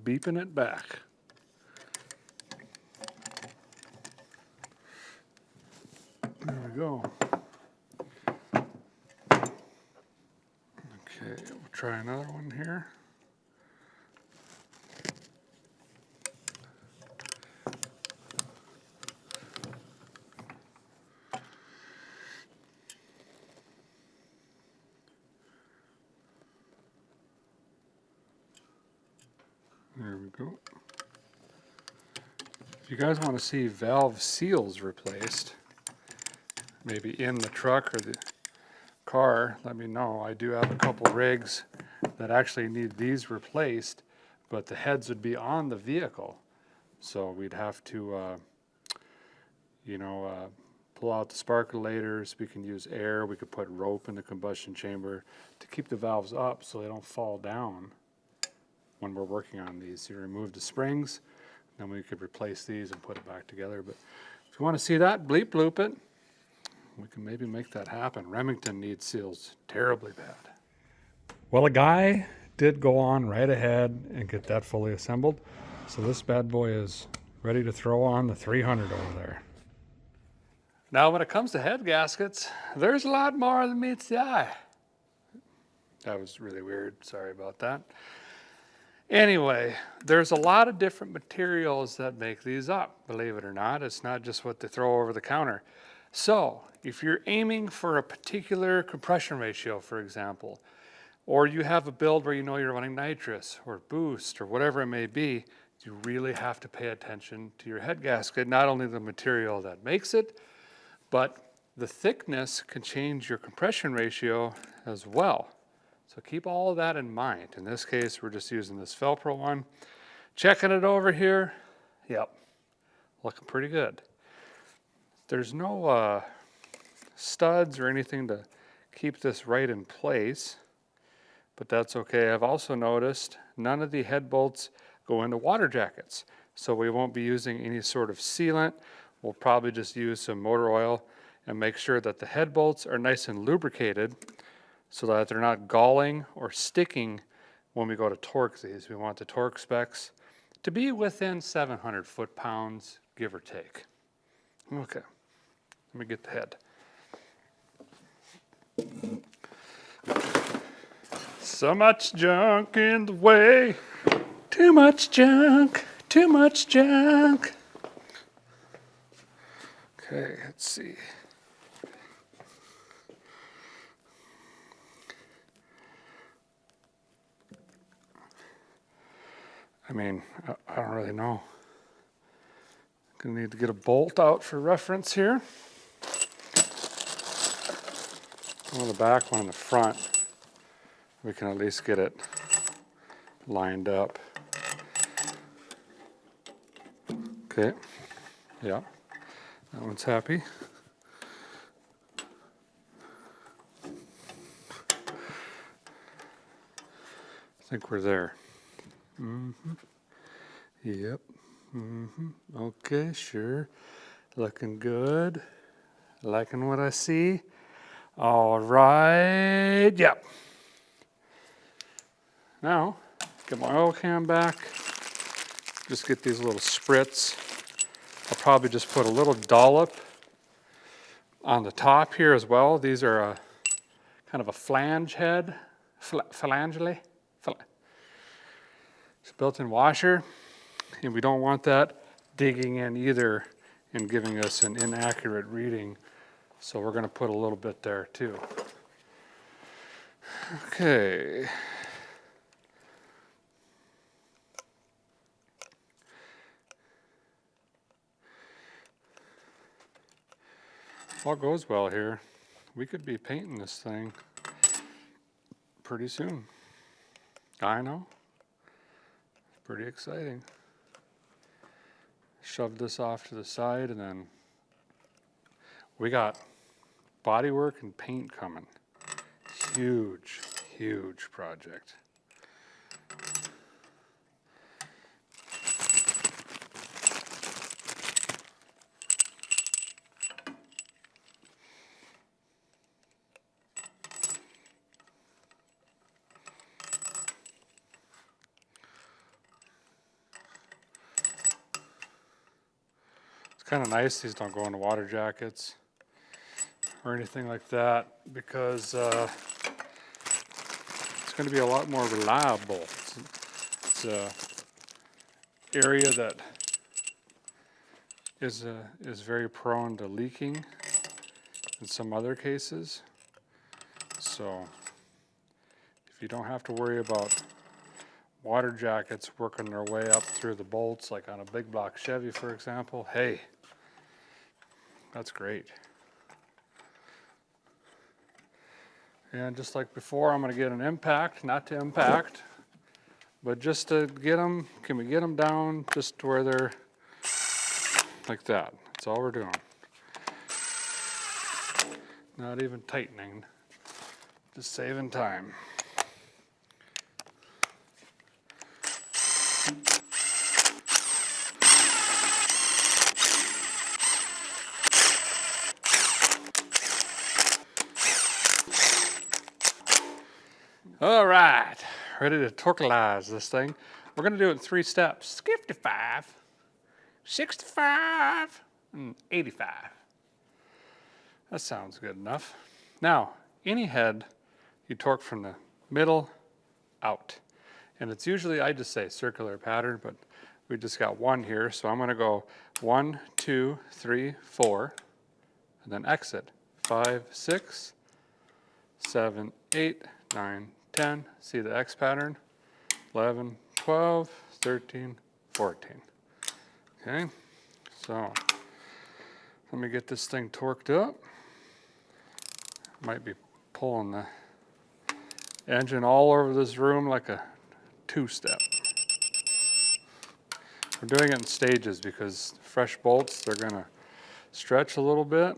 Beeping it back. There we go. Okay, we'll try another one here. There we go. If you guys want to see valve seals replaced, maybe in the truck or the car, let me know. I do have a couple rigs that actually need these replaced, but the heads would be on the vehicle. So we'd have to, pull out the sparkulators. We can use air. We could put rope in the combustion chamber to keep the valves up so they don't fall down when we're working on these. You remove the springs, then we could replace these and put it back together. But if you want to see that, bleep bloop it. We can maybe make that happen. Remington needs seals terribly bad. Well, a guy did go on right ahead and get that fully assembled. So this bad boy is ready to throw on the 300 over there. Now, when it comes to head gaskets, there's a lot more than meets the eye. That was really weird. Sorry about that. Anyway, there's a lot of different materials that make these up. Believe it or not, it's not just what they throw over the counter. So, if you're aiming for a particular compression ratio, for example, or you have a build where you know you're running nitrous or boost or whatever it may be, you really have to pay attention to your head gasket, not only the material that makes it, but the thickness can change your compression ratio as well. So keep all of that in mind. In this case, we're just using this Velcro one. Checking it over here. Yep, looking pretty good. There's no studs or anything to keep this right in place, but that's okay. I've also noticed none of the head bolts go into water jackets, so we won't be using any sort of sealant. We'll probably just use some motor oil and make sure that the head bolts are nice and lubricated so that they're not galling or sticking when we go to torque these. We want the torque specs to be within 700 foot-pounds, give or take. Okay, let me get the head. So much junk in the way. Too much junk, too much junk. Okay, let's see. I mean, I don't really know. Gonna need to get a bolt out for reference here. One in the back, one in the front. We can at least get it lined up. Okay, yeah, that one's happy. I think we're there. Yep. Okay, sure. Looking good. Liking what I see. All right. Yep. Now, get my oil can back. Just get these little spritz. I'll probably just put a little dollop on the top here as well. These are a kind of a flange head. Phalangely. It's a built-in washer, and we don't want that digging in either and giving us an inaccurate reading. So we're going to put a little bit there too. Okay. All goes well here. We could be painting this thing pretty soon. I know. Pretty exciting. Shove this off to the side, and then we got body work and paint coming. Huge, huge project. Kind of nice these don't go into water jackets or anything like that, because it's going to be a lot more reliable. It's a area that is very prone to leaking in some other cases. So if you don't have to worry about water jackets working their way up through the bolts like on a big block Chevy, for example, hey, that's great. And just like before, I'm gonna get an impact, not to impact, but just to get them, can we get them down just to where they're like that? That's all we're doing. Not even tightening, just saving time. All right, ready to torquelize this thing. We're gonna do it in 3 steps. 55, 65, and 85. That sounds good enough. Now, any head, you torque from the middle out. And it's usually, I just say circular pattern, but we just got 1 here. So I'm gonna go 1, 2, 3, 4, and then exit. 5, 6, 7, 8, 9, 10, see the X pattern, 11, 12, 13, 14. Okay, so let me get this thing torqued up. Might be pulling the engine all over this room like a 2-step. We're doing it in stages because fresh bolts, they're gonna stretch a little bit.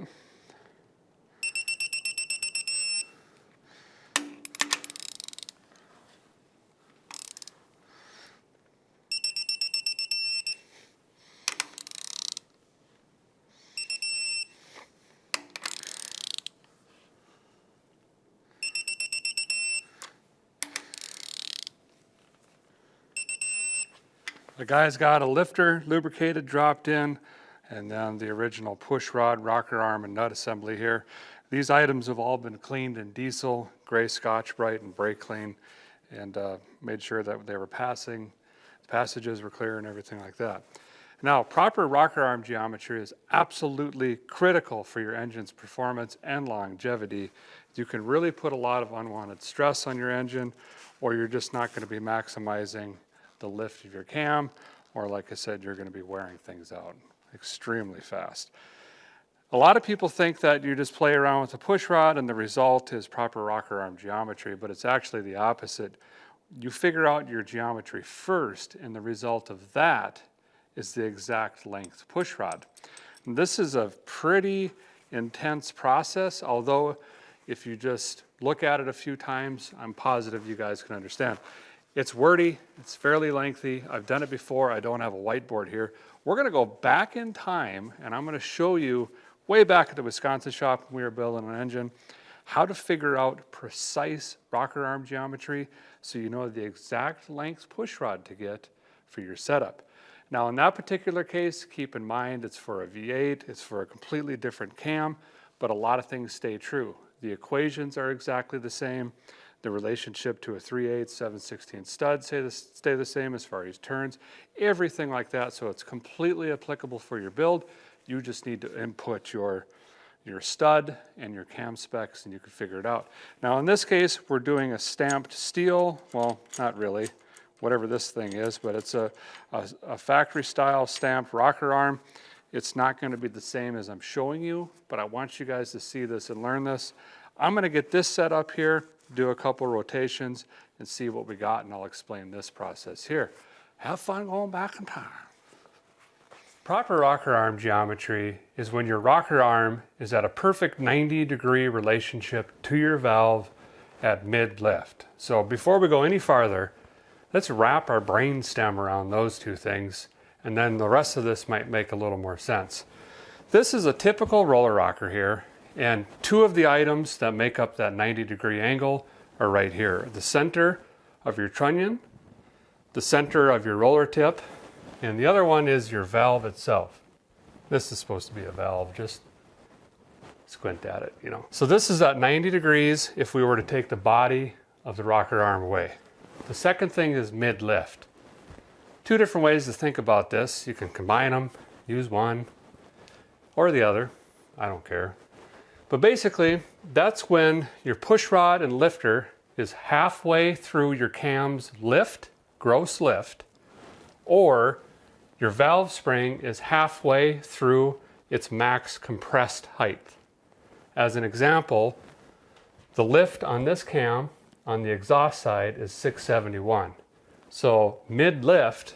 The guy's got a lifter, lubricated, dropped in, and then the original push rod, rocker arm, and nut assembly here. These items have all been cleaned in diesel, gray Scotch-Brite, and brake clean, and made sure that they were passing, the passages were clear and everything like that. Now, proper rocker arm geometry is absolutely critical for your engine's performance and longevity. You can really put a lot of unwanted stress on your engine, or you're just not going to be maximizing the lift of your cam, or like I said, you're going to be wearing things out extremely fast. A lot of people think that you just play around with a push rod and the result is proper rocker arm geometry, but it's actually the opposite. You figure out your geometry first, and the result of that is the exact length push rod. And this is a pretty intense process, although if you just look at it a few times, I'm positive you guys can understand. It's wordy, it's fairly lengthy. I've done it before, I don't have a whiteboard here. We're gonna go back in time and I'm gonna show you way back at the Wisconsin shop when we were building an engine, how to figure out precise rocker arm geometry so you know the exact length push rod to get for your setup. Now in that particular case, keep in mind it's for a V8, it's for a completely different cam, but a lot of things stay true. The equations are exactly the same. The relationship to a 3/8, 7/16 stud stay the same as far as turns, everything like that. So it's completely applicable for your build. You just need to input your stud and your cam specs and you can figure it out. Now in this case, we're doing a stamped steel. Well, not really, whatever this thing is, but it's a factory style stamped rocker arm. It's not going to be the same as I'm showing you, but I want you guys to see this and learn this. I'm going to get this set up here, do a couple rotations, and see what we got, and I'll explain this process here. Have fun going back in time. Proper rocker arm geometry is when your rocker arm is at a perfect 90-degree relationship to your valve at mid-lift. So before we go any farther, let's wrap our brain stem around those two things, and then the rest of this might make a little more sense. This is a typical roller rocker here, and 2 of the items that make up that 90-degree angle are right here. The center of your trunnion, the center of your roller tip, and the other one is your valve itself. This is supposed to be a valve, just squint at it, you know. So this is at 90 degrees if we were to take the body of the rocker arm away. The second thing is mid-lift. 2 different ways to think about this. You can combine them, use one or the other, I don't care. But basically, that's when your push rod and lifter is halfway through your cam's lift, gross lift, or your valve spring is halfway through its max compressed height. As an example, The lift on this cam on the exhaust side is 671. So mid-lift,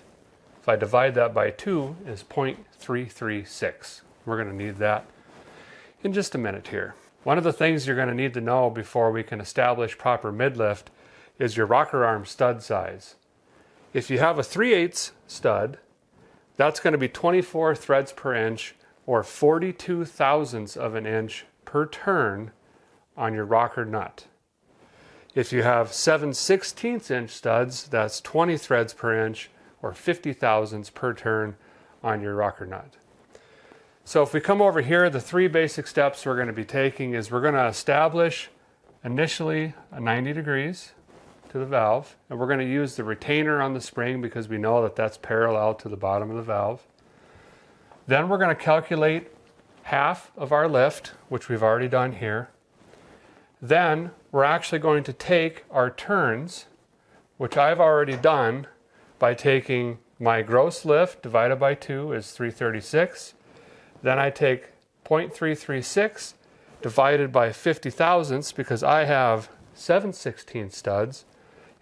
if I divide that by 2, is 0.336. We're going to need that in just a minute here. One of the things you're going to need to know before we can establish proper mid-lift is your rocker arm stud size. If you have a 3/8 stud, that's going to be 24 threads per inch or 42 thousandths of an inch per turn on your rocker nut. If you have 7/16 inch studs, that's 20 threads per inch or 50 thousandths per turn on your rocker nut. So if we come over here, the 3 basic steps we're going to be taking is we're going to establish initially a 90 degrees to the valve, and we're going to use the retainer on the spring because we know that that's parallel to the bottom of the valve. Then we're going to calculate half of our lift, which we've already done here. Then we're actually going to take our turns, which I've already done by taking my gross lift divided by 2 is 336. Then I take 0.336 divided by 50 thousandths because I have 7/16 studs,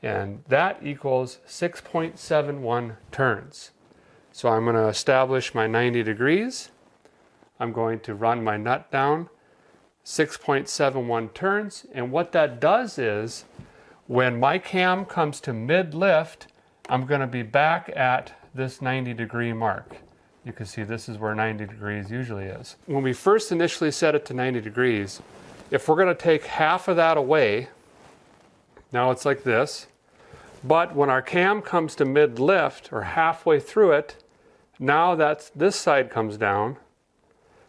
and that equals 6.71 turns. So I'm going to establish my 90 degrees. I'm going to run my nut down 6.71 turns, and what that does is when my cam comes to mid-lift, I'm going to be back at this 90 degree mark. You can see this is where 90 degrees usually is. When we first initially set it to 90 degrees, if we're going to take half of that away, now it's like this, but when our cam comes to mid-lift or halfway through it, now this side comes down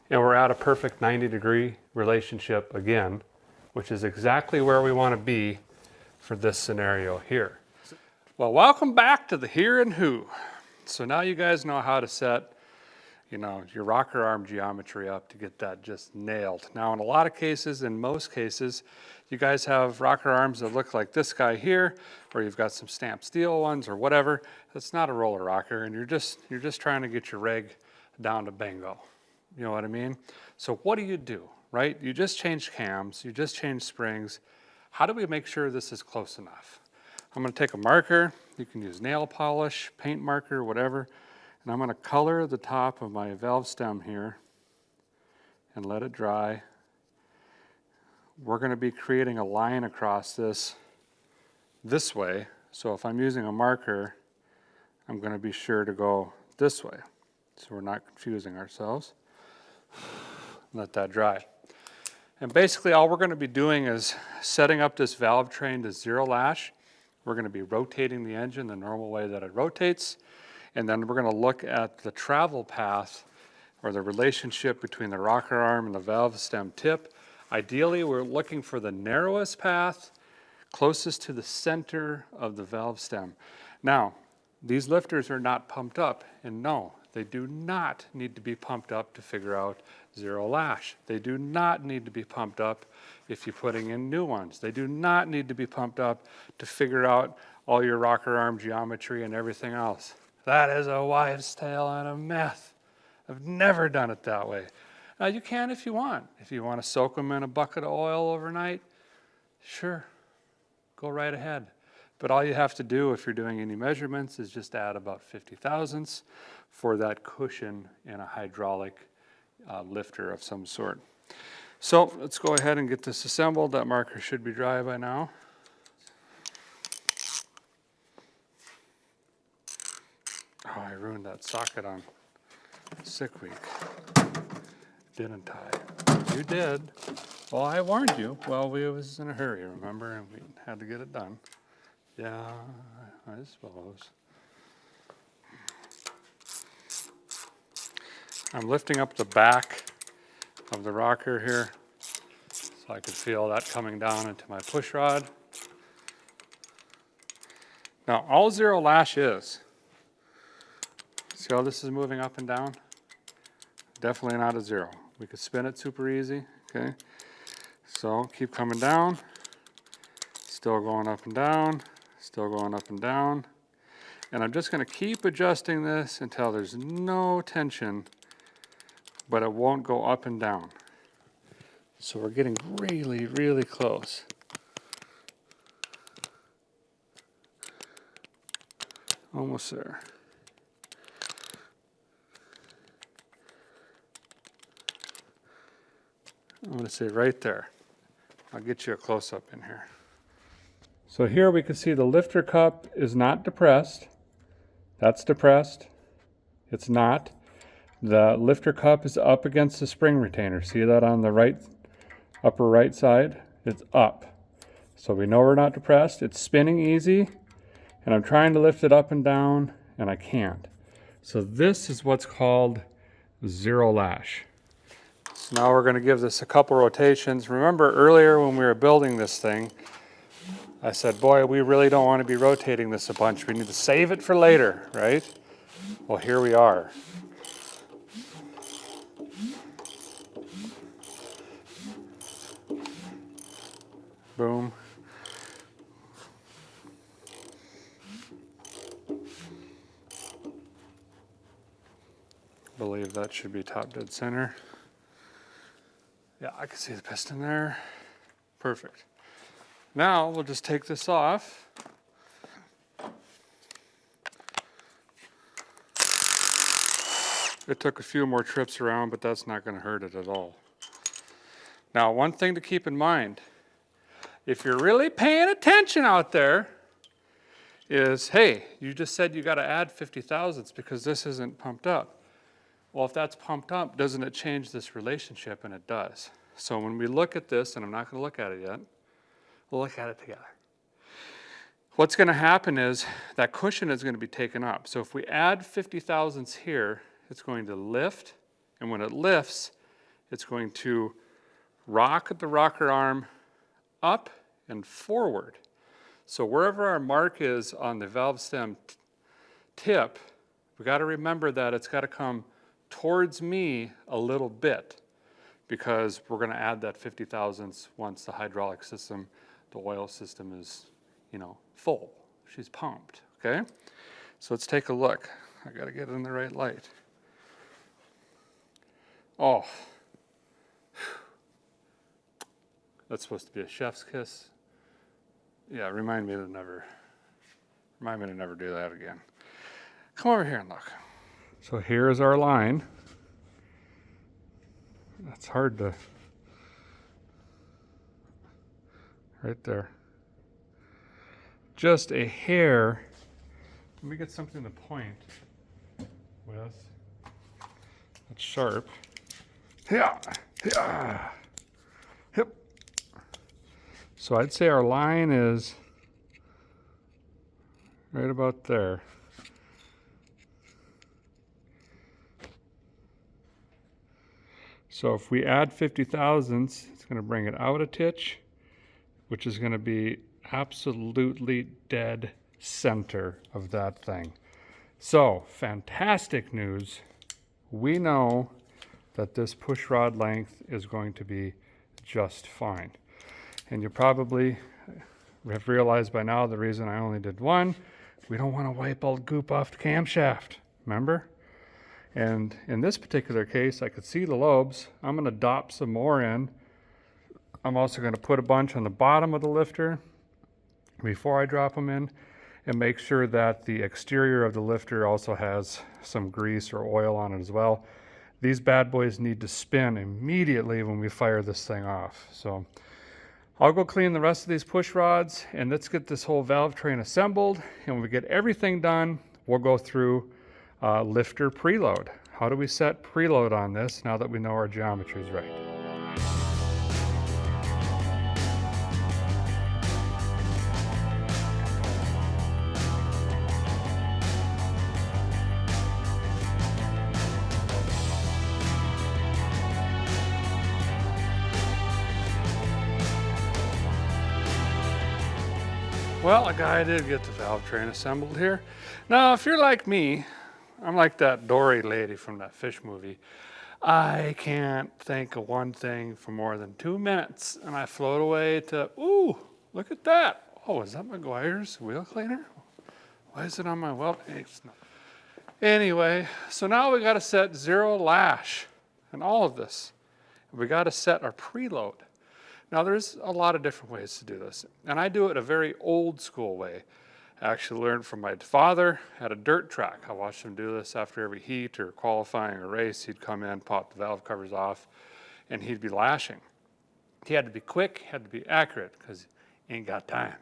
and we're at a perfect 90 degree relationship again, which is exactly where we want to be for this scenario here. Well, welcome back to the Here and Who. So now you guys know how to set, your rocker arm geometry up to get that just nailed. Now, in a lot of cases, in most cases, you guys have rocker arms that look like this guy here, or you've got some stamped steel ones or whatever. That's not a roller rocker, and you're just trying to get your rig down to bingo. You know what I mean? So what do you do, right? You just changed cams, you just changed springs. How do we make sure this is close enough? I'm going to take a marker. You can use nail polish, paint marker, whatever. And I'm going to color the top of my valve stem here and let it dry. We're going to be creating a line across this way. So if I'm using a marker, I'm going to be sure to go this way so we're not confusing ourselves. Let that dry. And basically all we're going to be doing is setting up this valve train to 0 lash. We're going to be rotating the engine the normal way that it rotates. And then we're going to look at the travel path or the relationship between the rocker arm and the valve stem tip. Ideally, we're looking for the narrowest path closest to the center of the valve stem. Now, these lifters are not pumped up, and no, they do not need to be pumped up to figure out 0 lash. They do not need to be pumped up if you're putting in new ones. They do not need to be pumped up to figure out all your rocker arm geometry and everything else. That is a wives' tale and a myth. I've never done it that way. Now, you can if you want. If you want to soak them in a bucket of oil overnight, sure, go right ahead. But all you have to do if you're doing any measurements is just add about 50 thousandths for that cushion in a hydraulic lifter of some sort. So let's go ahead and get this assembled. That marker should be dry by now. Oh, I ruined that socket on sick week. Didn't I? You did. Well, I warned you. Well, we was in a hurry, remember, and we had to get it done. Yeah, I suppose. I'm lifting up the back of the rocker here so I could feel that coming down into my push rod. Now, all 0 lash is, see how this is moving up and down? Definitely not a 0. We could spin it super easy, okay? So keep coming down, still going up and down, still going up and down. And I'm just going to keep adjusting this until there's no tension, but it won't go up and down. So we're getting really, really close. Almost there. I'm going to say right there. I'll get you a close-up in here. So here we can see the lifter cup is not depressed. That's depressed. It's not. The lifter cup is up against the spring retainer. See that on the right, upper right side? It's up. So we know we're not depressed. It's spinning easy, and I'm trying to lift it up and down, and I can't. So this is what's called zero lash. So now we're going to give this a couple rotations. Remember earlier when we were building this thing, I said, boy, we really don't want to be rotating this a bunch. We need to save it for later, right? Well, here we are. Boom. Believe that should be top dead center. Yeah, I can see the piston there. Perfect. Now we'll just take this off. It took a few more trips around, but that's not going to hurt it at all. Now, one thing to keep in mind, if you're really paying attention out there, is, hey, you just said you got to add 50 thousandths because this isn't pumped up. Well, if that's pumped up, doesn't it change this relationship? And it does. So when we look at this, and I'm not going to look at it yet, we'll look at it together. What's going to happen is that cushion is going to be taken up. So if we add 50 thousandths here, it's going to lift, and when it lifts, it's going to rock the rocker arm up and forward. So wherever our mark is on the valve stem tip, we got to remember that it's got to come towards me a little bit, because we're going to add that 50 thousandths once the hydraulic system, the oil system is, full. She's pumped, okay? So let's take a look. I got to get it in the right light. Oh, that's supposed to be a chef's kiss. Yeah, remind me to never do that again. Come over here and look. So here's our line. That's hard to, right there. Just a hair. Let me get something to point with. That's sharp. Yeah, yeah. Yep. So I'd say our line is right about there. So if we add 50 thousandths, it's going to bring it out a titch, which is going to be absolutely dead center of that thing. So fantastic news. We know that this push rod length is going to be just fine. And you probably have realized by now the reason I only did one, we don't want to wipe all the goop off the camshaft, remember? And in this particular case, I could see the lobes. I'm going to dop some more in. I'm also going to put a bunch on the bottom of the lifter before I drop them in, and make sure that the exterior of the lifter also has some grease or oil on it as well. These bad boys need to spin immediately when we fire this thing off. So I'll go clean the rest of these push rods, and let's get this whole valve train assembled. And when we get everything done, we'll go through lifter preload. How do we set preload on this now that we know our geometry is right? Well, a guy did get the valve train assembled here. Now, if you're like me, I'm like that Dory lady from that fish movie. I can't think of one thing for more than 2 minutes, and I float away to, ooh, look at that. Oh, is that McGuire's wheel cleaner? Why is it on my weld? It's not. Anyway, so now we got to set zero lash in all of this. We got to set our preload. Now, there's a lot of different ways to do this, and I do it a very old school way. I actually learned from my father at a dirt track. I watched him do this after every heat or qualifying a race. He'd come in, pop the valve covers off, and he'd be lashing. He had to be quick, had to be accurate, because he ain't got time.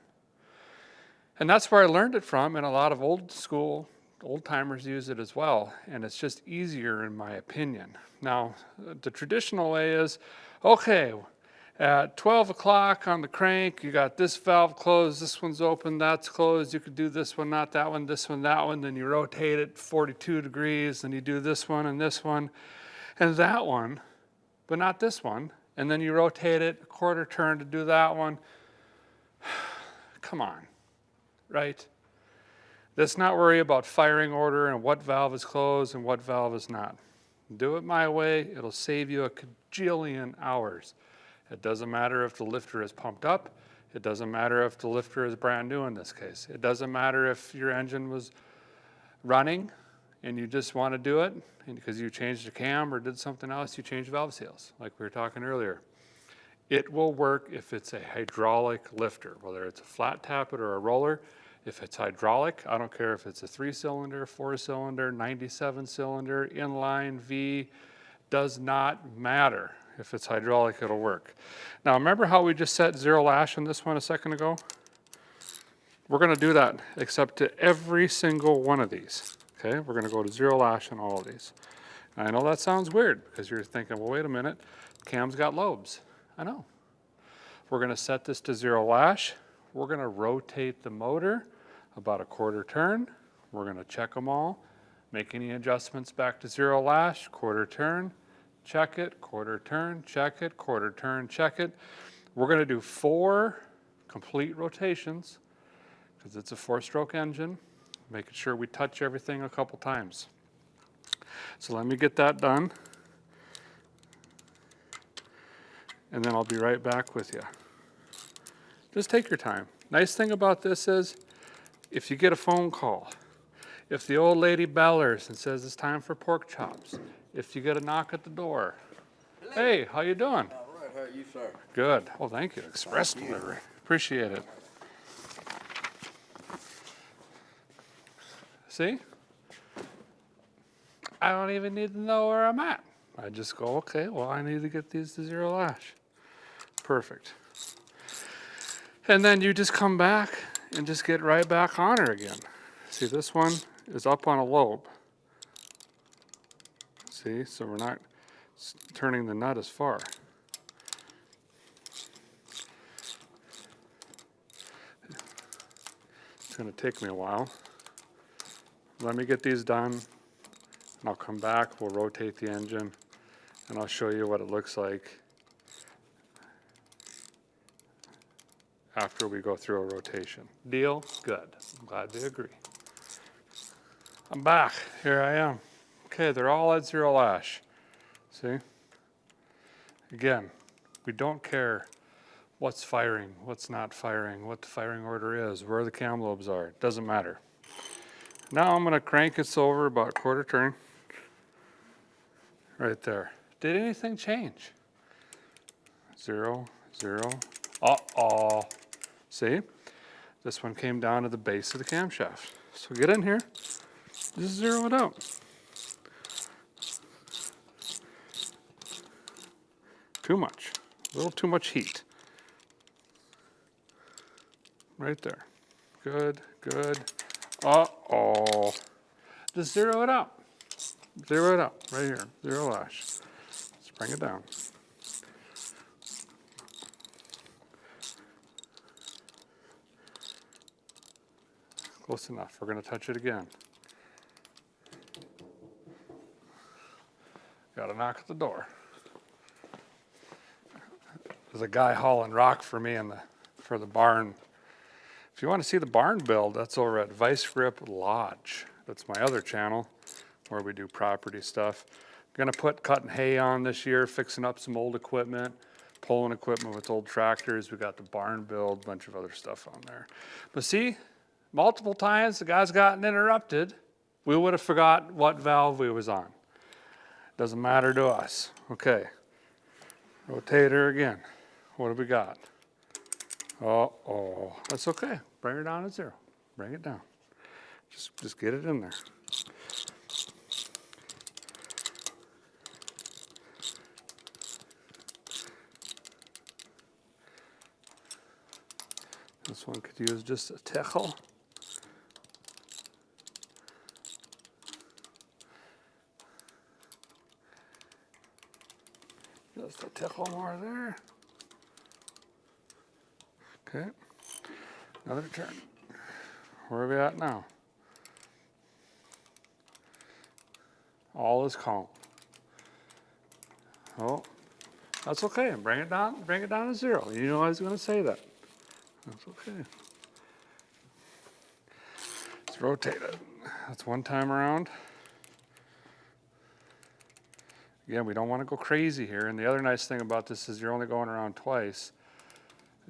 And that's where I learned it from, and a lot of old school, old timers use it as well, and it's just easier in my opinion. Now, the traditional way is, okay, at 12 o'clock on the crank, you got this valve closed, this one's open, that's closed, you could do this one, not that one, this one, that one, then you rotate it 42 degrees, then you do this one, and that one, but not this one, and then you rotate it a quarter turn to do that one. Come on, right? Let's not worry about firing order and what valve is closed and what valve is not. Do it my way, it'll save you a cajillion hours. It doesn't matter if the lifter is pumped up. It doesn't matter if the lifter is brand new in this case. It doesn't matter if your engine was running and you just want to do it because you changed the cam or did something else, you changed valve seals, like we were talking earlier. It will work if it's a hydraulic lifter, whether it's a flat tappet or a roller. If it's hydraulic, I don't care if it's a 3-cylinder, 4-cylinder, 97-cylinder, inline, V, does not matter. If it's hydraulic, it'll work. Now, remember how we just set 0 lash on this one a second ago? We're going to do that, except to every single one of these. Okay, we're going to go to 0 lash on all of these. And I know that sounds weird, because you're thinking, well, wait a minute, cam's got lobes. I know. We're going to set this to 0 lash. We're going to rotate the motor about a quarter turn. We're going to check them all, make any adjustments back to 0 lash, quarter turn, check it, quarter turn, check it, quarter turn, check it. We're going to do 4 complete rotations because it's a 4-stroke engine, making sure we touch everything a couple times. So let me get that done, and then I'll be right back with you. Just take your time. Nice thing about this is, if you get a phone call, if the old lady bellers and says it's time for pork chops, if you get a knock at the door, hey, how you doing? All right, how are you, sir? Good. Oh, thank you. Express delivery. Appreciate it. See? I don't even need to know where I'm at. I just go, okay, well, I need to get these to 0 lash. Perfect. And then you just come back and just get right back on her again. See, this one is up on a lobe. See, so we're not turning the nut as far. It's going to take me a while. Let me get these done, and I'll come back, we'll rotate the engine, and I'll show you what it looks like after we go through a rotation. Deal? Good. I'm glad they agree. I'm back. Here I am. Okay, they're all at 0 lash. See? Again, we don't care what's firing, what's not firing, what the firing order is, where the cam lobes are. It doesn't matter. Now I'm going to crank it over about a quarter turn. Right there. Did anything change? 0, 0. Uh-oh. See? This one came down to the base of the camshaft. So get in here. Just 0 it out. Too much. A little too much heat. Right there. Good, good. Uh-oh. Just 0 it out. 0 it out. Right here. 0 lash. Let's bring it down. Close enough. We're going to touch it again. Got a knock at the door. There's a guy hauling rock for me for the barn. If you want to see the barn build, that's over at Vice Grip Lodge. That's my other channel where we do property stuff. I'm going to put cutting hay on this year, fixing up some old equipment, pulling equipment with old tractors. We got the barn build, a bunch of other stuff on there. But see, multiple times the guy's gotten interrupted. We would have forgot what valve we was on. Doesn't matter to us. Okay. Rotator again. What do we got? Uh-oh. That's okay. Bring her down to 0. Bring it down. Just get it in there. This one could use just a tickle. Just a tickle more there. Okay, another turn. Where are we at now? All is calm. Oh, that's okay. Bring it down to 0. You know I was going to say that. That's okay. Let's rotate it. That's one time around. Again, we don't want to go crazy here. And the other nice thing about this is you're only going around twice.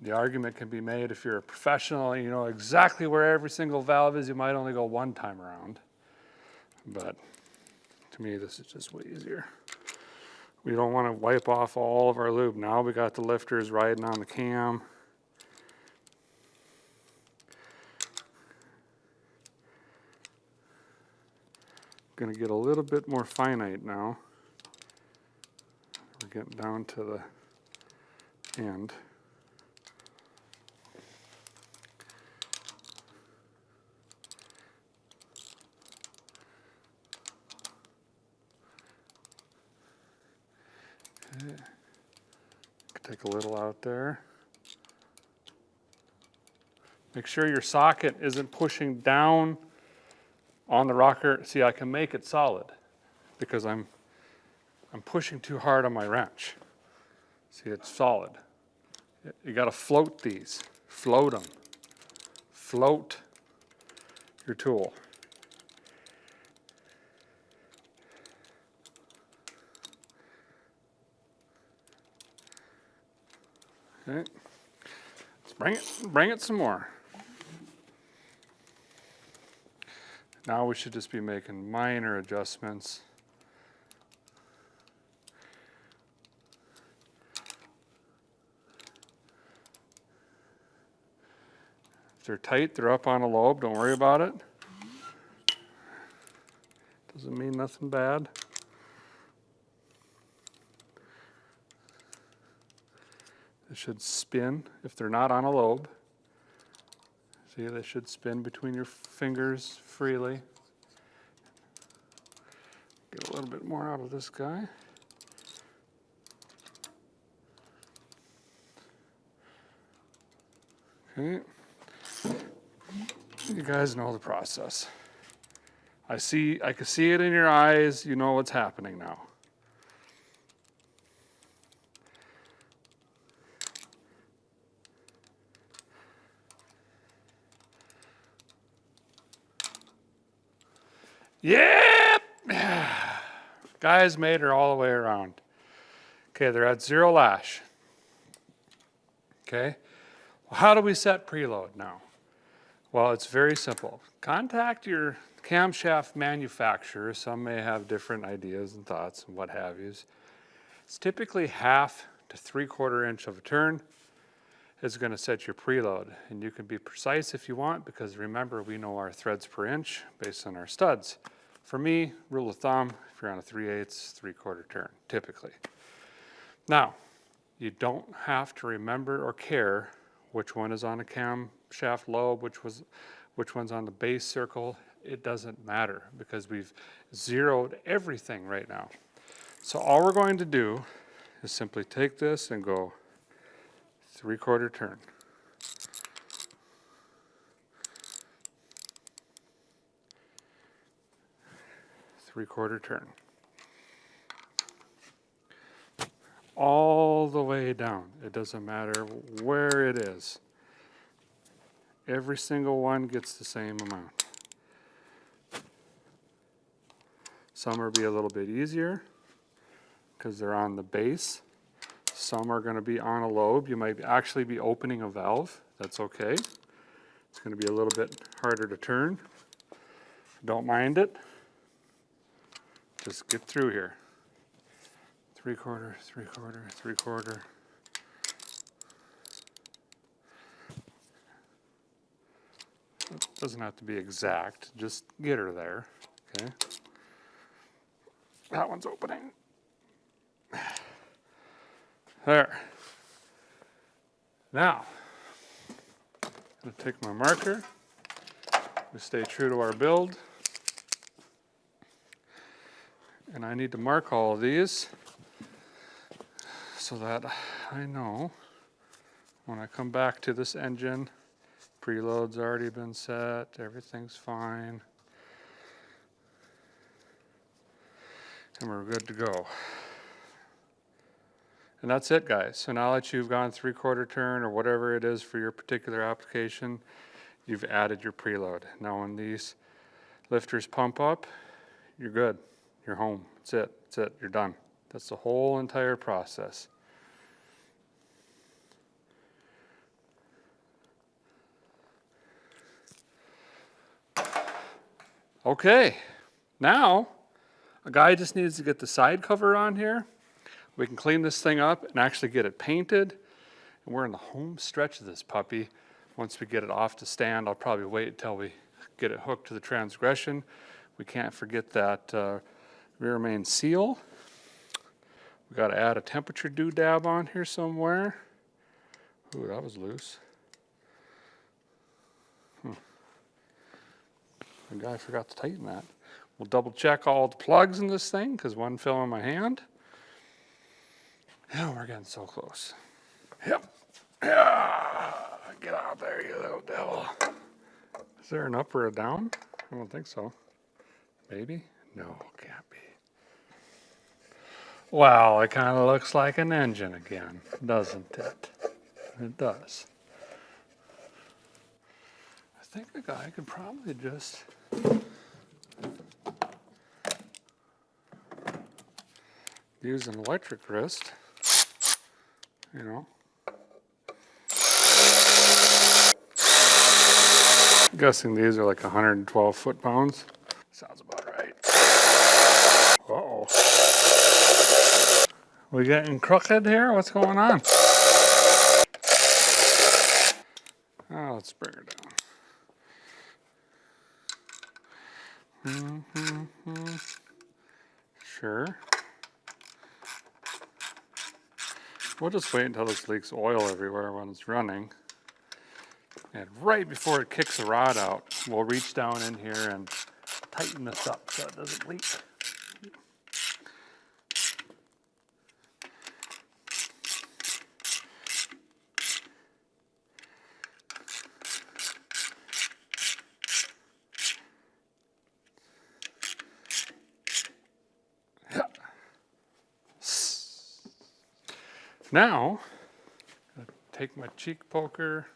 The argument can be made if you're a professional and you know exactly where every single valve is, you might only go one time around. But to me, this is just way easier. We don't want to wipe off all of our lube. Now we got the lifters riding on the cam. Going to get a little bit more finite now. We're getting down to the end. Okay. Take a little out there. Make sure your socket isn't pushing down on the rocker. See, I can make it solid because I'm pushing too hard on my wrench. See, it's solid. You got to float these. Float them. Float your tool. Okay. Let's bring it some more. Now we should just be making minor adjustments. If they're tight, they're up on a lobe, don't worry about it. Doesn't mean nothing bad. They should spin if they're not on a lobe. See, they should spin between your fingers freely. Get a little bit more out of this guy. Okay. You guys know the process. I can see it in your eyes. You know what's happening now. Yep! Guys made her all the way around. Okay, they're at 0 lash. Okay, well, how do we set preload now? Well, it's very simple. Contact your camshaft manufacturer. Some may have different ideas and thoughts and what have yous. It's typically 1/2 to 3/4 inch of a turn is going to set your preload. And you can be precise if you want, because remember, we know our threads per inch based on our studs. For me, rule of thumb, if you're on a 3/8, 3/4 turn, typically. Now, you don't have to remember or care which one is on a camshaft lobe, which one's on the base circle. It doesn't matter because we've zeroed everything right now. So all we're going to do is simply take this and go 3/4 turn. Three-quarter turn. All the way down. It doesn't matter where it is. Every single one gets the same amount. Some will be a little bit easier because they're on the base. Some are going to be on a lobe. You might actually be opening a valve. That's okay. It's going to be a little bit harder to turn. Don't mind it. Just get through here. 3/4, 3/4, 3/4. It doesn't have to be exact, just get her there, okay? That one's opening. There. Now, I'm gonna take my marker. We stay true to our build. And I need to mark all of these so that I know when I come back to this engine, preload's already been set, everything's fine. And we're good to go. And that's it, guys. So now that you've gone 3/4 turn or whatever it is for your particular application, you've added your preload. Now when these lifters pump up, you're good. You're home. That's it. That's it. You're done. That's the whole entire process. Okay, now a guy just needs to get the side cover on here. We can clean this thing up and actually get it painted. And we're in the home stretch of this puppy. Once we get it off the stand, I'll probably wait until we get it hooked to the transgression. We can't forget that rear main seal. We got to add a temperature doodad on here somewhere. Ooh, that was loose. The guy forgot to tighten that. We'll double check all the plugs in this thing because one fell in my hand. Yeah, we're getting so close. Yep. Yeah. Get out there, you little devil. Is there an up or a down? I don't think so. Maybe? No, can't be. Wow, it kind of looks like an engine again, doesn't it? It does. I think a guy could probably just use an electric wrist, you know. I'm guessing these are like 112 foot-pounds. Sounds about right. Uh-oh. We getting crooked here? What's going on? Oh, let's bring her down. Sure. We'll just wait until this leaks oil everywhere when it's running. And right before it kicks the rod out, we'll reach down in here and tighten this up so it doesn't leak. Now, I'll take my cheek poker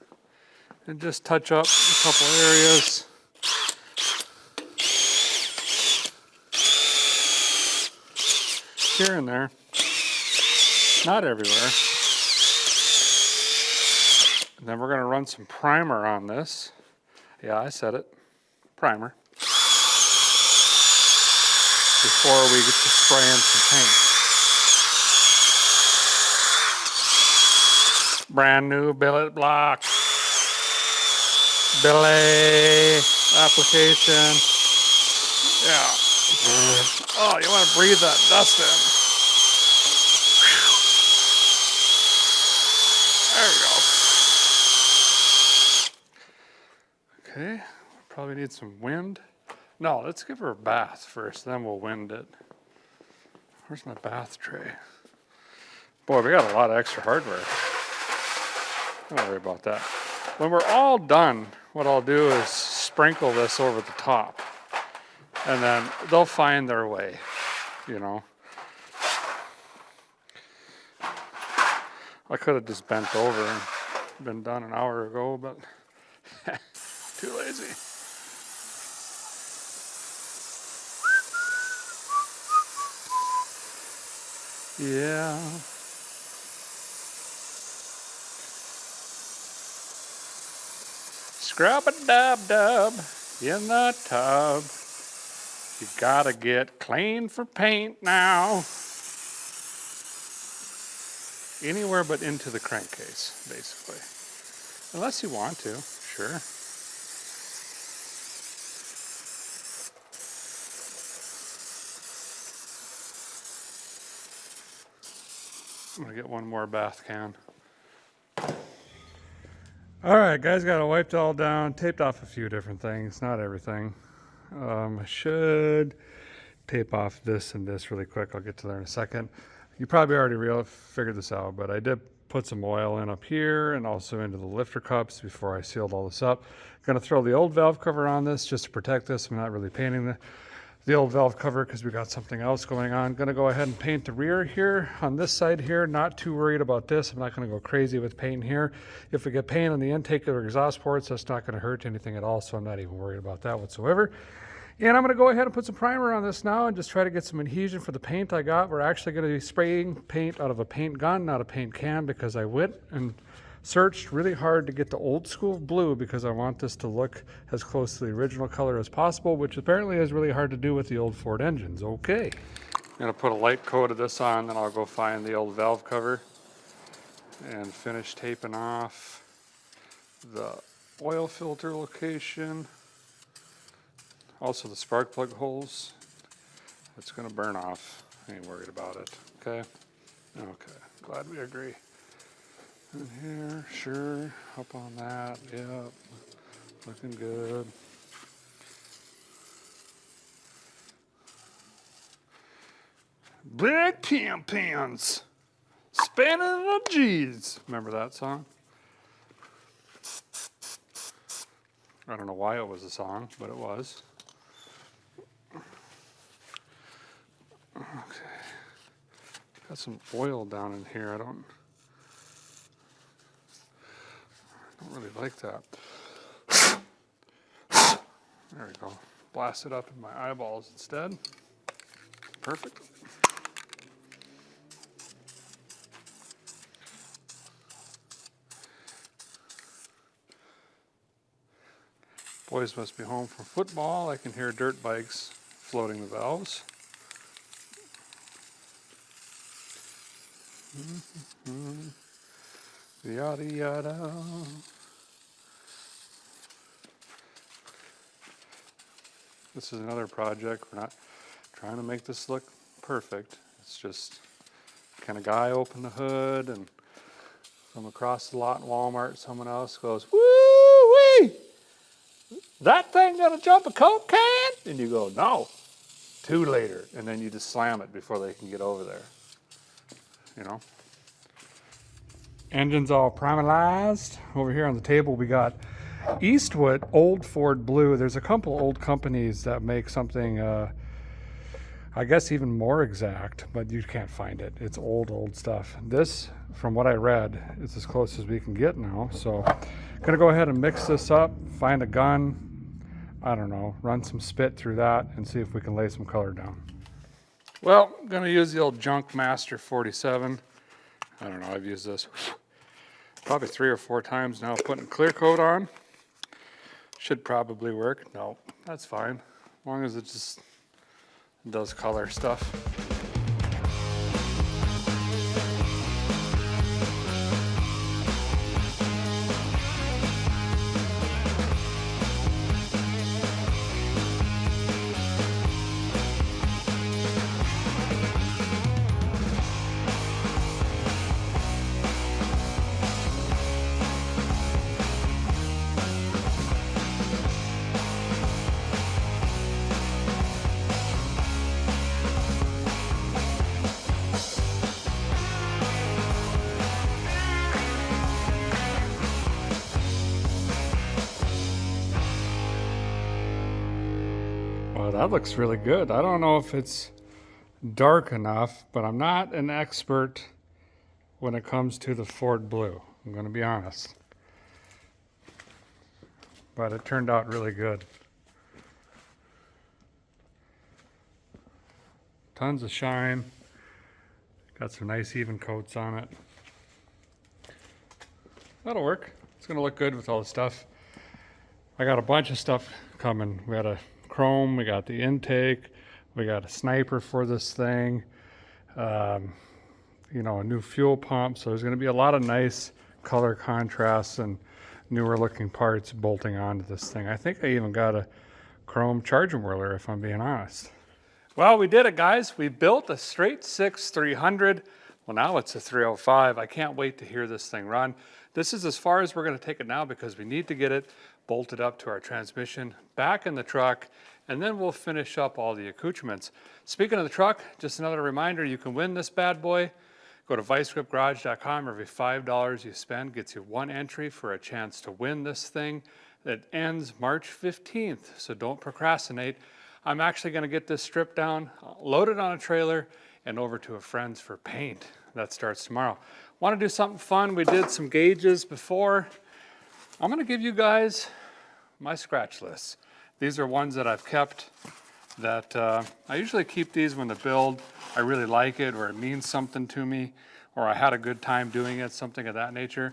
and just touch up a couple areas. Here and there, not everywhere. And then we're going to run some primer on this. Yeah, I said it, primer. Before we get to spraying some paint. Brand new billet block, billet application. Yeah. Oh, you want to breathe that dust in. There you go. Okay, probably need some wind. No, let's give her a bath first, then we'll wind it. Where's my bath tray? Boy, we got a lot of extra hardware. Don't worry about that. When we're all done, what I'll do is sprinkle this over the top. And then they'll find their way, you know. I could have just bent over and been done an hour ago, but too lazy. Yeah. Scrub-a-dub-dub in the tub. You gotta get clean for paint now. Anywhere but into the crankcase, basically. Unless you want to, sure. I'm gonna get one more bath can. All right, guys, got it wiped all down, taped off a few different things, not everything. I should tape off this and this really quick. I'll get to there in a second. You probably already figured this out, but I did put some oil in up here and also into the lifter cups before I sealed all this up. Gonna throw the old valve cover on this just to protect this. I'm not really painting the old valve cover because we got something else going on. Gonna go ahead and paint the rear here on this side here. Not too worried about this. I'm not gonna go crazy with paint here. If we get paint on the intake or exhaust ports, that's not gonna hurt anything at all, so I'm not even worried about that whatsoever. And I'm gonna go ahead and put some primer on this now and just try to get some adhesion for the paint I got. We're actually gonna be spraying paint out of a paint gun, not a paint can, because I went and searched really hard to get the old school blue because I want this to look as close to the original color as possible, which apparently is really hard to do with the old Ford engines. Okay. I'm gonna put a light coat of this on, then I'll go find the old valve cover and finish taping off the oil filter location. Also the spark plug holes. It's gonna burn off. I ain't worried about it. Okay? Okay. Glad we agree. And here, sure. Up on that. Yep. Looking good. Black pants. Spinning the G's. Remember that song? I don't know why it was a song, but it was. Okay. Got some oil down in here. I don't really like that. There we go. Blast it up in my eyeballs instead. Perfect. Boys must be home from football. I can hear dirt bikes floating the valves. Yada yada. This is another project. We're not trying to make this look perfect. It's just kind of guy open the hood and from across the lot in Walmart, someone else goes, "Woo-wee! That thing gonna jump a Coke can?" And you go, "No." 2 later, and then you just slam it before they can get over there. You know? Engine's all primarized. Over here on the table we got Eastwood Old Ford Blue. There's a couple old companies that make something, I guess even more exact, but you can't find it. It's old stuff. This, from what I read, is as close as we can get now. So gonna go ahead and mix this up, find a gun, I don't know, run some spit through that and see if we can lay some color down. Well, I'm gonna use the old Junk Master 47. I don't know, I've used this probably 3 or 4 times now, putting clear coat on. Should probably work. No, that's fine. As long as it just does color stuff. Well, that looks really good. I don't know if it's dark enough, but I'm not an expert when it comes to the Ford Blue. I'm going to be honest. But it turned out really good. Tons of shine. Got some nice even coats on it. That'll work. It's going to look good with all the stuff. I got a bunch of stuff coming. We got a chrome, we got the intake, we got a sniper for this thing, you know, a new fuel pump. So there's going to be a lot of nice color contrasts and newer looking parts bolting onto this thing. I think I even got a chrome charging whirler, if I'm being honest. Well, we did it, guys. We built a straight 6 300 Well, now it's a 305. I can't wait to hear this thing run. This is as far as we're going to take it now because we need to get it bolted up to our transmission, back in the truck, and then we'll finish up all the accoutrements. Speaking of the truck, just another reminder, you can win this bad boy. Go to vicegripgarage.com. Every $5 you spend gets you one entry for a chance to win this thing. That ends March 15th, so don't procrastinate. I'm actually going to get this stripped down, loaded on a trailer, and over to a friend's for paint. That starts tomorrow. Want to do something fun? We did some gauges before. I'm going to give you guys my scratch lists. These are ones that I've kept that I usually keep these when the build, I really like it or it means something to me or I had a good time doing it, something of that nature.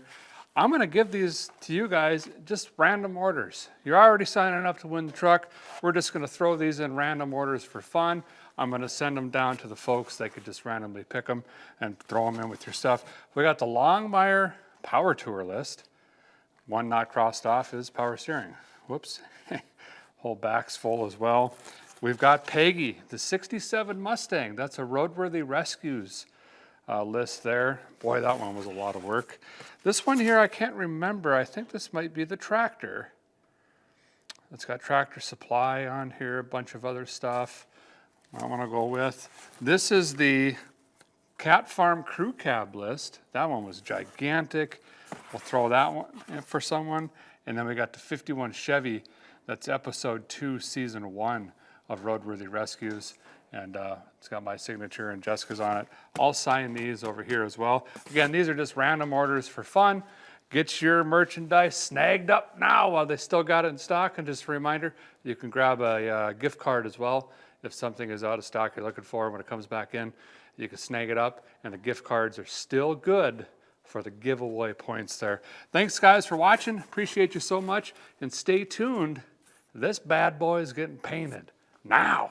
I'm going to give these to you guys just random orders. You're already signing up to win the truck. We're just going to throw these in random orders for fun. I'm going to send them down to the folks. They could just randomly pick them and throw them in with your stuff. We got the Longmire Power Tour list. One not crossed off is power steering. Whoops. Whole back's full as well. We've got Peggy, the 67 Mustang. That's a Roadworthy Rescues list there. Boy, that one was a lot of work. This one here, I can't remember. I think this might be the tractor. It's got Tractor Supply on here, a bunch of other stuff I want to go with. This is the Cat Farm Crew Cab list. That one was gigantic. We'll throw that one in for someone. And then we got the 51 Chevy. That's episode 2, season 1 of Roadworthy Rescues. And it's got my signature and Jessica's on it. I'll sign these over here as well. Again, these are just random orders for fun. Get your merchandise snagged up now while they still got it in stock. And just a reminder, you can grab a gift card as well. If something is out of stock you're looking for when it comes back in, you can snag it up. And the gift cards are still good for the giveaway points there. Thanks guys for watching. Appreciate you so much. And stay tuned. This bad boy is getting painted now.